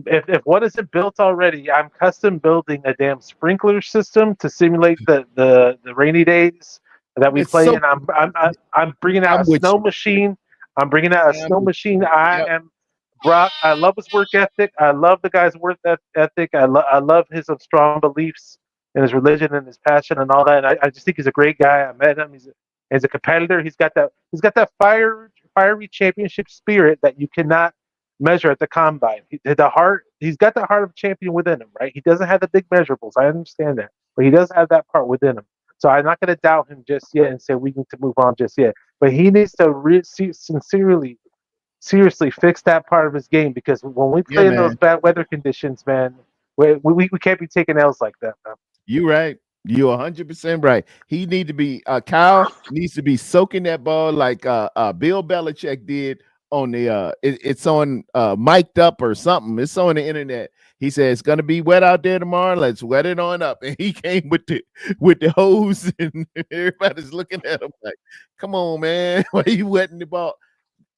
If one isn't built already, I'm custom building a damn sprinkler system to simulate the rainy days that we It's play. so And I'm bringing out a I'm with snow you. machine. I'm bringing out a I'm snow with machine. I Yep. am Brock. I love his work ethic. I love the guy's work ethic. I love his strong beliefs and his religion and his passion and all that. And I just think he's a great guy. I met him. He's a competitor. He's got that fiery championship spirit that you cannot measure at the combine. He's got the heart of a champion within him, right? He doesn't have the big measurables. I understand that, but he does have that part within him. So I'm not going to doubt him just yet and say we need to move on just yet. But he needs to seriously fix that part of his game because when we Yeah, play in those man. bad weather conditions, man, we can't be taking L's like that, man. You right. You 100% right. He need to be Kyle needs to be soaking that ball like Bill Belichick did on the it's on mic'd up or something. It's on the internet. He said it's gonna be wet out there tomorrow. Let's wet it on up. And he came with the hose and everybody's looking at him like, come on, man. Why are you wetting the ball?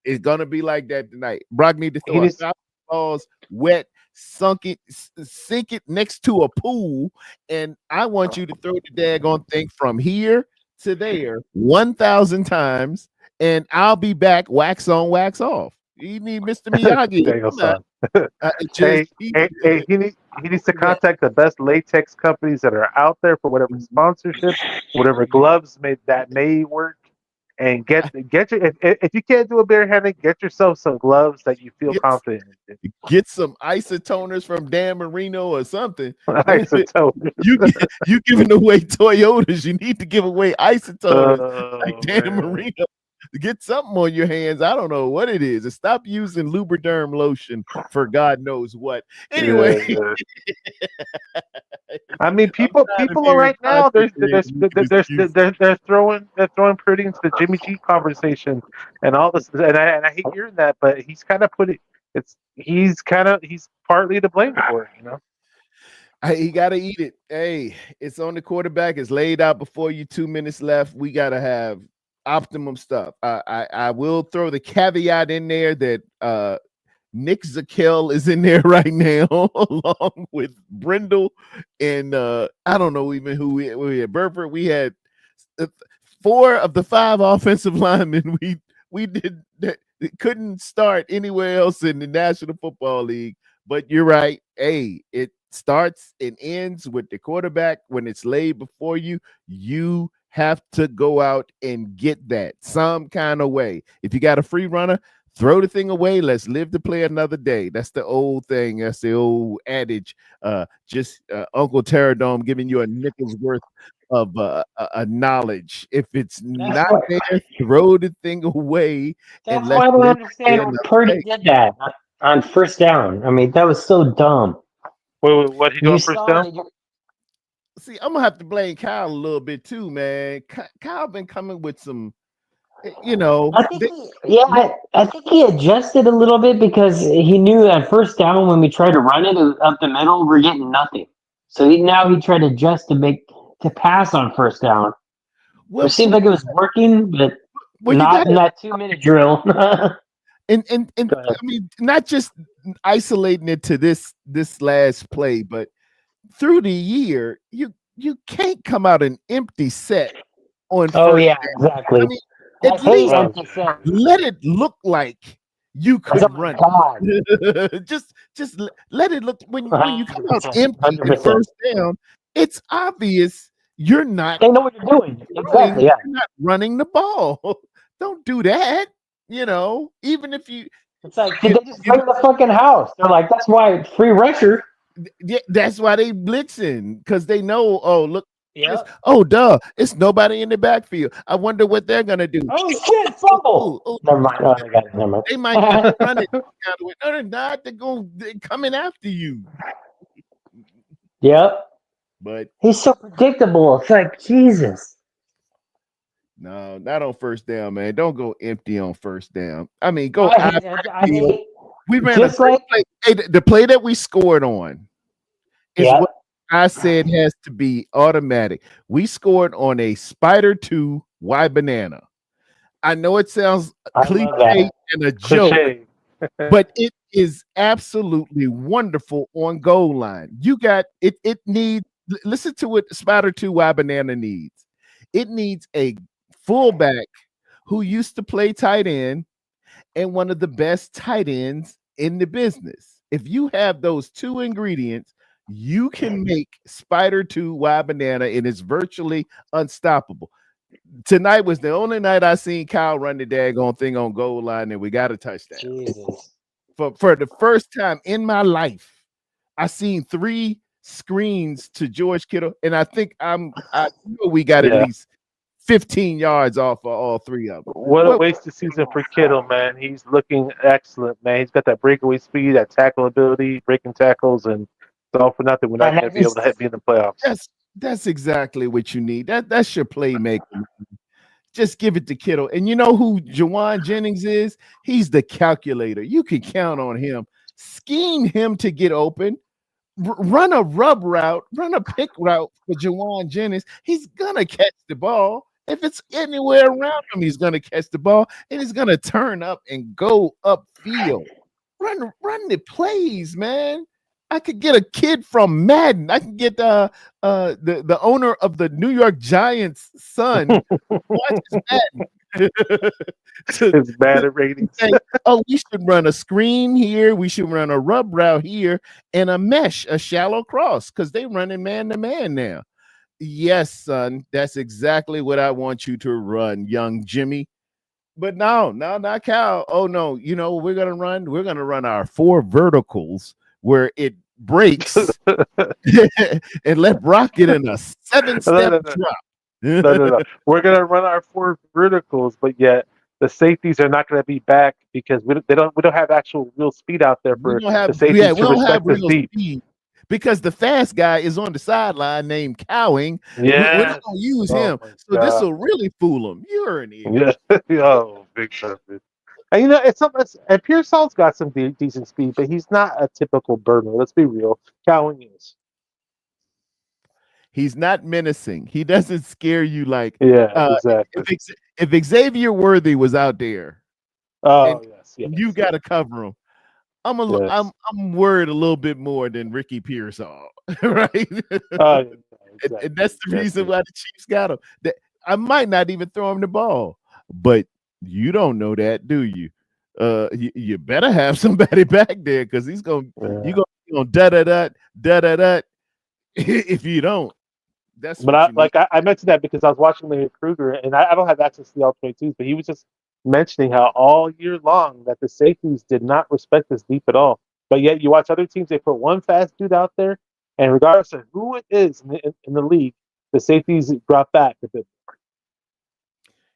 It's gonna be like that tonight. Brock need to He throw a needs thousand balls wet, sink it next to a pool, and I want you to throw the daggone thing from here to there 1,000 times, and I'll be back. Wax on, wax off. You need Mr. Miyagi. Daniel son. It just He needs to contact the best latex companies that are out there for whatever sponsorships, whatever gloves may work, and get your if you can't do a barehanded, get yourself some gloves that you feel get, confident in. get some isotoners from Dan Marino or something. Isotope. You giving away Toyotas. You need to give away isotoners like Oh Dan man. Marino. Get something on your hands. I don't know what it is. And stop using Lubriderm lotion for God knows what. Anyway, Yeah. I mean, I'm people tired of people are hearing right now. content creators make excuses. They're throwing Purdy into the Jimmy G conversation and all this, and I hate hearing that, but he's kind of put it. He's partly to blame for it. He got to eat it. Hey, it's on the quarterback. It's laid out before you. 2 minutes left. We got to have optimum stuff. I will throw the caveat in there that Nick Zakel is in there right now, along with Brindle and I don't know even who we had. Burford. We had 4 of the 5 offensive linemen. We did that. Couldn't start anywhere else in the National Football League. But you're right. Hey, it starts and ends with the quarterback. When it's laid before you, you have to go out and get that some kind of way. If you got a free runner, throw the thing away. Let's live to play another day. That's the old thing. That's the old adage. Just Uncle Terradome giving you a nickel's worth of a knowledge. If it's not there, throw the thing away and That's let's why I don't live to play understand how another Purdy day. did that on first down. I mean, that was so dumb. Wait, what he You doing first saw down? that. See, I'm gonna have to blame Kyle a little bit too, man. Kyle been coming with some You know, I think I think he adjusted a little bit because he knew that first down when we tried to run it up the middle, we're getting nothing. So now he tried to adjust to pass on first down, which well, seemed like it was working, but you got not in that 2 minute drill. Go and ahead. I mean, not just isolating it to this last play, but through the year, you can't come out an empty set on Oh first yeah, down. I exactly. mean, I at hate least Oh, empty set. let it look like you Oh could my run god, it. just let it look when you come out 100%, empty in 100%. first down, it's obvious you're not They know what you're doing. throwing, Exactly. Yeah. you're not running the ball. Don't do that. Even if It's like, did you, they just you bring the fucking house? They're like, that's why free rusher. yeah, that's why they blitzing because they know. Oh, look, this. Yep. Oh, duh, it's nobody in the backfield. I wonder what they're gonna do. Oh shit, Oh, fumble. oh, Never mind. Oh, I got it. Never they might try mind. to run it kind of way. No, they're not. They're coming after you. Yep. But He's so predictable. It's like Jesus. no, not on first down, man. Don't go empty on first down. I mean, go I out hate. I field. hate. We ran a Just great like. play. Hey, the play that we scored on is Yep. what I said has to be automatic. We scored on a Spider 2 Y banana. I know it sounds I cliche love that. and a joke, cliche. but it is absolutely wonderful on goal line. You got it. It needs listen to what Spider 2 Y banana needs. It needs a fullback who used to play tight end and one of the best tight ends in the business. If you have those two ingredients, you can make Spider 2 Y banana and it's virtually unstoppable. Tonight was the only night I seen Kyle run the daggone thing on goal line and we got a touchdown. Jesus. For the first time in my life, I seen 3 screens to George Kittle, and I think I know we got at Yeah. least 15 yards off of all 3 of them. What a Well, wasted season for Kittle, man. He's looking excellent, man. He's got that breakaway speed, that tackle ability, breaking tackles, and it's all for nothing. We're not And going to be able to be in the playoffs. that's exactly what you need. That's your playmaker. Just give it to Kittle. And you know who Jawan Jennings is? He's the calculator. You can count on him. Scheme him to get open. Run a rub route, run a pick route for Jawan Jennings. He's gonna catch the ball. If it's anywhere around him, he's gonna catch the ball and he's gonna turn up and go upfield. Run the plays, man. I could get a kid from Madden. I can get the owner of the New York Giants' son watches Madden. It's bad at ratings. Say, oh, we should run a screen here. We should run a rub route here and a mesh, a shallow cross, because they running man to man now. Yes, son, that's exactly what I want you to run, young Jimmy. But no, not Cal. Oh no, we're gonna run our 4 verticals where it breaks and let Brock get in a 7-step No. drop. No. We're going to run our 4 verticals, but yet the safeties are not going to be back because we don't have actual real speed out there We for don't the have safeties we to don't have respect the real speed. speed because the fast guy is on the sideline named Cowing. We're not Yes. gonna use Oh him, my so this God. will really fool him. You're an idiot. Yeah. Oh, big purpose. And and Pearsall's got some decent speed, but he's not a typical burner. Let's be real. Cowan is. He's not menacing. He doesn't scare you like Yeah, uh, exactly. if Xavier Worthy was out there Oh, and yes. you got to cover him. Yes. I'm worried a little bit more than Ricky Pearsall, right? Oh, yeah, And that's the reason exactly. why the Chiefs got him. I might not even throw him the ball, but you don't know that, do you? You better have somebody back there because you're Yeah. gonna da. If you don't, that's But what you need. I mentioned that because I was watching Larry Kruger, and I don't have access to the All-22s, but he was just mentioning how all year long that the safeties did not respect this deep at all. But yet you watch other teams, they put one fast dude out there, and regardless of who it is in the league, the safeties drop back a bit.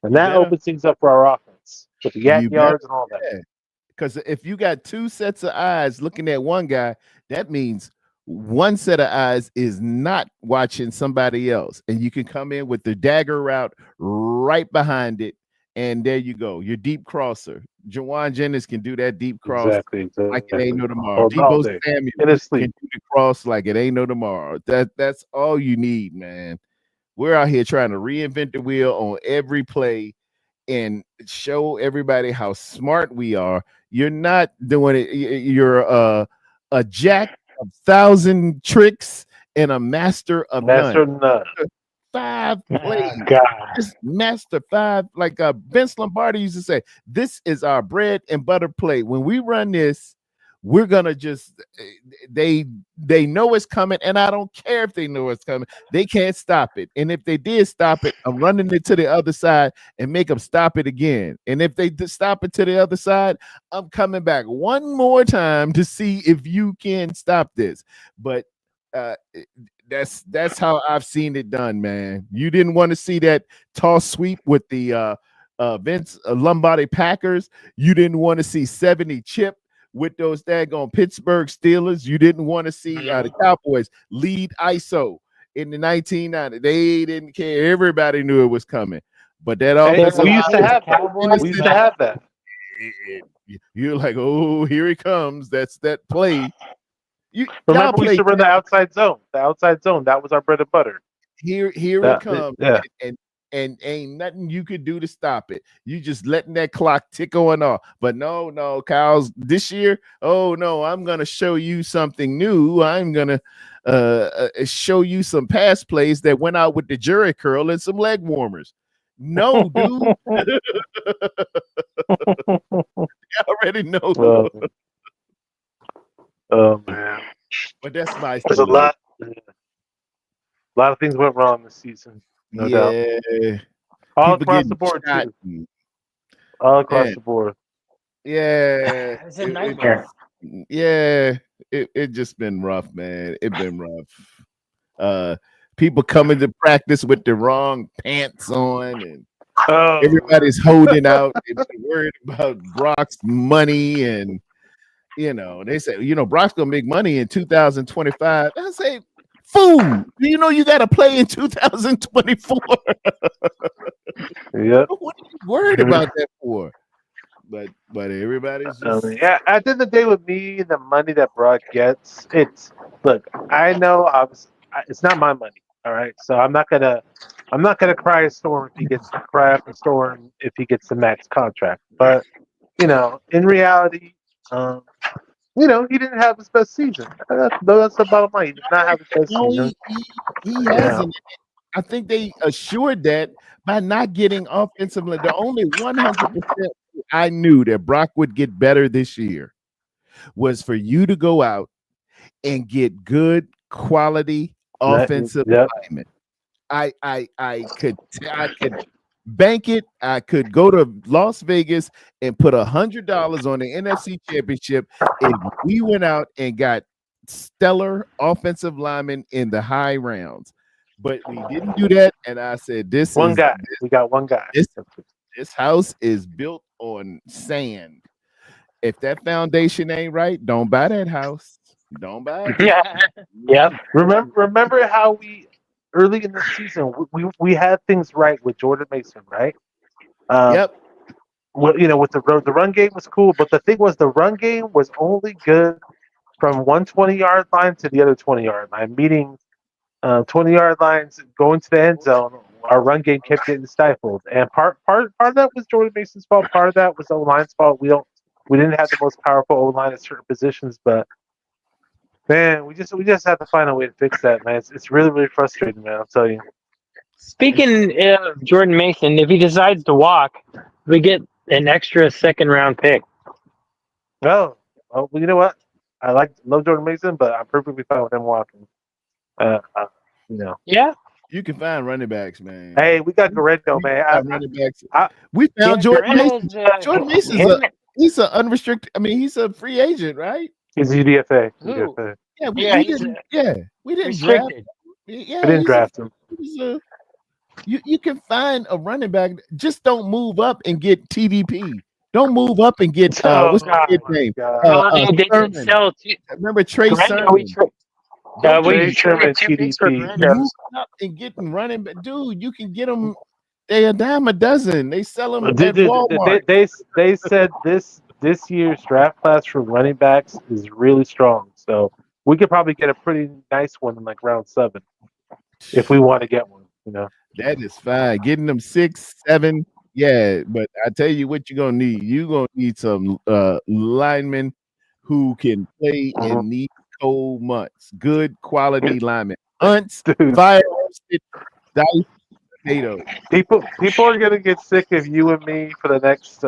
And You that better, opens things up for our offense with the yak you better, yards and all that. because if you got 2 sets of eyes looking at one guy, that means one set of eyes is not watching somebody else, and you can come in with the dagger route right behind it and there you go. Your deep crosser. Jawan Jennings can do that deep cross Exactly. like it ain't no tomorrow. All Debo day. Samuel In his can sleep. do the cross like it ain't no tomorrow. That's all you need, man. We're out here trying to reinvent the wheel on every play and show everybody how smart we are. You're not doing it. You're a jack of 1,000 tricks and a master of Master none. none. 5 plays. God. Just master 5. Like Vince Lombardi used to say, this is our bread and butter play. When we run this, we're gonna just they know it's coming, and I don't care if they know it's coming. They can't stop it. And if they did stop it, I'm running it to the other side and make them stop it again. And if they stop it to the other side, I'm coming back one more time to see if you can stop this. But that's how I've seen it done, man. You didn't want to see that toss sweep with the Vince Lombardi Packers. You didn't want to see 70 chip with those daggone Pittsburgh Steelers. You didn't want to see the Cowboys lead ISO in the 1990s. They didn't care. Everybody knew it was coming. But that offensive We used to have that. Cowboys We used to have that. You're like, oh, here he comes. That's that play. Y'all Remember, we used play to run the outside zone. The outside zone. That was our bread and butter. here it comes. Yeah. And ain't nothing you could do to stop it. You just letting that clock tick on off. But no, Kyle's this year. Oh no, I'm gonna show you something new. I'm gonna show you some pass plays that went out with the jury curl and some leg warmers. No, dude. I already know. Oh man, But that's nice. there's a lot. A lot of things went wrong this season. No doubt. All People across getting the board, shot. too. All across Man. the board. Yeah. It's a nightmare. It just been rough, man. It been rough. People coming to practice with the wrong pants on, and everybody's holding out. They're worried about Brock's money, and they say, Brock's gonna make money in 2025. I say, fool, do you know you got to play in 2024? Yep. What are you worried about that for? But everybody's just Yeah. At the end of the day, with me, the money that Brock gets, look. I know it's not my money. All right, so I'm not gonna cry a storm if he gets the max contract. But in reality, he didn't have his best season. That's the bottom line. He did not have his best season. he hasn't. I think they assured that by not getting offensive. The only 100% I knew that Brock would get better this year was for you to go out and get good quality offensive alignment. I could bank it. I could go to Las Vegas and put $100 on the NFC Championship if we went out and got stellar offensive linemen in the high rounds. But we didn't do that, and I said, we got one guy. This house is built on sand. If that foundation ain't right, don't buy that house. Don't buy it. Yep. Remember how we early in the season we had things right with Jordan Mason, right? Yep. Well, with the run game was cool, but the thing was the run game was only good from 120-yard line to the other 20-yard line, meaning 20-yard lines going to the end zone. Our run game kept getting stifled, and part of that was Jordan Mason's fault. Part of that was the O-line's fault. We didn't have the most powerful O-line at certain positions, but man, we just have to find a way to fix that, man. It's really, really frustrating, man. I'll tell you. Speaking of Jordan Mason, if he decides to walk, we get an extra second-round pick. Oh, well, you know what? I love Jordan Mason, but I'm perfectly fine with him walking. Yeah. You can find running backs, man. Hey, we got Guerrero, man. Running backs. We found Jordan Mason. Jordan Mason's he's an unrestricted. I mean, he's a free agent, right? He's UDFA. Yeah, we didn't draft. We didn't draft him. You can find a running back. Just don't move up and get TDP. Don't move up and get what's his name? They did sell. Remember Trey Sermon? We traded 2 picks for Guerrero. Move up and getting running back, dude. You can get them They a dime a dozen. They sell them They, at they, Walmart. they said this year's draft class for running backs is really strong. So we could probably get a pretty nice one in like round 7 if we want to get one. You know. That is fine. Getting them 6, 7, yeah. But I tell you what, you're gonna need. You're gonna need some linemen who can play Mhm. in these cold months. Good quality linemen. Hunts, Dude, fire roasted, diced potatoes. people are gonna get sick of you and me for the next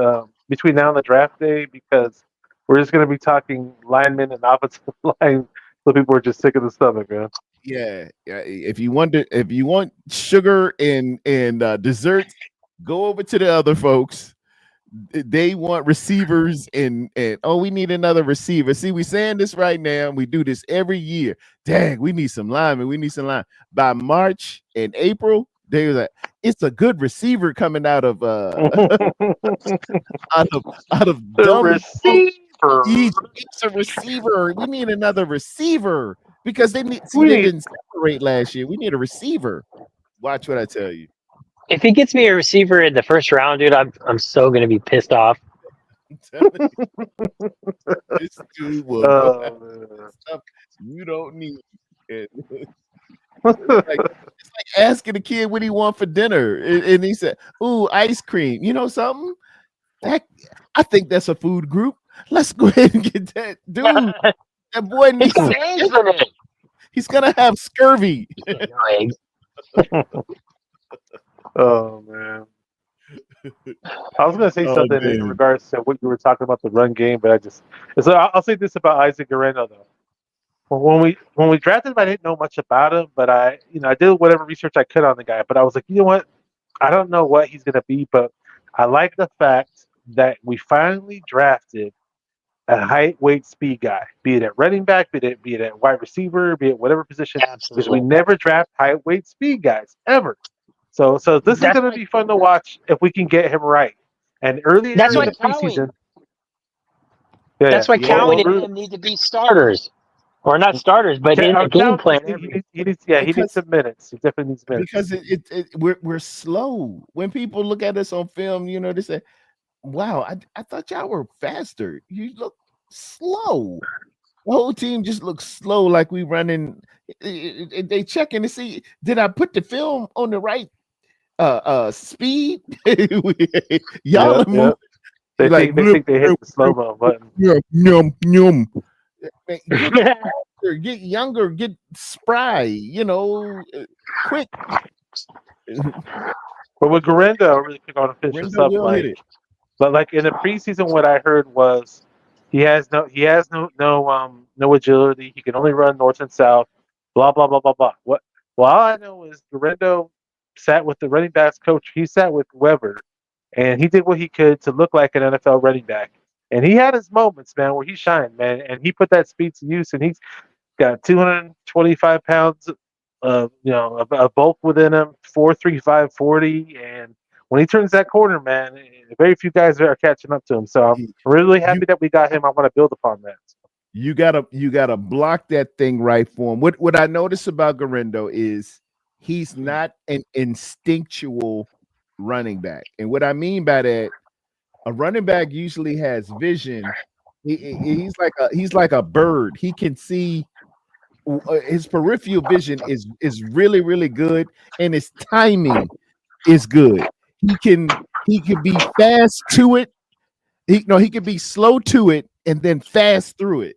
between now and the draft day because we're just gonna be talking linemen and offensive line. So people are just sick of the stomach, man. Yeah, yeah. If you want sugar and desserts, go over to the other folks. They want receivers and oh, we need another receiver. See, we saying this right now. We do this every year. Dang, we need some linemen. We need some line. By March and April, they were like, it's a good receiver coming out of out of out of The dumb. receiver. It's a receiver. We need another receiver because they need. See, We they need didn't separate last year. We need a receiver. Watch what I tell you. If he gets me a receiver in the first round, dude, I'm so gonna be pissed off. I'm telling you, this dude will go out man. stuff you don't need. And it's like asking a kid what he want for dinner, and he said, "Ooh, ice cream." You know something? That I think that's a food group. Let's go ahead and get that dude. That boy It's needs got some. eggs in it. He's gonna have scurvy. No eggs. Oh man. I was gonna say Oh something in man. regards to what you were talking about the run game, but I just so I'll say this about Isaac Guerrero though. When we drafted him, I didn't know much about him, but I did whatever research I could on the guy. But I was like, you know what? I don't know what he's gonna be, but I like the fact that we finally drafted a height, weight, speed guy, be it at running back, be it at wide receiver, be it whatever position, because we Absolutely. never draft height, weight, speed guys ever. So this is That's gonna why. be fun to watch if we can get him right. And earlier That's in why the Cowie. preseason, yeah, yeah. That's why Yeah. Cowan Well, and him need to be starters, or not starters, but in the game Cal, plan. Every he needs Because some minutes. He definitely needs minutes. because we're slow. When people look at us on film, they say, "Wow, I thought y'all were faster. You look slow." The whole team just looks slow, like we running. They checking to see did I put the film on the right speed? Y'all Yeah, are yeah. moving They like think they think they hit the slow mo button. yum yum yum. Get faster, get younger, get spry. Quick. But with Garendo, really quick, I want to finish this Rendo up. will hit it. But like in the preseason, what I heard was he has no agility. He can only run north and south. Blah blah blah blah blah. What? Well, all I know is Garendo sat with the running backs coach. He sat with Weber, and he did what he could to look like an NFL running back. And he had his moments, man, where he shined, man, and he put that speed to use. And he's got 225 pounds of bulk within him, 4.35 40, and when he turns that corner, man, very few guys are catching up to him. So I'm really You happy that we got him. I want to build upon that. you gotta block that thing right for him. What I notice about Garendo is he's not an instinctual running back. And what I mean by that, a running back usually has vision. He's like a bird. He can see. His peripheral vision is really really good, and his timing is good. He can be fast to it. He could be slow to it and then fast through it,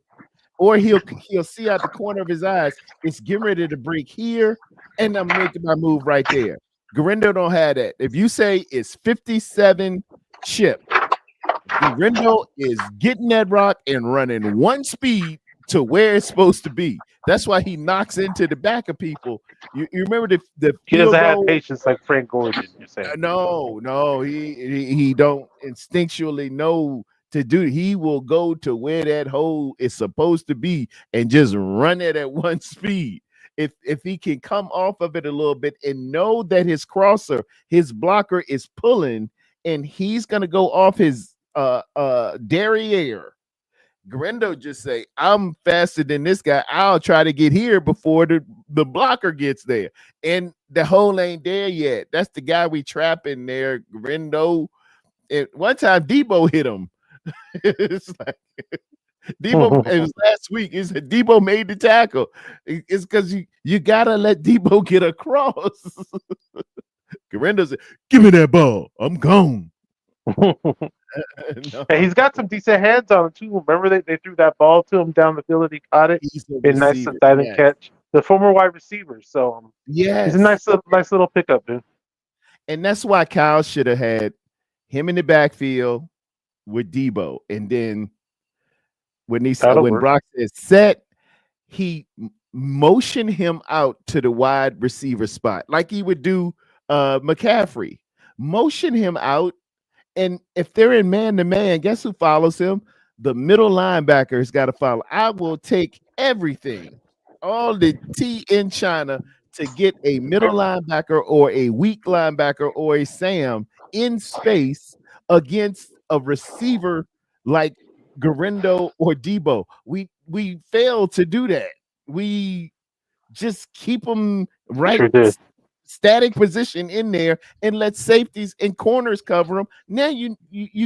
or he'll see out the corner of his eyes it's getting ready to break here, and I'm making my move right there. Garendo don't have that. If you say it's 57 chip, Garendo is getting that rock and running one speed to where it's supposed to be. That's why he knocks into the back of people. You remember the He doesn't field have goal? patience like Frank Gordon. You're saying No, he don't instinctually know to do. He will go to where that hole is supposed to be and just run it at one speed. If he can come off of it a little bit and know that his blocker is pulling, and he's gonna go off his derriere. Grendo just say, I'm faster than this guy. I'll try to get here before the blocker gets there. And the hole ain't there yet. That's the guy we trapping there, Grindo. One time Debo hit him. It's like Debo. It was last week. He said Debo made the tackle. It's because you gotta let Debo get across. Grindo said, "Give me that ball. I'm gone." No, And he's got some decent hands on him too. Remember they threw that ball to him down the field and he caught it. he's a A nice receiver. silent Yes. catch. The former wide receiver. So he's a Yes. nice little pickup, dude. And that's why Kyle should have had him in the backfield with Debo. And then when That'll when work. Brock says set, he motioned him out to the wide receiver spot like he would do McCaffrey. Motion him out. And if they're in man-to-man, guess who follows him? The middle linebacker has got to follow. I will take everything, all the tea in China, to get a middle linebacker or a weak linebacker or a Sam in space against a receiver like Garindo or Debo. We failed to do that. We just keep them right. Sure did. Static position in there and let safeties and corners cover them. Now you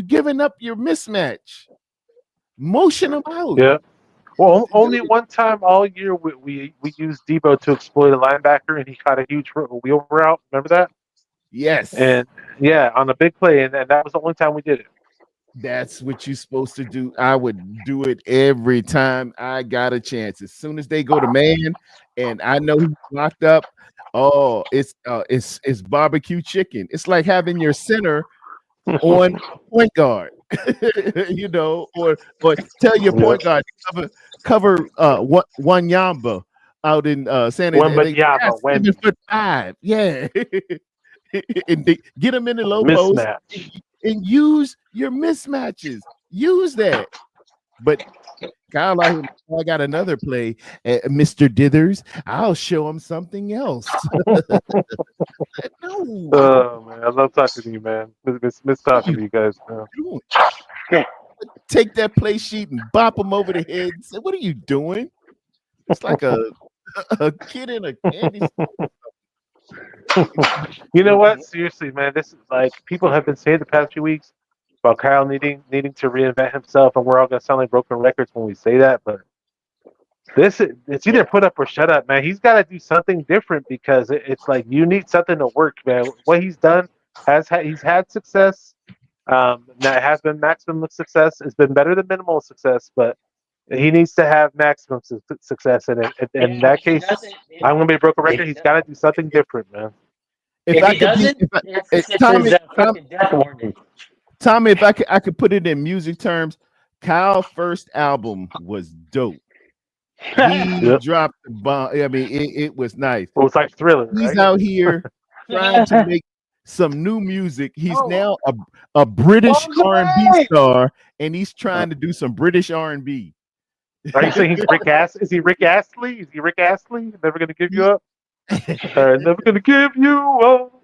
giving up your mismatch. Motion them out. Yeah. Well, only one time all year we used Debo to exploit a linebacker and he caught a huge wheel route. Remember that? Yes. And yeah, on a big play, and that was the only time we did it. That's what you're supposed to do. I would do it every time I got a chance. As soon as they go to man and I know he's locked up, oh, it's barbecue chicken. It's like having your center on point guard, or tell your point guard to cover one Yamba out in San Antonio. 7'5", yeah. And get them in the low post and use your mismatches. Use that. But Kyle, I got another play, Mr. Dithers. I'll show him something else. No. Oh man, I love talking to you, man. Miss talking to you guys. Take that play sheet and bop him over the head and say, "What are you doing?" It's like a kid in a candy store. You know what? Seriously, man, this is like people have been saying the past few weeks about Kyle needing to reinvent himself, and we're all gonna sound like broken records when we say that. But it's either put up or shut up, man. He's got to do something different because it's like you need something to work, man. What he's done he's had success. Now it has been maximum success. It's been better than minimal success, but he needs to have maximum success in it. In that case, I'm gonna be a broken record. He's got to do something different, man. If he doesn't, Tommy, if I could put it in music terms, Kyle's first album was dope. He dropped the bomb. I mean, it was nice. Well, it's like Thriller. He's right? out here trying to make some new music. He's now a British R&B star, and he's trying to do some British R&B. Are you saying he's Rick Astley? Is he Rick Astley? Is he Rick Astley? Never gonna give you up. Never gonna give you up.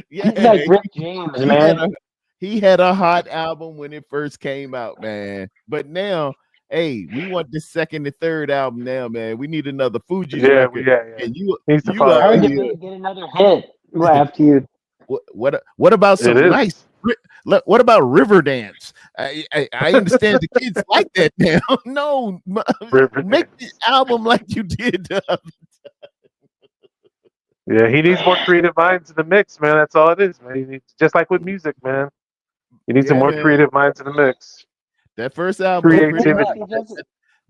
Yeah, he's like Rick James, man. He had a hot album when it first came out, man. But now, hey, we want the second and third album now, man. We need another Fuji's record. Yeah. And you It's hard to get another hit after you. What about some nice? What about Riverdance? I understand the kids like that now. No, make the album like you did. Yeah, he needs more creative minds in the mix, man. That's all it is, man. He needs, just like with music, man. He needs some more creative minds in the mix. That first album, creativity.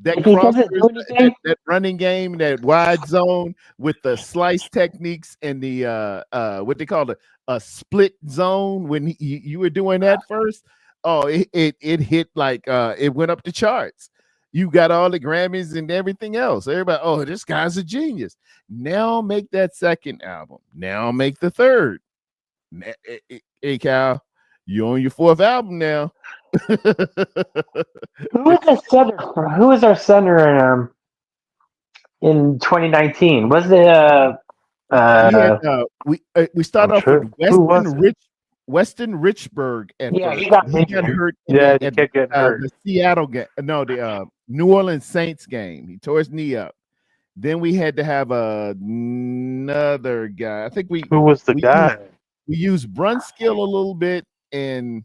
That running game, that wide zone with the slice techniques and the what they call it, a split zone. When you were doing that first, it hit like it went up the charts. You got all the Grammys and everything else. Everybody, this guy's a genius. Now make that second album. Now make the third. Hey, Cal, you on your fourth album now. Who was our center in 2019? Was it we started off with Weston Richburg at first. He got hurt. He kept getting hurt. The Seattle game. No, the New Orleans Saints game. He tore his knee up. Then we had to have another guy. I think Who was the we guy? used Brunskill a little bit and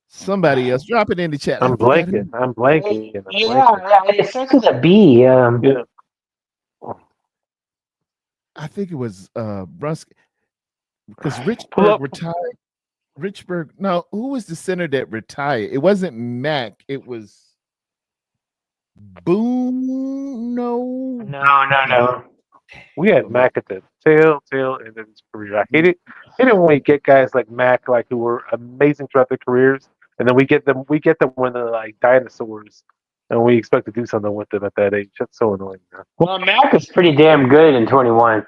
somebody else. Drop it in the chat. I I'm forgot blanking. who. I'm blanking. I'm Yeah, blanking. it starts with a B. Yeah. I think it was Brunskill because Pull Richburg up. retired. Richburg. No, who was the center that retired? It wasn't Mac. It was Boone. No. We had Mac at the tail end of his career. I hate it when we get guys like Mac, like who were amazing throughout their careers, and then we get them when they're like dinosaurs, and we expect to do something with them at that age. That's so annoying, man. Well, Mac was pretty damn good in 21.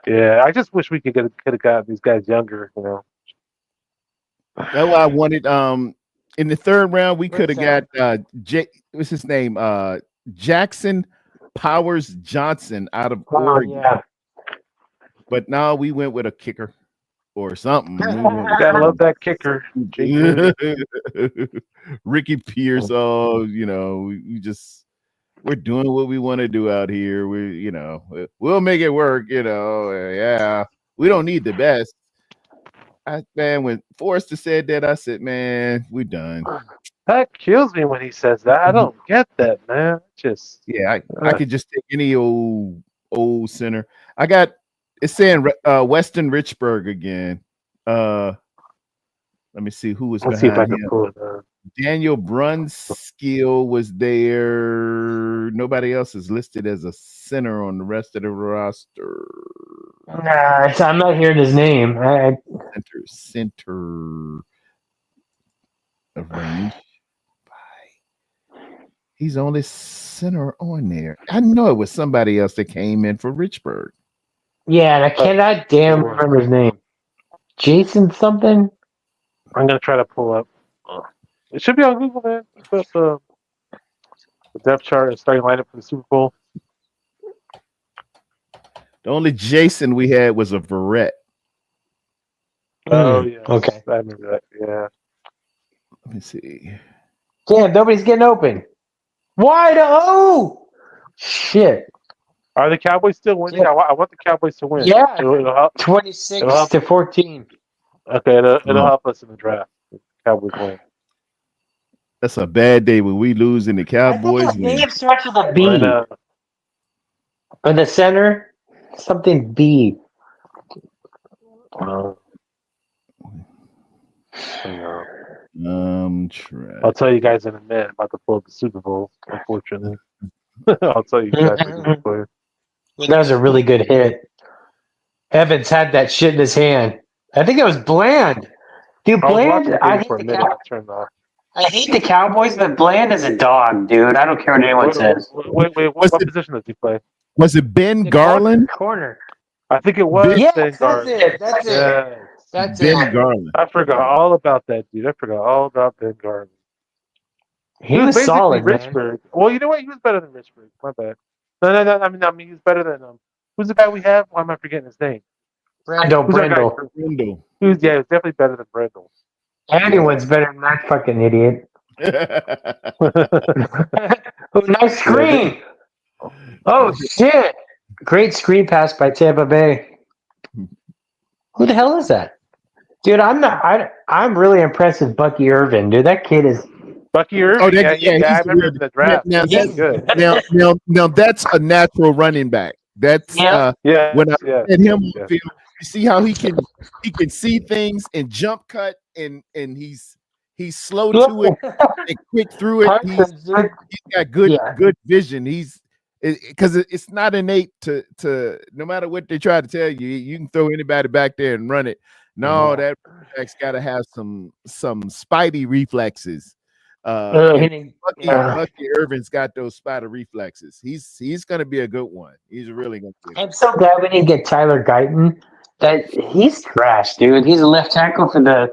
Yeah, I just wish we could have got these guys younger. You know, That's why I wanted. In the third round, we could have got what's his name? Jackson Powers Johnson out of Oregon. Yeah. But now we went with a kicker or something. gotta love that kicker. Ricky Pierce. Oh, we're doing what we want to do out here. We'll make it work. Yeah, we don't need the best. When Forrester said that, I said, man, we're done. That kills me when he says that. I don't get that, man. I could just take any old center. It's saying Weston Richburg again. Let me see who was Let's see if I behind can him. pull it up. Daniel Brunskill was there. Nobody else is listed as a center on the rest of the roster. Nah, I'm not hearing his name. Center arranged by. He's only center on there. I know it was somebody else that came in for Richburg. Yeah, and I cannot remember his name. Jason something? I'm gonna try to pull up. It should be on Google, man. Put up the depth chart and starting lineup for the Super Bowl. The only Jason we had was a Verrett. Oh yeah. Okay. I remember that. Yeah. Let me see. Damn, nobody's getting open. Wide shit. Are the Cowboys still winning? Yeah. I want the Cowboys to win. Yeah. It'll help. 26 to 14. Okay, it'll help us in the draft. The Cowboys win. That's a bad day when we lose and the Cowboys I think win. his name starts with a B. Or the center, something B. I'll tell you guys in a minute. I'm about to pull up the Super Bowl, unfortunately. I'll tell you guys. That was a really good hit. Evans had that shit in his hand. I think it was Bland. Dude, Bland, I hate the Cowboys, but Bland is a dog, dude. I don't care what anyone says. Wait, what position does he play? Was it Ben Garland? Corner. I think it was Ben Garland. That's it. That's Ben Garland. I forgot all about that, dude. I forgot all about Ben Garland. He was basically solid, Richburg. man. Well, you know what? He was better than Richburg. My bad. No. I mean, he was better than Who's the guy we have? Why am I forgetting his name? Brendel. Brendel. He was definitely better than Brendel. Anyone's better than that fucking idiot. Nice screen. Oh shit! Great screen pass by Tampa Bay. Who the hell is that, dude? I'm really impressed with Bucky Irvin, dude. That kid is. Bucky Irvin. Oh, I remember the draft. Now that's a natural running back. That's when I had him on the field. You see how he can see things and jump cut and he's slow to it and quick through it. He's got good vision. Because it's not innate to no matter what they try to tell you, you can throw anybody back there and run it. No, that back's got to have some spidey reflexes. Bucky Irvin's got those spider reflexes. He's going to be a good one. He's really going to be. I'm so glad we didn't get Tyler Guyton. That he's trash, dude. He's a left tackle for the.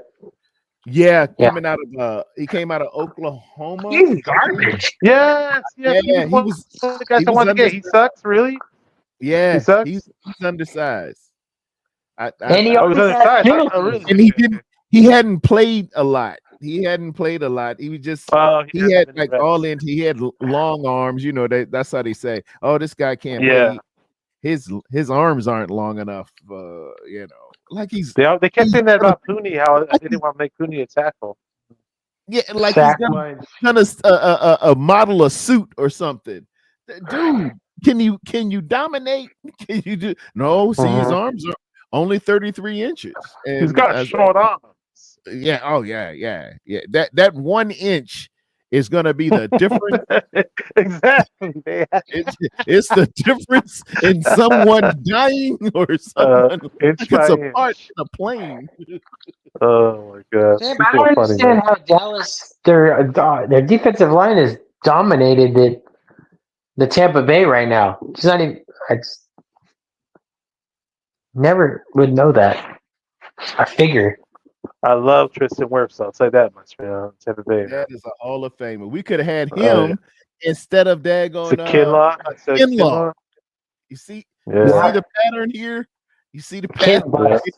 Coming out of he came out of Oklahoma. He's garbage. Yes. He was the guys I wanted to get. He sucks, really. Yeah, he sucks. He's undersized. And he always undersized. And he hadn't played a lot. He hadn't played a lot. He was just Oh, he he hasn't had been like reps. all in. He had long arms. You know that's how they say. Oh, this guy can't Yeah. play. His arms aren't long enough. Like They kept he's saying that gonna, about Cooney. How they like didn't want to make Cooney a tackle. yeah, like he's Sack gonna line. model a suit or something. Dude, can you dominate? Can you do no? See, his Mhm. arms are only 33 inches, He's and got short arms. yeah, oh yeah. That 1 inch is gonna be the difference. Exactly, man. It's the difference in someone dying or someone Inch like it's by a part inch. in a plane. Oh my god, Damn, I people don't are funny, man. understand how Dallas their defensive line has dominated the Tampa Bay right now. It's not even. It's never would know that. I figure. I love Tristan Wirfs. I'll say that much, man. Tampa Bay, man. That is a Hall of Famer. We could have had Uh, him instead of it's a daggone Kinlaw. I said Kinlaw. Kinlaw. You see Yeah. the pattern here? You see the Can't pattern? bust.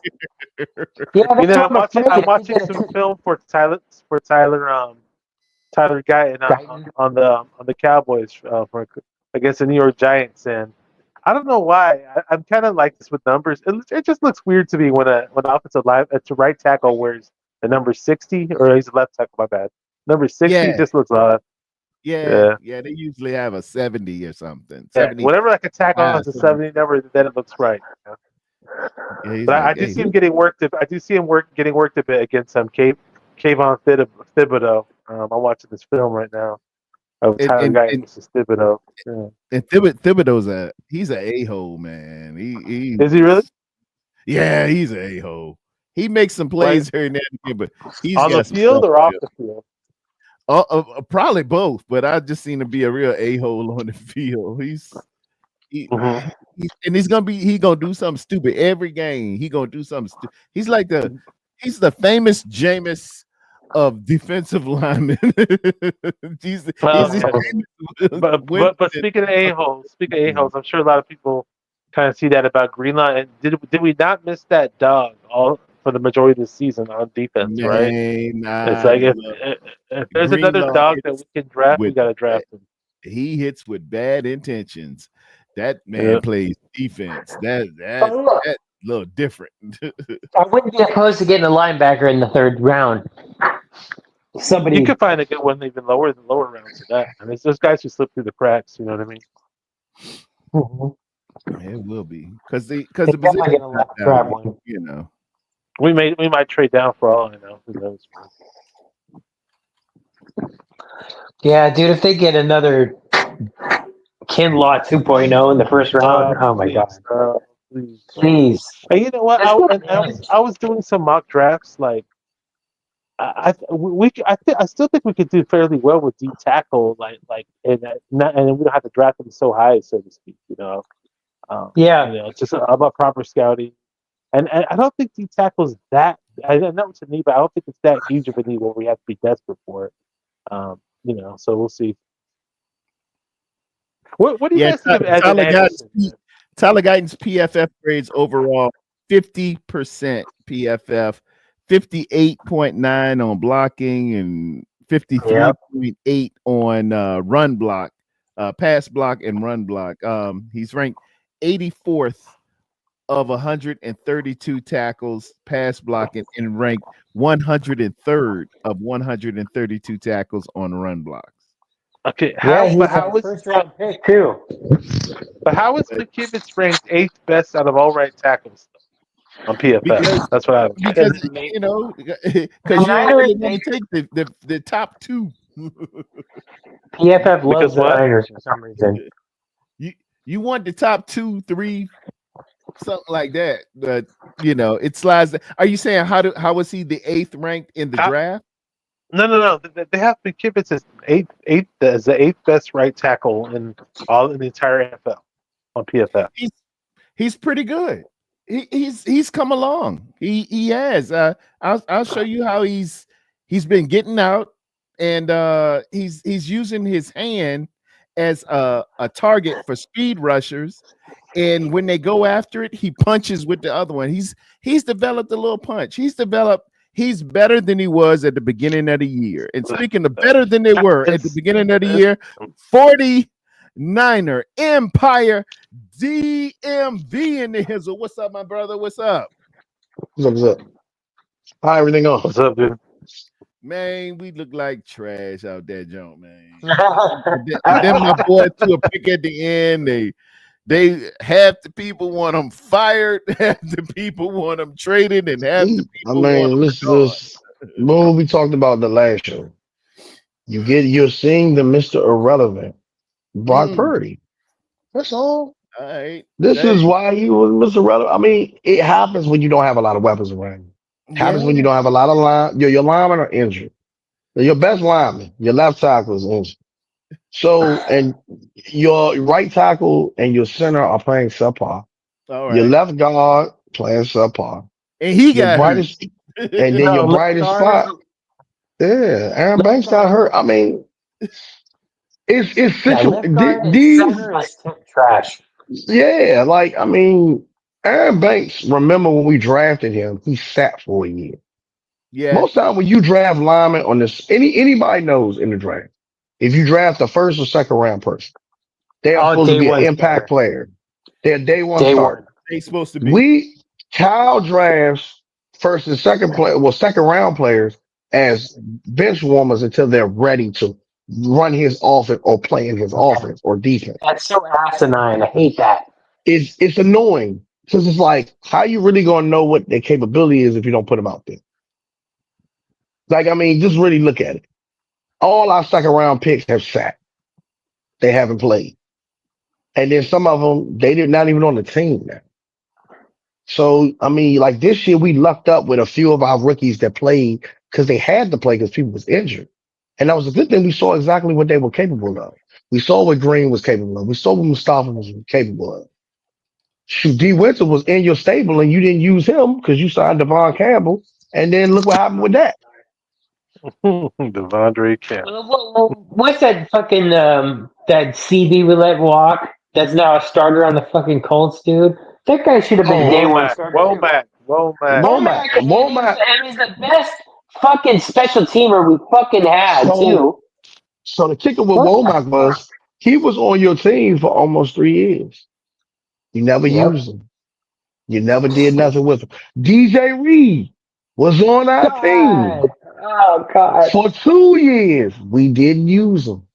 here? Yeah, You that's know, what I'm afraid. I'm If he watching gets some film for Tyler Guyton Guyton. on the Cowboys for against the New York Giants, and I don't know why I'm kind of like this with numbers. It just looks weird to me when an offensive line, it's a right tackle wears the number 60, or he's a left tackle. My bad. Number 60 Yeah, just looks odd. yeah. Yeah, They usually have a 70 or something. yeah. 70. Whenever like a tackle has a 70. 70 number, then it looks right. You know? Yeah, he's But like, I do hey, see him getting worked. I do see him getting worked a bit against Kayvon Thibodeau. I'm watching this film right now of and Tyler and Guy and, versus Thibodeau. Yeah. and Thibodeau's he's an a-hole, man. Is he really? Yeah, he's an a-hole. He makes some Like plays here and there, but he's on the got some field stuff or to off do. the field? Probably both, but I just seen him be a real a-hole on the field. He, Mm-hmm. he's gonna do something stupid every game. He gonna do something stupid. He's the famous Jameis of defensive linemen. he's Oh, the yeah. famous But speaking of a-holes, I'm sure a lot of people kind of see that about Greenlaw. And did we not miss that dog all for the majority of the season on defense, right? Man, It's nah, like look, if there's another Greenlaw dog that hits we can draft, we with got to draft him. he hits with bad intentions. That man Yeah. plays defense. Oh, look, That's a little different. I wouldn't be opposed to getting a linebacker in the third round. You Somebody. could find a good one even lower rounds than that. I mean, it's those guys who slip through the cracks. You know what I mean? Mhm. It will be because They the definitely position get a left grab one. you know. We might trade down for all I know. Who knows? Yeah, dude, if they get another Kinlaw 2.0 in the first round, oh my god. Please. Please. And you know what? That's good. I was doing some mock drafts. Like I still think we could do fairly well with D tackle. And we don't have to draft them so high, so to speak. You know. Yeah. You know, it's just about proper scouting. And I don't think D tackle is that. I know it's a need, but I don't think it's that huge of a need where we have to be desperate for it. You know, so we'll see. What do you Yeah, guys think of Evan Anderson? Tyler Guyton's PFF grades overall 50% PFF, 58.9 on blocking, and 53.8 on run block, pass block and run block. He's ranked 84th of 132 tackles, pass blocking, and ranked 103rd of 132 tackles on run blocks. Okay, Yeah, he's but a first round pick too. how is McKivitz ranked 8th best out of all right tackles on PFF? Because That's what I was. because you know because you don't really want to take the top two. PFF loves Because the what? Niners for some reason. You want the top 2, 3, something like that. But you know, it slides. Are you saying how was he the 8th ranked in the draft? No. They have McKivitz as as the 8th best right tackle in the entire NFL on PFF. He's pretty good. He's come along. He has. I'll show you how he's been getting out, and he's using his hand as a target for speed rushers. And when they go after it, he punches with the other one. He's developed a little punch. He's developed. he's better than he was at the beginning of the year. And speaking of better than they were at the beginning of the year, 49er Empire DMV in the hizzle. What's up, my brother? What's up? What's up? How everything going? What's up, dude? Man, we look like trash out there, Joe, man. And then my boy threw a pick at the end. They half the people want them fired, half the people want them traded, and half the I people want mean, them this gone. is what we talked about the last show. You're seeing the Mr. Irrelevant, Brock Mm, Purdy. That's all. all right. This Hey, is why he was Mr. Irrelevant. I mean, it happens when you don't have a lot of weapons around you. It happens yeah. when you don't have a lot of line. Your linemen are injured. Your best lineman, your left tackle is injured. So, and your right tackle and your center are playing subpar. All Your right. left guard playing subpar. And he Your got hurt. brightest, and then your No, left brightest guard. spot. Yeah, Aaron Left Banks got guard. hurt. I mean, it's Yeah, essential. left guard and These, center is trash. yeah, like I mean, Aaron Banks. Remember when we drafted him? He sat for a year. Yeah. Most time when you draft linemen on this, anybody knows in the draft, if you draft a first or second round person, they are Oh, supposed to day be an one impact starter. player. They're day one Day starter. one. They supposed to be. Kyle drafts first and second play, well, second round players as bench warmers until they're ready to run his offense or play in his Yeah, offense or defense. that's so asinine. I hate that. It's annoying because it's like, how you really gonna know what their capability is if you don't put them out there? Like, I mean, just really look at it. All our second round picks have sat. They haven't played. And then some of them, they're not even on the team now. So, I mean, like this year, we lucked up with a few of our rookies that played because they had to play because people was injured. And that was a good thing. We saw exactly what they were capable of. We saw what Green was capable of. We saw what Mustafa was capable of. Shoot, D. Winter was in your stable and you didn't use him because you signed Devon Campbell. And then look what happened with that. Devondre Camp. What's that fucking that CB we let walk? That's now a starter on the fucking Colts, dude. That guy should have been a day one starter. Womack. Womack. And he's the best fucking special teamer we fucking had So, too. so the kicker with What the Womack was he was on your team for almost 3 years. You never Yep. used him. You never did nothing with him. DJ Reed was on our team God. Oh God. for 2 years. We didn't use him.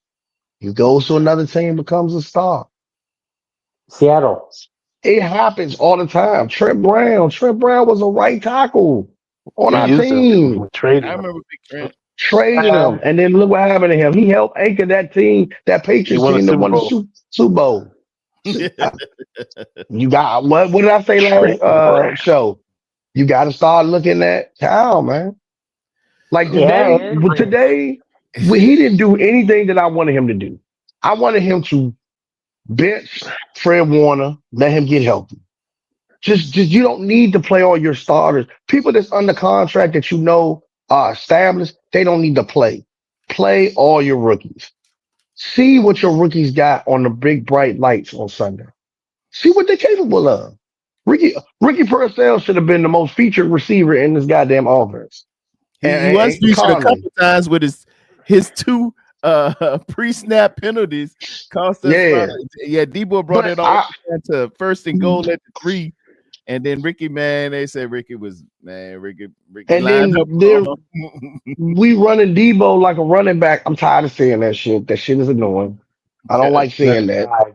He goes to another team, becomes a star. Seattle. It happens all the time. Trent Brown was a right tackle on We our used him. team. We traded I him. remember Big Trent. Traded him, and then look what happened to him. He helped anchor that team, that He Patriots won a team that Super won the Bowl. Super Bowl. You got what did I say Trent last Brown. show? You got to start looking at Cal, man. Like Yeah, today, he didn't do anything that I wanted him to do. I wanted him to bench Fred Warner, let him get healthy. Just you don't need to play all your starters. People that's under contract that you know are established, they don't need to play. Play all your rookies. See what your rookies got on the big bright lights on Sunday. See what they're capable of. Ricky Purcell should have been the most featured receiver in this goddamn offense. He was featured a couple times with his two pre-snap penalties cost us. Yeah. Debo brought it all to first and goal at the 3. And then Ricky, man, they said Ricky and lined then up. we running Debo like a running back. I'm tired of seeing that shit. That shit is annoying. I don't like seeing that.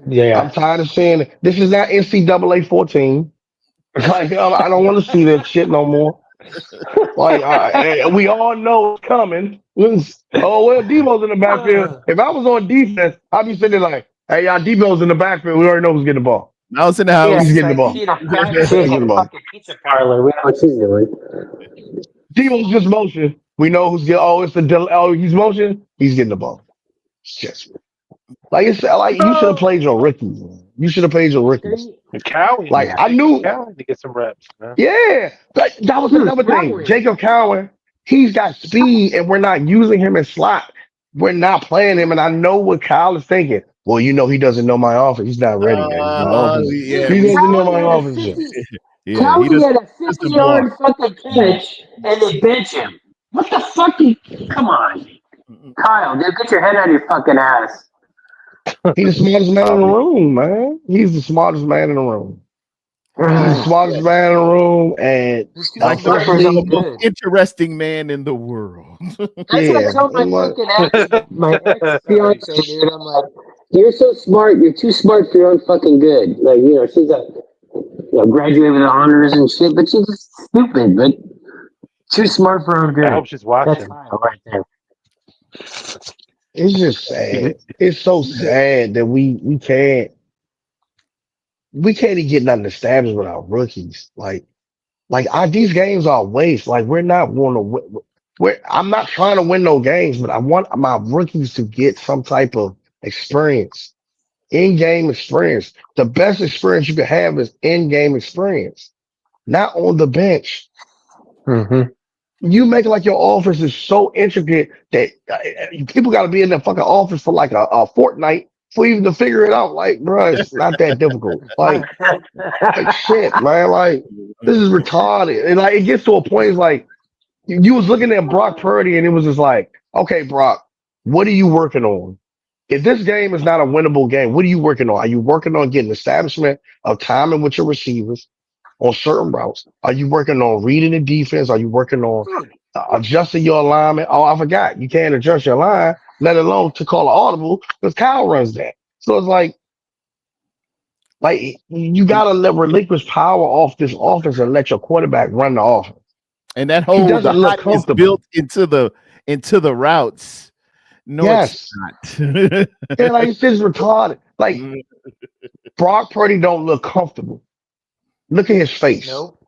Yeah. I'm tired of seeing it. This is not NCAA 14. Like, I don't want to see that shit no more. Like, we all know it's coming. Oh, well, Debo's in the backfield. If I was on defense, I'd be sitting there like, hey, y'all, Debo's in the backfield. We already know who's getting the ball. I was in the house. He's getting the ball. Fucking pizza parlor. We know what she's doing. Debo's just motion. We know who's getting. He's motion. He's getting the ball. It's just like you should have played your rookies. Man. You should have played your rookies. Cowan. Like I knew Cowan to get some reps. Man. Yeah, that was another thing. Jacob Cowan, he's got speed, and we're not using him in slot. We're not playing him, and I know what Kyle is thinking. Well, he doesn't know my offense. He's not ready yet. My offense. Yeah. He doesn't know my offense yet. Yeah, he Kelsey had a doesn't block. 50-yard fucking catch, and they bench him. What the fuck? Come on, Mm-mm. Kyle, dude, get your head out of your fucking ass. He's the smartest man in the Probably. room, man. He's the smartest man in the room. He's the Yeah, smartest man in the room, and He's too like the smart for his own unfortunately, most good. interesting man in the world. That's what I yeah, told my I'm like, fucking ex, my ex Nice. fiance, dude. I'm like, you're so smart. You're too smart for your own fucking good. Like, she's a graduated with honors and shit, but she's just stupid. But too smart for her own I good. hope she's That's watching. Kyle right there. it's just sad. It's so sad that we can't even get nothing established with our rookies. These games are a waste. Like we're not going to win. I'm not trying to win no games, but I want my rookies to get some type of experience, in-game experience. The best experience you can have is in-game experience, not on the bench. Mm-hmm. You make it like your office is so intricate that people got to be in the fucking office for like a fortnight for even to figure it out. Like, bro, it's not that difficult. Like shit, man. Like this is retarded, and like it gets to a point. It's like you was looking at Brock Purdy, and it was just like, okay, Brock, what are you working on? If this game is not a winnable game, what are you working on? Are you working on getting establishment of timing with your receivers on certain routes? Are you working on reading the defense? Are you working on adjusting your alignment? Oh, I forgot. You can't adjust your line, let alone to call an audible, because Kyle runs that. So it's like you gotta relinquish power off this offense and let your quarterback run the offense. And that He the doesn't look height is comfortable. built into the routes. No, it's Yes. not. Yeah, like it's just retarded. Like Brock Purdy don't look comfortable. Look at his face. Nope.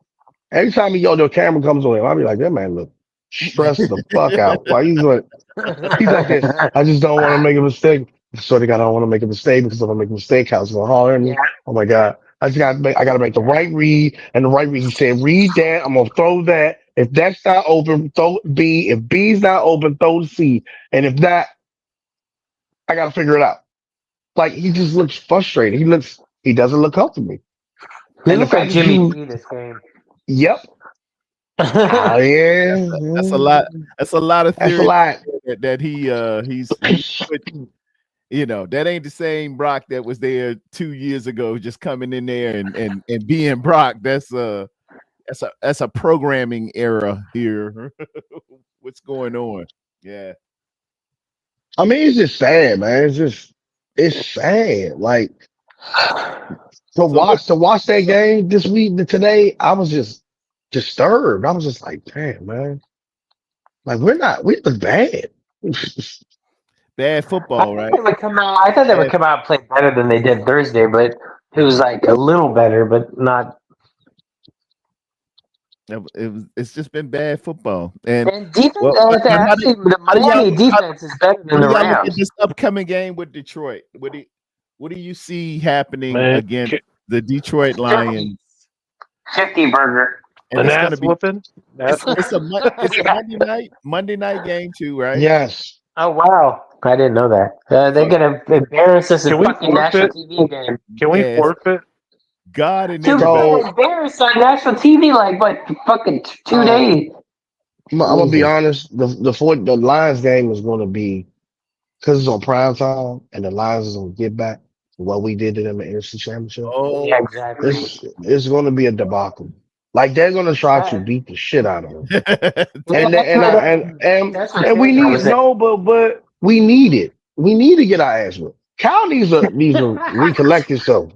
Every time the camera comes on him, I'll be like, that man look stressed the fuck out. Like he's like this. I just don't want to make a mistake. I swear to God, I don't want to make a mistake because if I make a mistake, Kyle's gonna holler at Yeah. me. Oh my God. I gotta make the right read. And the right read, he said, read that. I'm gonna throw that. If that's not open, throw B. If B's not open, throw the C. And if not, I gotta figure it out. Like he just looks frustrated. He doesn't look comfortable. He And the looked fact like that Jimmy G this game. yep. Oh yeah. That's a lot. That's a lot of That's a theory lot. that he's put. That ain't the same Brock that was there 2 years ago, just coming in there and being Brock. That's a programming error here. What's going on? Yeah. I mean, it's just sad, man. It's sad. Like to So what? watch that game this week today, I was just disturbed. I was just like, damn, man. Like we look bad. Bad I football, thought right? they would come out. I thought they would Bad. come out and play better than they did Thursday, but it was like a little better, but not. It's just been bad football. And And defense, well, actually, the how do y'all Miami defense is better how than do the y'all look at Rams. this upcoming game with Detroit? What do you see happening Man, against the Detroit 50, Lions? 50 burger. And an it's going to ass be whooping. That's it's a Yeah. Monday night game too, right? Yes. Oh wow, I didn't know that. They're Yeah, gonna embarrass us in can we fucking national forfeit? TV game. Can we yeah. It's forfeit? God and Dude, we've everybody. been So embarrassed on national TV like what fucking 2 days. I'm gonna be Jesus. honest. The Lions game is gonna be because it's on prime time and the Lions is gonna get back to what we did to them in the NFC Championship. Yeah, Oh, exactly. It's gonna be a debacle. Like they're gonna try to Uh, beat the shit out of them. yeah, And that's and what I and that's what and we Terry need was saying. no, but we need it. We need to get our ass whooped. Cal needs to recollect himself.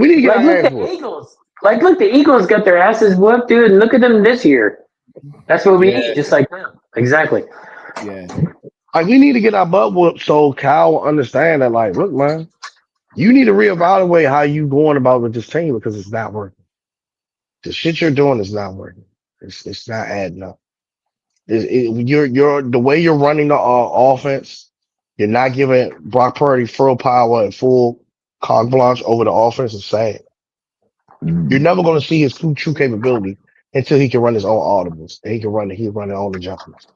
We need to get Like, our look, ass the whooped. Eagles. Like, look, the Eagles got their asses whooped, dude. And look at them this year. That's what we yeah, need, just like them. Exactly. yeah. Like we need to get our butt whooped so Cal will understand that. Like, look, man, you need to reevaluate how you going about with this team because it's not working. The shit you're doing is not working. It's not adding up. You're the way you're running the offense. You're not giving Brock Purdy full power and full carte blanche over the offense. Is sad. You're never going to see his true capability until he can run his own audibles and he can run his own adjustments.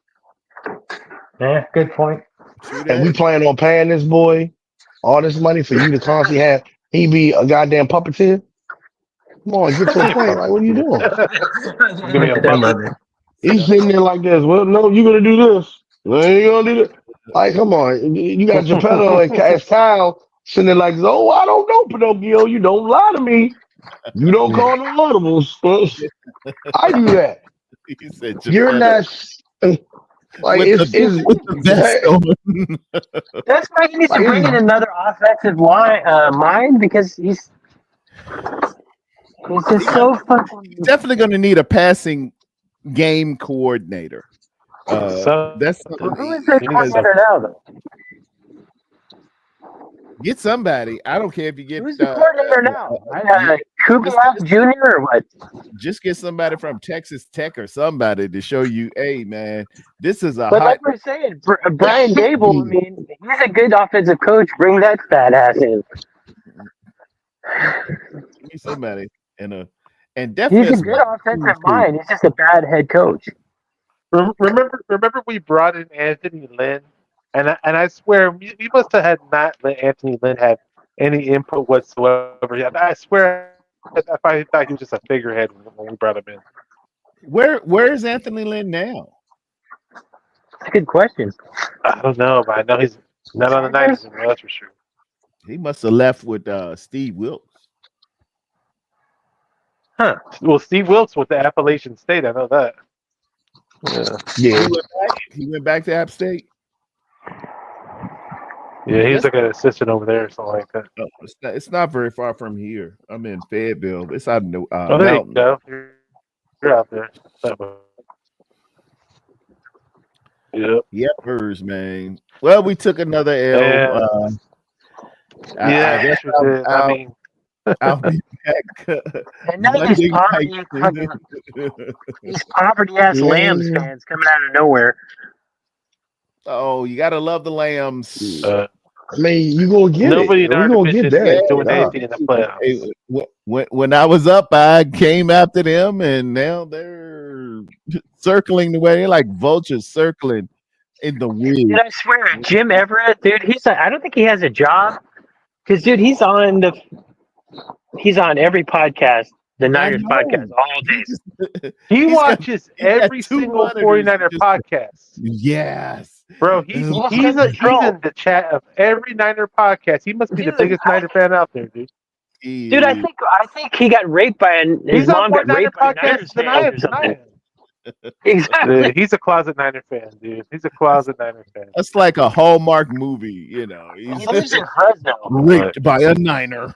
Yeah, good point. True And we that. plan on paying this boy all this money for you to constantly have he be a goddamn puppeteer. Come on, get to a point. Like, what are you doing? Give me a bummer. He's sitting there like this. Well, no, you're gonna do this. No, you gonna do that. Like, come on. You got Geppetto and Kyle sitting there like, oh, I don't know, Pinocchio. You don't lie to me. You don't call no audibles. I do that. He said You're Geppetto. not like with the vest on. That's why he needs to Like, bring in another offensive line mind because he's just so fucking. He's definitely going to need a passing game coordinator. So That's Who is their coordinator now, though? get somebody. I don't care if you get Who's the coordinator now? Kubiak Jr. or what? just get somebody from Texas Tech or somebody to show you, hey man, this is a But hot. like we're saying, Brian Dable, I mean, he's a good offensive coach. Bring that fat ass in. Give me somebody and He's definitely a good offensive mind. He's just a bad head coach. remember we brought in Anthony Lynn, and I swear we must have had not let Anthony Lynn have any input whatsoever. I swear I thought he was just a figurehead when we brought him in. Where is Anthony Lynn now? That's a good question. I don't know, but I know he's not on the Niners anymore. That's for sure. He must have left with Steve Wilkes. Huh. Well, Steve Wilkes with the Appalachian State. I know that. yeah. He went back to App State. Yeah, he's like an assistant over there or something like that. Oh, it's not very far from here. I'm in Fayetteville. It's out in the Oh, there you mountain. go. You're out there. Yep. Yepers, man. Well, we took another L. Yeah. I guess I mean, I'll be back. And now these poverty ass Lambs fans coming out of nowhere. Oh, you gotta love the Lambs. I mean, you gonna get nobody it. in You our gonna get division is that. doing anything in the playoffs. Hey, when I was up, I came after them, and now they're circling the way. They're like vultures circling in the wind. Dude, I swear, Jim Everett, dude, I don't think he has a job. Because, dude, he's on every podcast, the Niners podcast, all day. He He's watches got every two single monitors 49er just- podcast. Yes, Bro, he's in the chat of every Niner podcast. He must be the biggest Niner fan out there, dude. Dude, I think he got raped by his mom got raped by a Niners fan or something. Exactly. Dude, he's a closet Niner fan, dude. He's a closet Niner fan. that's like a Hallmark movie. You know, He lives in Fresno. raped by a Niner.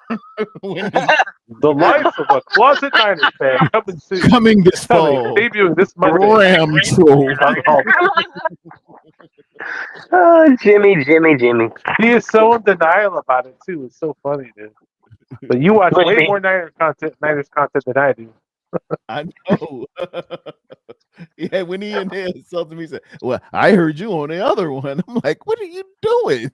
The life of a closet Niner fan coming soon. Coming this fall. Debuting this Monday. Ram troll. Oh, Jimmy. He is so in denial about it too. It's so funny, dude. But you watch What do you way mean? more Niners content than I do. I know. Yeah, when he in there insulted me, he said, "Well, I heard you on the other one." I'm like, "What are you doing?"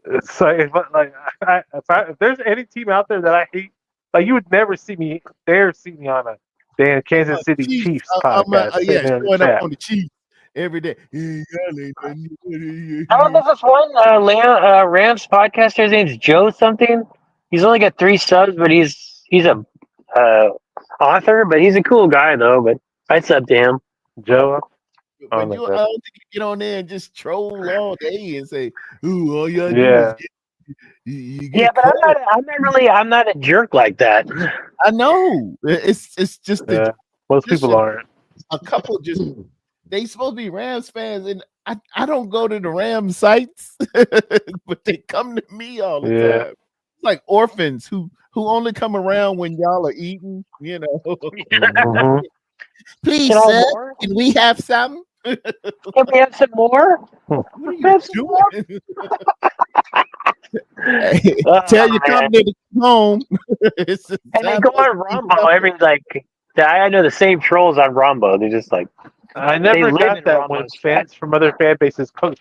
It's like, if there's any team out there that I hate, like you would never see me on a damn Kansas City Chiefs podcast. Showing up on the Chiefs every day. How about this one Rams podcaster? His name's Joe something. He's only got 3 subs, but he's a author, but he's a cool guy though. But I sub to him. Joe. But I don't think you get on there and just troll all day and say, "Ooh, all you Yeah. you Yeah, but I'm not a jerk like that. I know. It's just Yeah. Most people aren't. a couple just they supposed to be Rams fans, and I don't go to the Rams sites, but they come to me all the time. It's like orphans who only come around when y'all are eating, you know. Mhm. Please, Can I have sir, more? can we have some? Can we have some more? What are you Have some more? doing? Hey, tell your company to come home. It's And they go on Rumble every I know the same trolls on Rumble. They're just like I They never live got in that when Rombo's fans from other fan bases some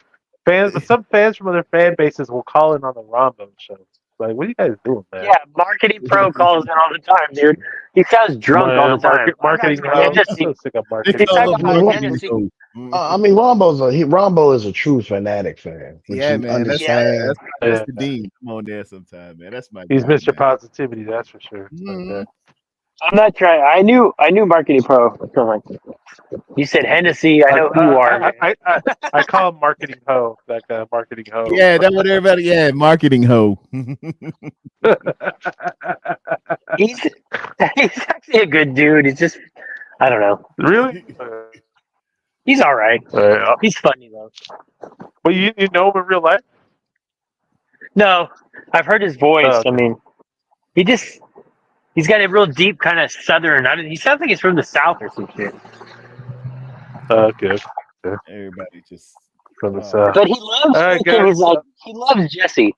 fans from other fan bases will call in on the Rombo show. Like, what are you guys doing, man? yeah, Marketing Pro calls in all the time, dude. He sounds drunk all the time. Marketing. I'm I'm so so sick of They marketing. It's call like them a marketing fantasy. shows. I mean, Rambo is a true fanatic fan. Which Yeah, you man. That's understand. Mr. Dean. Come on there sometime, man. That's my He's guy, Mr. man. Positivity, that's for sure. Mhm. I'm not trying. I knew Marketing Pro. So like, you said Hennessy. I know who you are, man. I call him marketing hoe, like marketing hoe. Yeah, that's what everybody. Yeah, marketing hoe. He's he's actually a good dude. He's just I don't know. Really? He's all right. Yeah. He's funny though. Well, you know him in real life? No, I've heard his voice. Oh, I mean, he's got a real deep kind of southern. He sounds like he's from the south or some shit. okay. Everybody just. From the But he loves All right, freaking. guys. He's like he loves Jesse.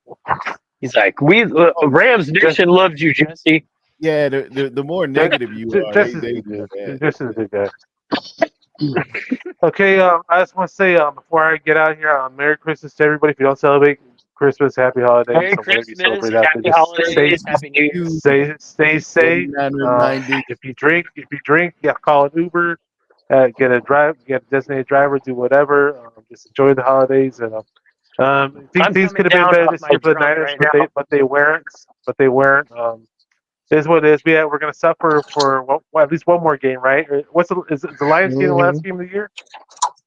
He's like we Rams Nation loves you, Jesse. Yeah, the more negative you are, Jess is they a good yeah. guy. Jess is a good guy. Okay, I just want to say before I get out here, Merry Christmas to everybody. If you don't celebrate Christmas, Happy Holidays. Merry So whatever you Christmas, celebrate out Happy there, just Holidays, Happy New Year. stay safe. 49 If you drink, yeah, call an Uber, get a designated driver, do whatever. Just enjoy the holidays, and things could have been better this year for the Niners, but they weren't. It is what it is. We're going to suffer for at least one more game, right? Is the Lions game the last game of the year?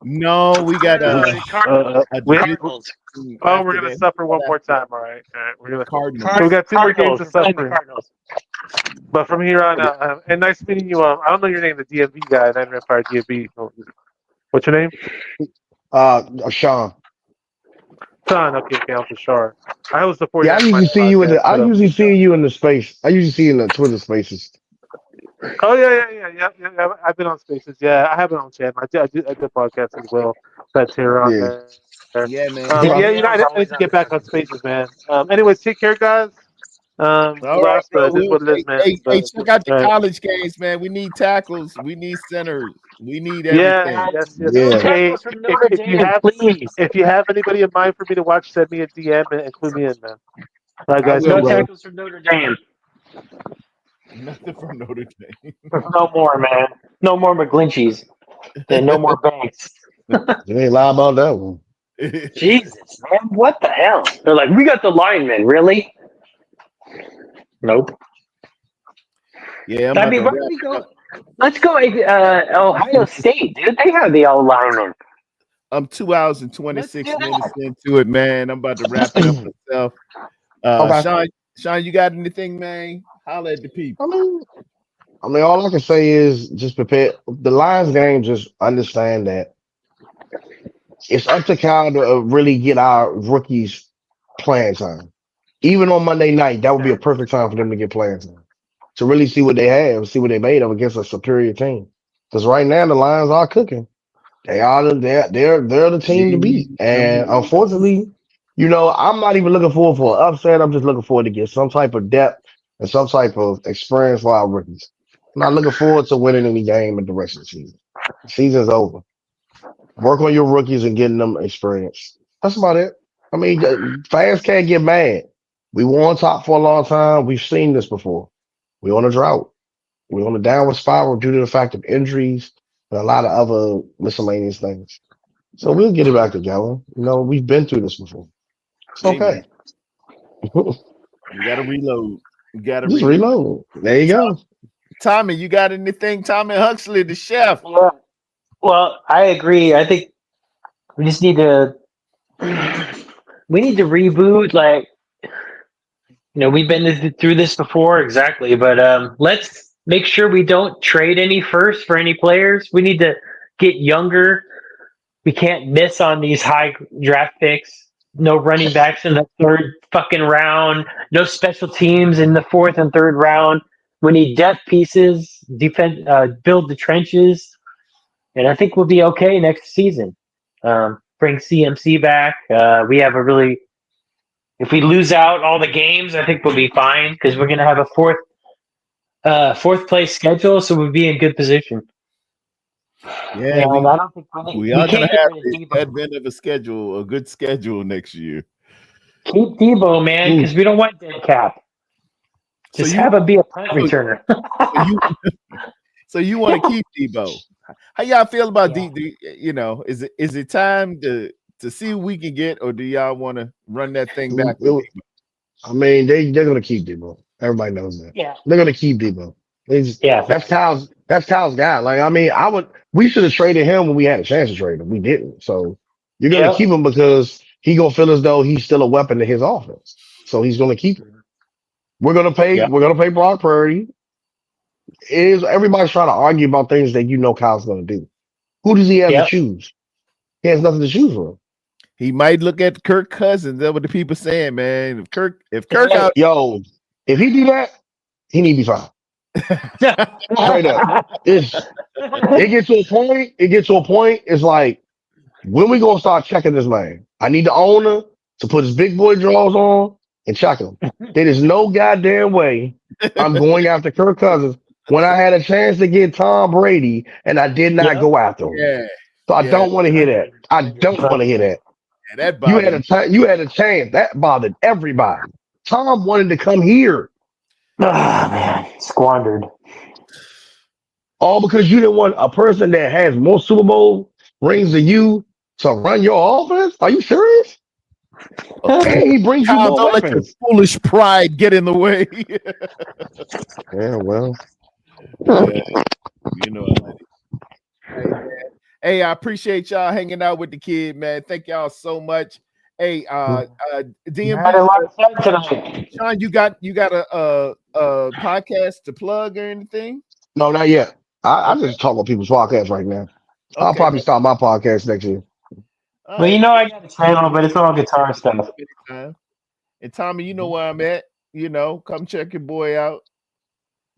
No, we got Cardinals. a Cardinals. Oh, we're going to suffer one more time. All right. We're gonna. Cardinals. So we got two more games to We're playing the suffer. Cardinals. But from here on out, and nice meeting you. I don't know your name, the DMV guy, Niner Empire DMV. What's your name? Sean. Son. Okay, I'm for sure. I was the 49ers. Yeah, I usually see you in the. I usually see you in the space. I usually see you in the Twitter Spaces. Oh yeah. I've been on Spaces. Yeah, I have it on channel. I did podcast as well. That's here on there. Yeah, man. I need to get back on Spaces, man. Anyways, take care, guys. All right, bro. But it is what it is, man. Hey, check out the Right. college games, man. We need tackles. We need centers. We need Yeah, everything. yes. Yeah. Hey, From Notre Dame, please. if you have anybody in mind for me to watch, send me a DM and include me in, man. All right, guys. I will, No bro. tackles from Notre Dame. Nothing from Notre Dame. No more, man. No more McGlincheys. And no more Banks. You ain't lie about that one. Jesus, man. What the hell? They're like, we got the linemen. Really? Nope. Yeah, I'm I about mean, to where wrap do we it go? up. Let's go Ohio State, dude. They have the old linemen. I'm 2 hours and 26 Let's do minutes into it, man. I'm about to wrap it up myself. Okay. Sean, you got anything, man? Holla at the people. I mean, all I can say is just prepare. The Lions game, just understand that it's up to Cal to really get our rookies playing time. Even on Monday night, that would be a perfect time for them to get playing time. To really see what they have, see what they made of against a superior team. Because right now the Lions are cooking. They're the team to beat. And unfortunately, I'm not even looking forward for an upset. I'm just looking forward to get some type of depth and some type of experience for our rookies. I'm not looking forward to winning any game at the rest of the season. The season's over. Work on your rookies and getting them experience. That's about it. I mean, fans can't get mad. We were on top for a long time. We've seen this before. We're on a drought. We're on a downward spiral due to the fact of injuries and a lot of other miscellaneous things. So we'll get it back together. We've been through this before. It's okay. You got to reload. You got to Just reload. There you go. Tommy, you got anything? Tommy Huxley, the chef. Yeah. Well, I agree. I think we just need to reboot. Like, we've been through this before, exactly. But let's make sure we don't trade any first for any players. We need to get younger. We can't miss on these high draft picks. No running backs in the third fucking round. No special teams in the fourth and third round. We need depth pieces. Defense, build the trenches, and I think we'll be okay next season. Bring CMC back. We have a really. If we lose out all the games, I think we'll be fine because we're going to have a fourth place schedule, so we'll be in good position. Yeah, I don't think we are going to have the advent of a good schedule next year. Keep Debo, man, because we don't want dead cap. Just have him be a punt returner. So you want to keep Debo? How y'all feel about is it time to see who we can get, or do y'all want to run that thing back? I mean, they're going to keep Debo. Everybody knows that. Yeah, they're going to keep Debo. Yeah. That's Kyle's guy. Like, I mean, we should have traded him when we had a chance to trade him. We didn't. So you're gonna Yep. keep him because he gonna feel as though he's still a weapon to his offense. So he's gonna keep him. Yep. We're gonna pay Brock Purdy. Everybody's trying to argue about things that Kyle's gonna do. Who does he have to Yep. choose? He has nothing to choose from. He might look at Kirk Cousins. That's what the people saying, man. If Kirk out, Yo, if he do that, he need to be fired. Straight up. It gets to a point. It's like, when we gonna start checking this man? I need the owner to put his big boy drawers on and check him. There is no goddamn way I'm going after Kirk Cousins when I had a chance to get Tom Brady and I did not go after him. yeah, So I yeah. don't want to hear that. I don't want to hear that. Yeah, that You bothered had a time. You had a chance. That bothered everybody. Tom wanted to come here, Man, squandered. all because you didn't want a person that has more Super Bowl rings than you to run your offense. Are you serious? And he brings you Kyle, more don't let your weapons. foolish pride get in the way. Yeah, well, Yeah, you know. Hey, man. Hey, I appreciate y'all hanging out with the kid, man. Thank y'all so much. Hey, You had a DMB, lot of fun tonight. Sean, you got a podcast to plug or anything? no, not yet. I Okay, just talk about people's podcasts right now. I'll okay, probably start my podcast next year. all Well, right. I got a channel, but it's all guitar stuff. Anytime. And Tommy, you know where I'm at. Come check your boy out.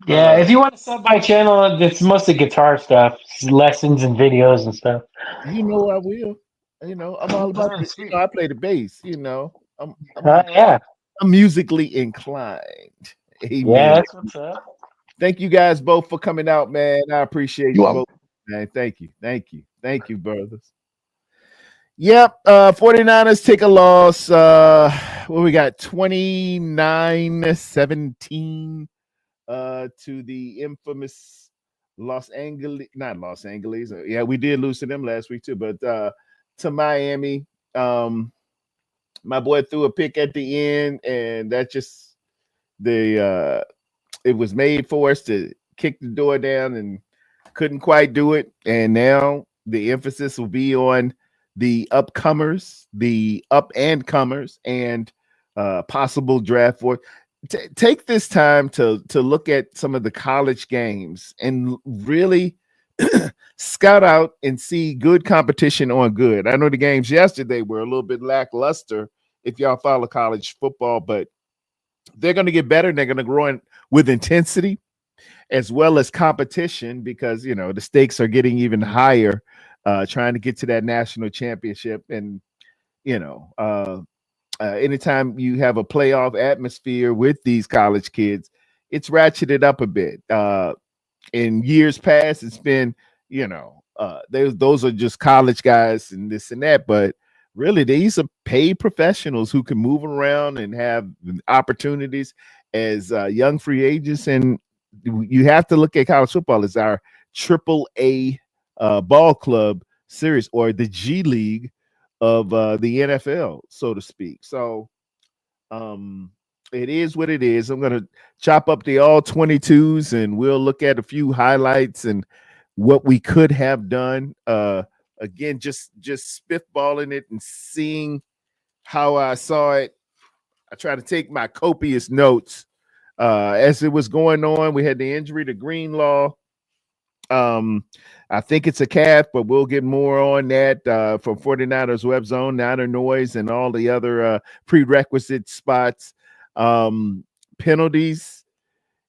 Yeah, if you want to sub my channel, it's mostly guitar stuff, lessons and videos and stuff. I will. I'm all about this. I play the bass. Yeah. I'm musically inclined. Yeah, Amen. that's what's up. Thank you guys both for coming out, man. I appreciate You you are both, man. Thank you, brothers. Yep. 49ers take a loss. What we got? 29-17 to the infamous not Los Angeles. Yeah, we did lose to them last week too, but to Miami. My boy threw a pick at the end, and that just it was made for us to kick the door down and couldn't quite do it. And now the emphasis will be on the upcomers, the up and comers, and possible draft for. Take this time to look at some of the college games and really scout out and see good competition on good. I know the games yesterday were a little bit lackluster if y'all follow college football, but they're going to get better and they're going to grow in with intensity as well as competition because the stakes are getting even higher, trying to get to that national championship. And anytime you have a playoff atmosphere with these college kids, it's ratcheted up a bit. In years past, it's been those are just college guys and this and that, but really these are paid professionals who can move around and have opportunities as young free agents. And you have to look at college football as our triple A ball club series, or the G League of the NFL, so to speak. So it is what it is. I'm gonna chop up the all 22s and we'll look at a few highlights and what we could have done. Again, just spitballing it and seeing how I saw it. I try to take my copious notes as it was going on. We had the injury to Greenlaw. I think it's a calf, but we'll get more on that from 49ers Web Zone, Niner Noise, and all the other prerequisite spots. Penalties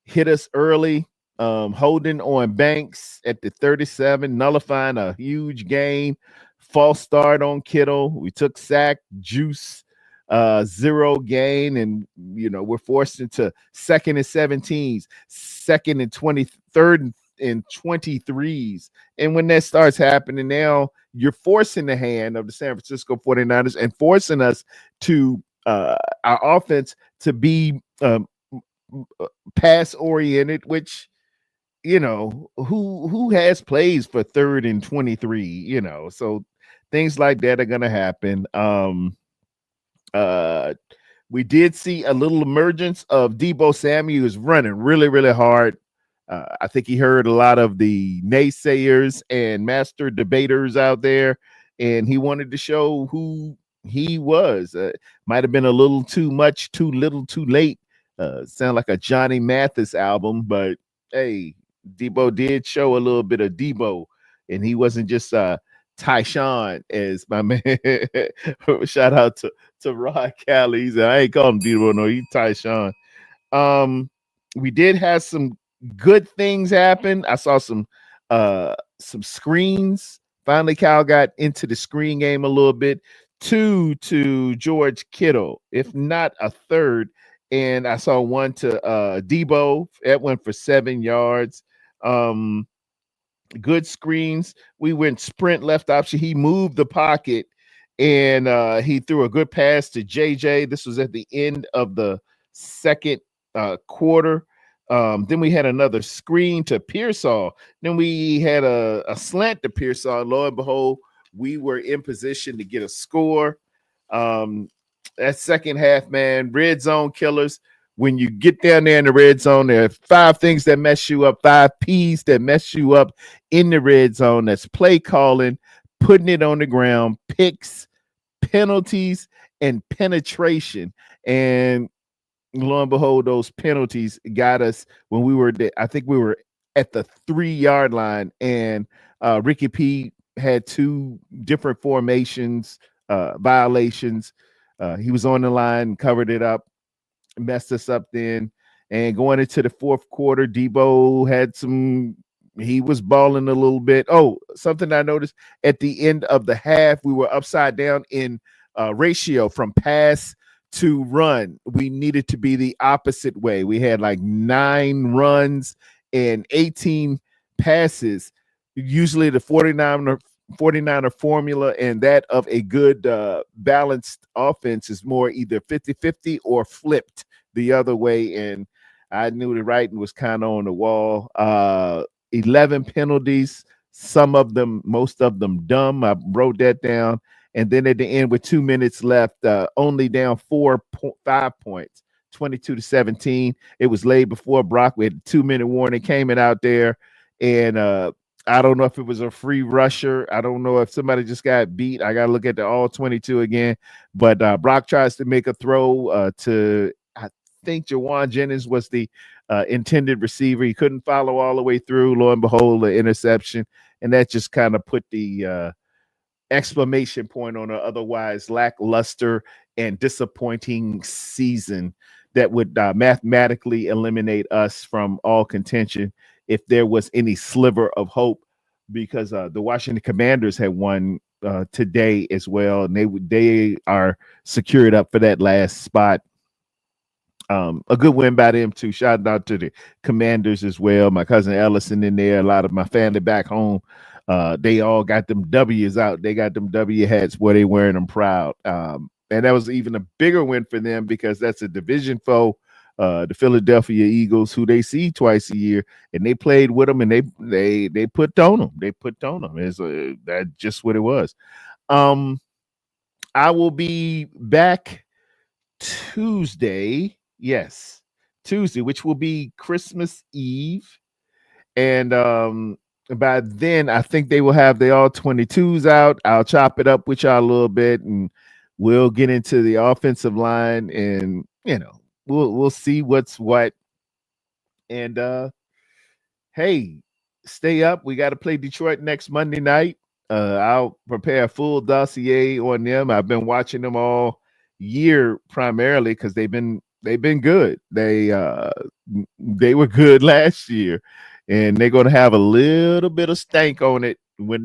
hit us early. Holding on Banks at the 37, nullifying a huge gain. False start on Kittle. We took sack, juice, 0 gain, and we're forced into 2nd and 17s, 2nd and 20, 3rd and 23s. And when that starts happening, now you're forcing the hand of the San Francisco 49ers and forcing us to our offense to be pass oriented, which who has plays for 3rd and 23, so things like that are gonna happen. We did see a little emergence of Debo Samuel, who's running really, really hard. I think he heard a lot of the naysayers and master debaters out there, and he wanted to show who he was. Might have been a little too much, too little, too late. Sound like a Johnny Mathis album, but hey, Debo did show a little bit of Debo, and he wasn't just Tyshawn, as my man. Shout out to Rod Cali. He said, I ain't calling him Debo, no, he's Tyshawn. We did have some good things happen. I saw some screens. Finally, Cal got into the screen game a little bit. 2 to George Kittle, if not a third. And I saw one to Debo. That went for 7 yards. Good screens. We went sprint left option. He moved the pocket and he threw a good pass to JJ. This was at the end of the second quarter. Then we had another screen to Pearsall. Then we had a slant to Pearsall. Lo and behold, we were in position to get a score. That second half, man, red zone killers. When you get down there in the red zone, there are 5 things that mess you up, 5 P's that mess you up in the red zone. That's play calling, putting it on the ground, picks, penalties, and penetration. And lo and behold, those penalties got us when we were there. I think we were at the 3-yard line, and Ricky P had 2 different formations, violations. He was on the line, covered it up, messed us up then. And going into the fourth quarter, Debo had he was balling a little bit. Oh, something I noticed at the end of the half, we were upside down in ratio from pass to run. We needed to be the opposite way. We had like 9 runs and 18 passes. Usually the 49er formula and that of a good balanced offense is more either 50-50 or flipped the other way. And I knew the writing was kind of on the wall. 11 penalties, most of them dumb. I wrote that down. And then at the end with 2 minutes left, only down 5 points, 22-17. It was laid before Brock. We had a 2-minute warning, came in out there. And I don't know if it was a free rusher. I don't know if somebody just got beat. I got to look at the all 22 again. But Brock tries to make a throw to, I think Jawan Jennings was the intended receiver. He couldn't follow all the way through. Lo and behold, the interception. And that just kind of put the exclamation point on an otherwise lackluster and disappointing season that would mathematically eliminate us from all contention if there was any sliver of hope, because the Washington Commanders had won today as well, and they are secured up for that last spot. A good win by them too. Shout out to the Commanders as well. My cousin Ellison in there, a lot of my family back home. They all got them W's out. They got them W hats where they wearing them proud. And that was even a bigger win for them because that's a division foe, the Philadelphia Eagles, who they see twice a year, and they played with them, and they put on them. They put on them. That's just what it was. I will be back Tuesday. Yes, Tuesday, which will be Christmas Eve. And by then, I think they will have the all 22s out. I'll chop it up with y'all a little bit, and we'll get into the offensive line, and we'll see what's what. And hey, stay up. We got to play Detroit next Monday night. I'll prepare a full dossier on them. I've been watching them all year primarily because they've been good. They were good last year, and they're going to have a little bit of stank on it when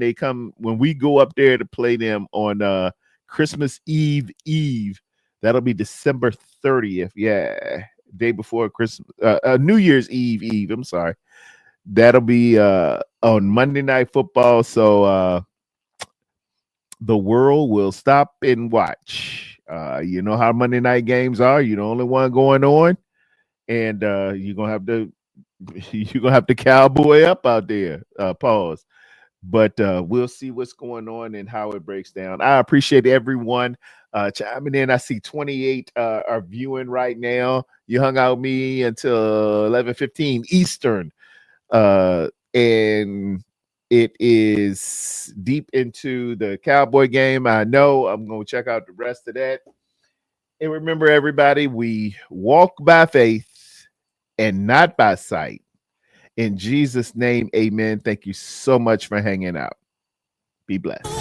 we go up there to play them on Christmas Eve. That'll be December 30th. Yeah, day before Christmas, New Year's Eve. I'm sorry. That'll be on Monday Night Football. So the world will stop and watch. You know how Monday night games are. You're the only one going on, and you're gonna have to cowboy up out there. Pause. But we'll see what's going on and how it breaks down. I appreciate everyone chiming in. I see 28 are viewing right now. You hung out with me until 11:15 Eastern. And it is deep into the Cowboy game. I know I'm going to check out the rest of that. And remember, everybody, we walk by faith and not by sight. In Jesus' name, amen. Thank you so much for hanging out. Be blessed.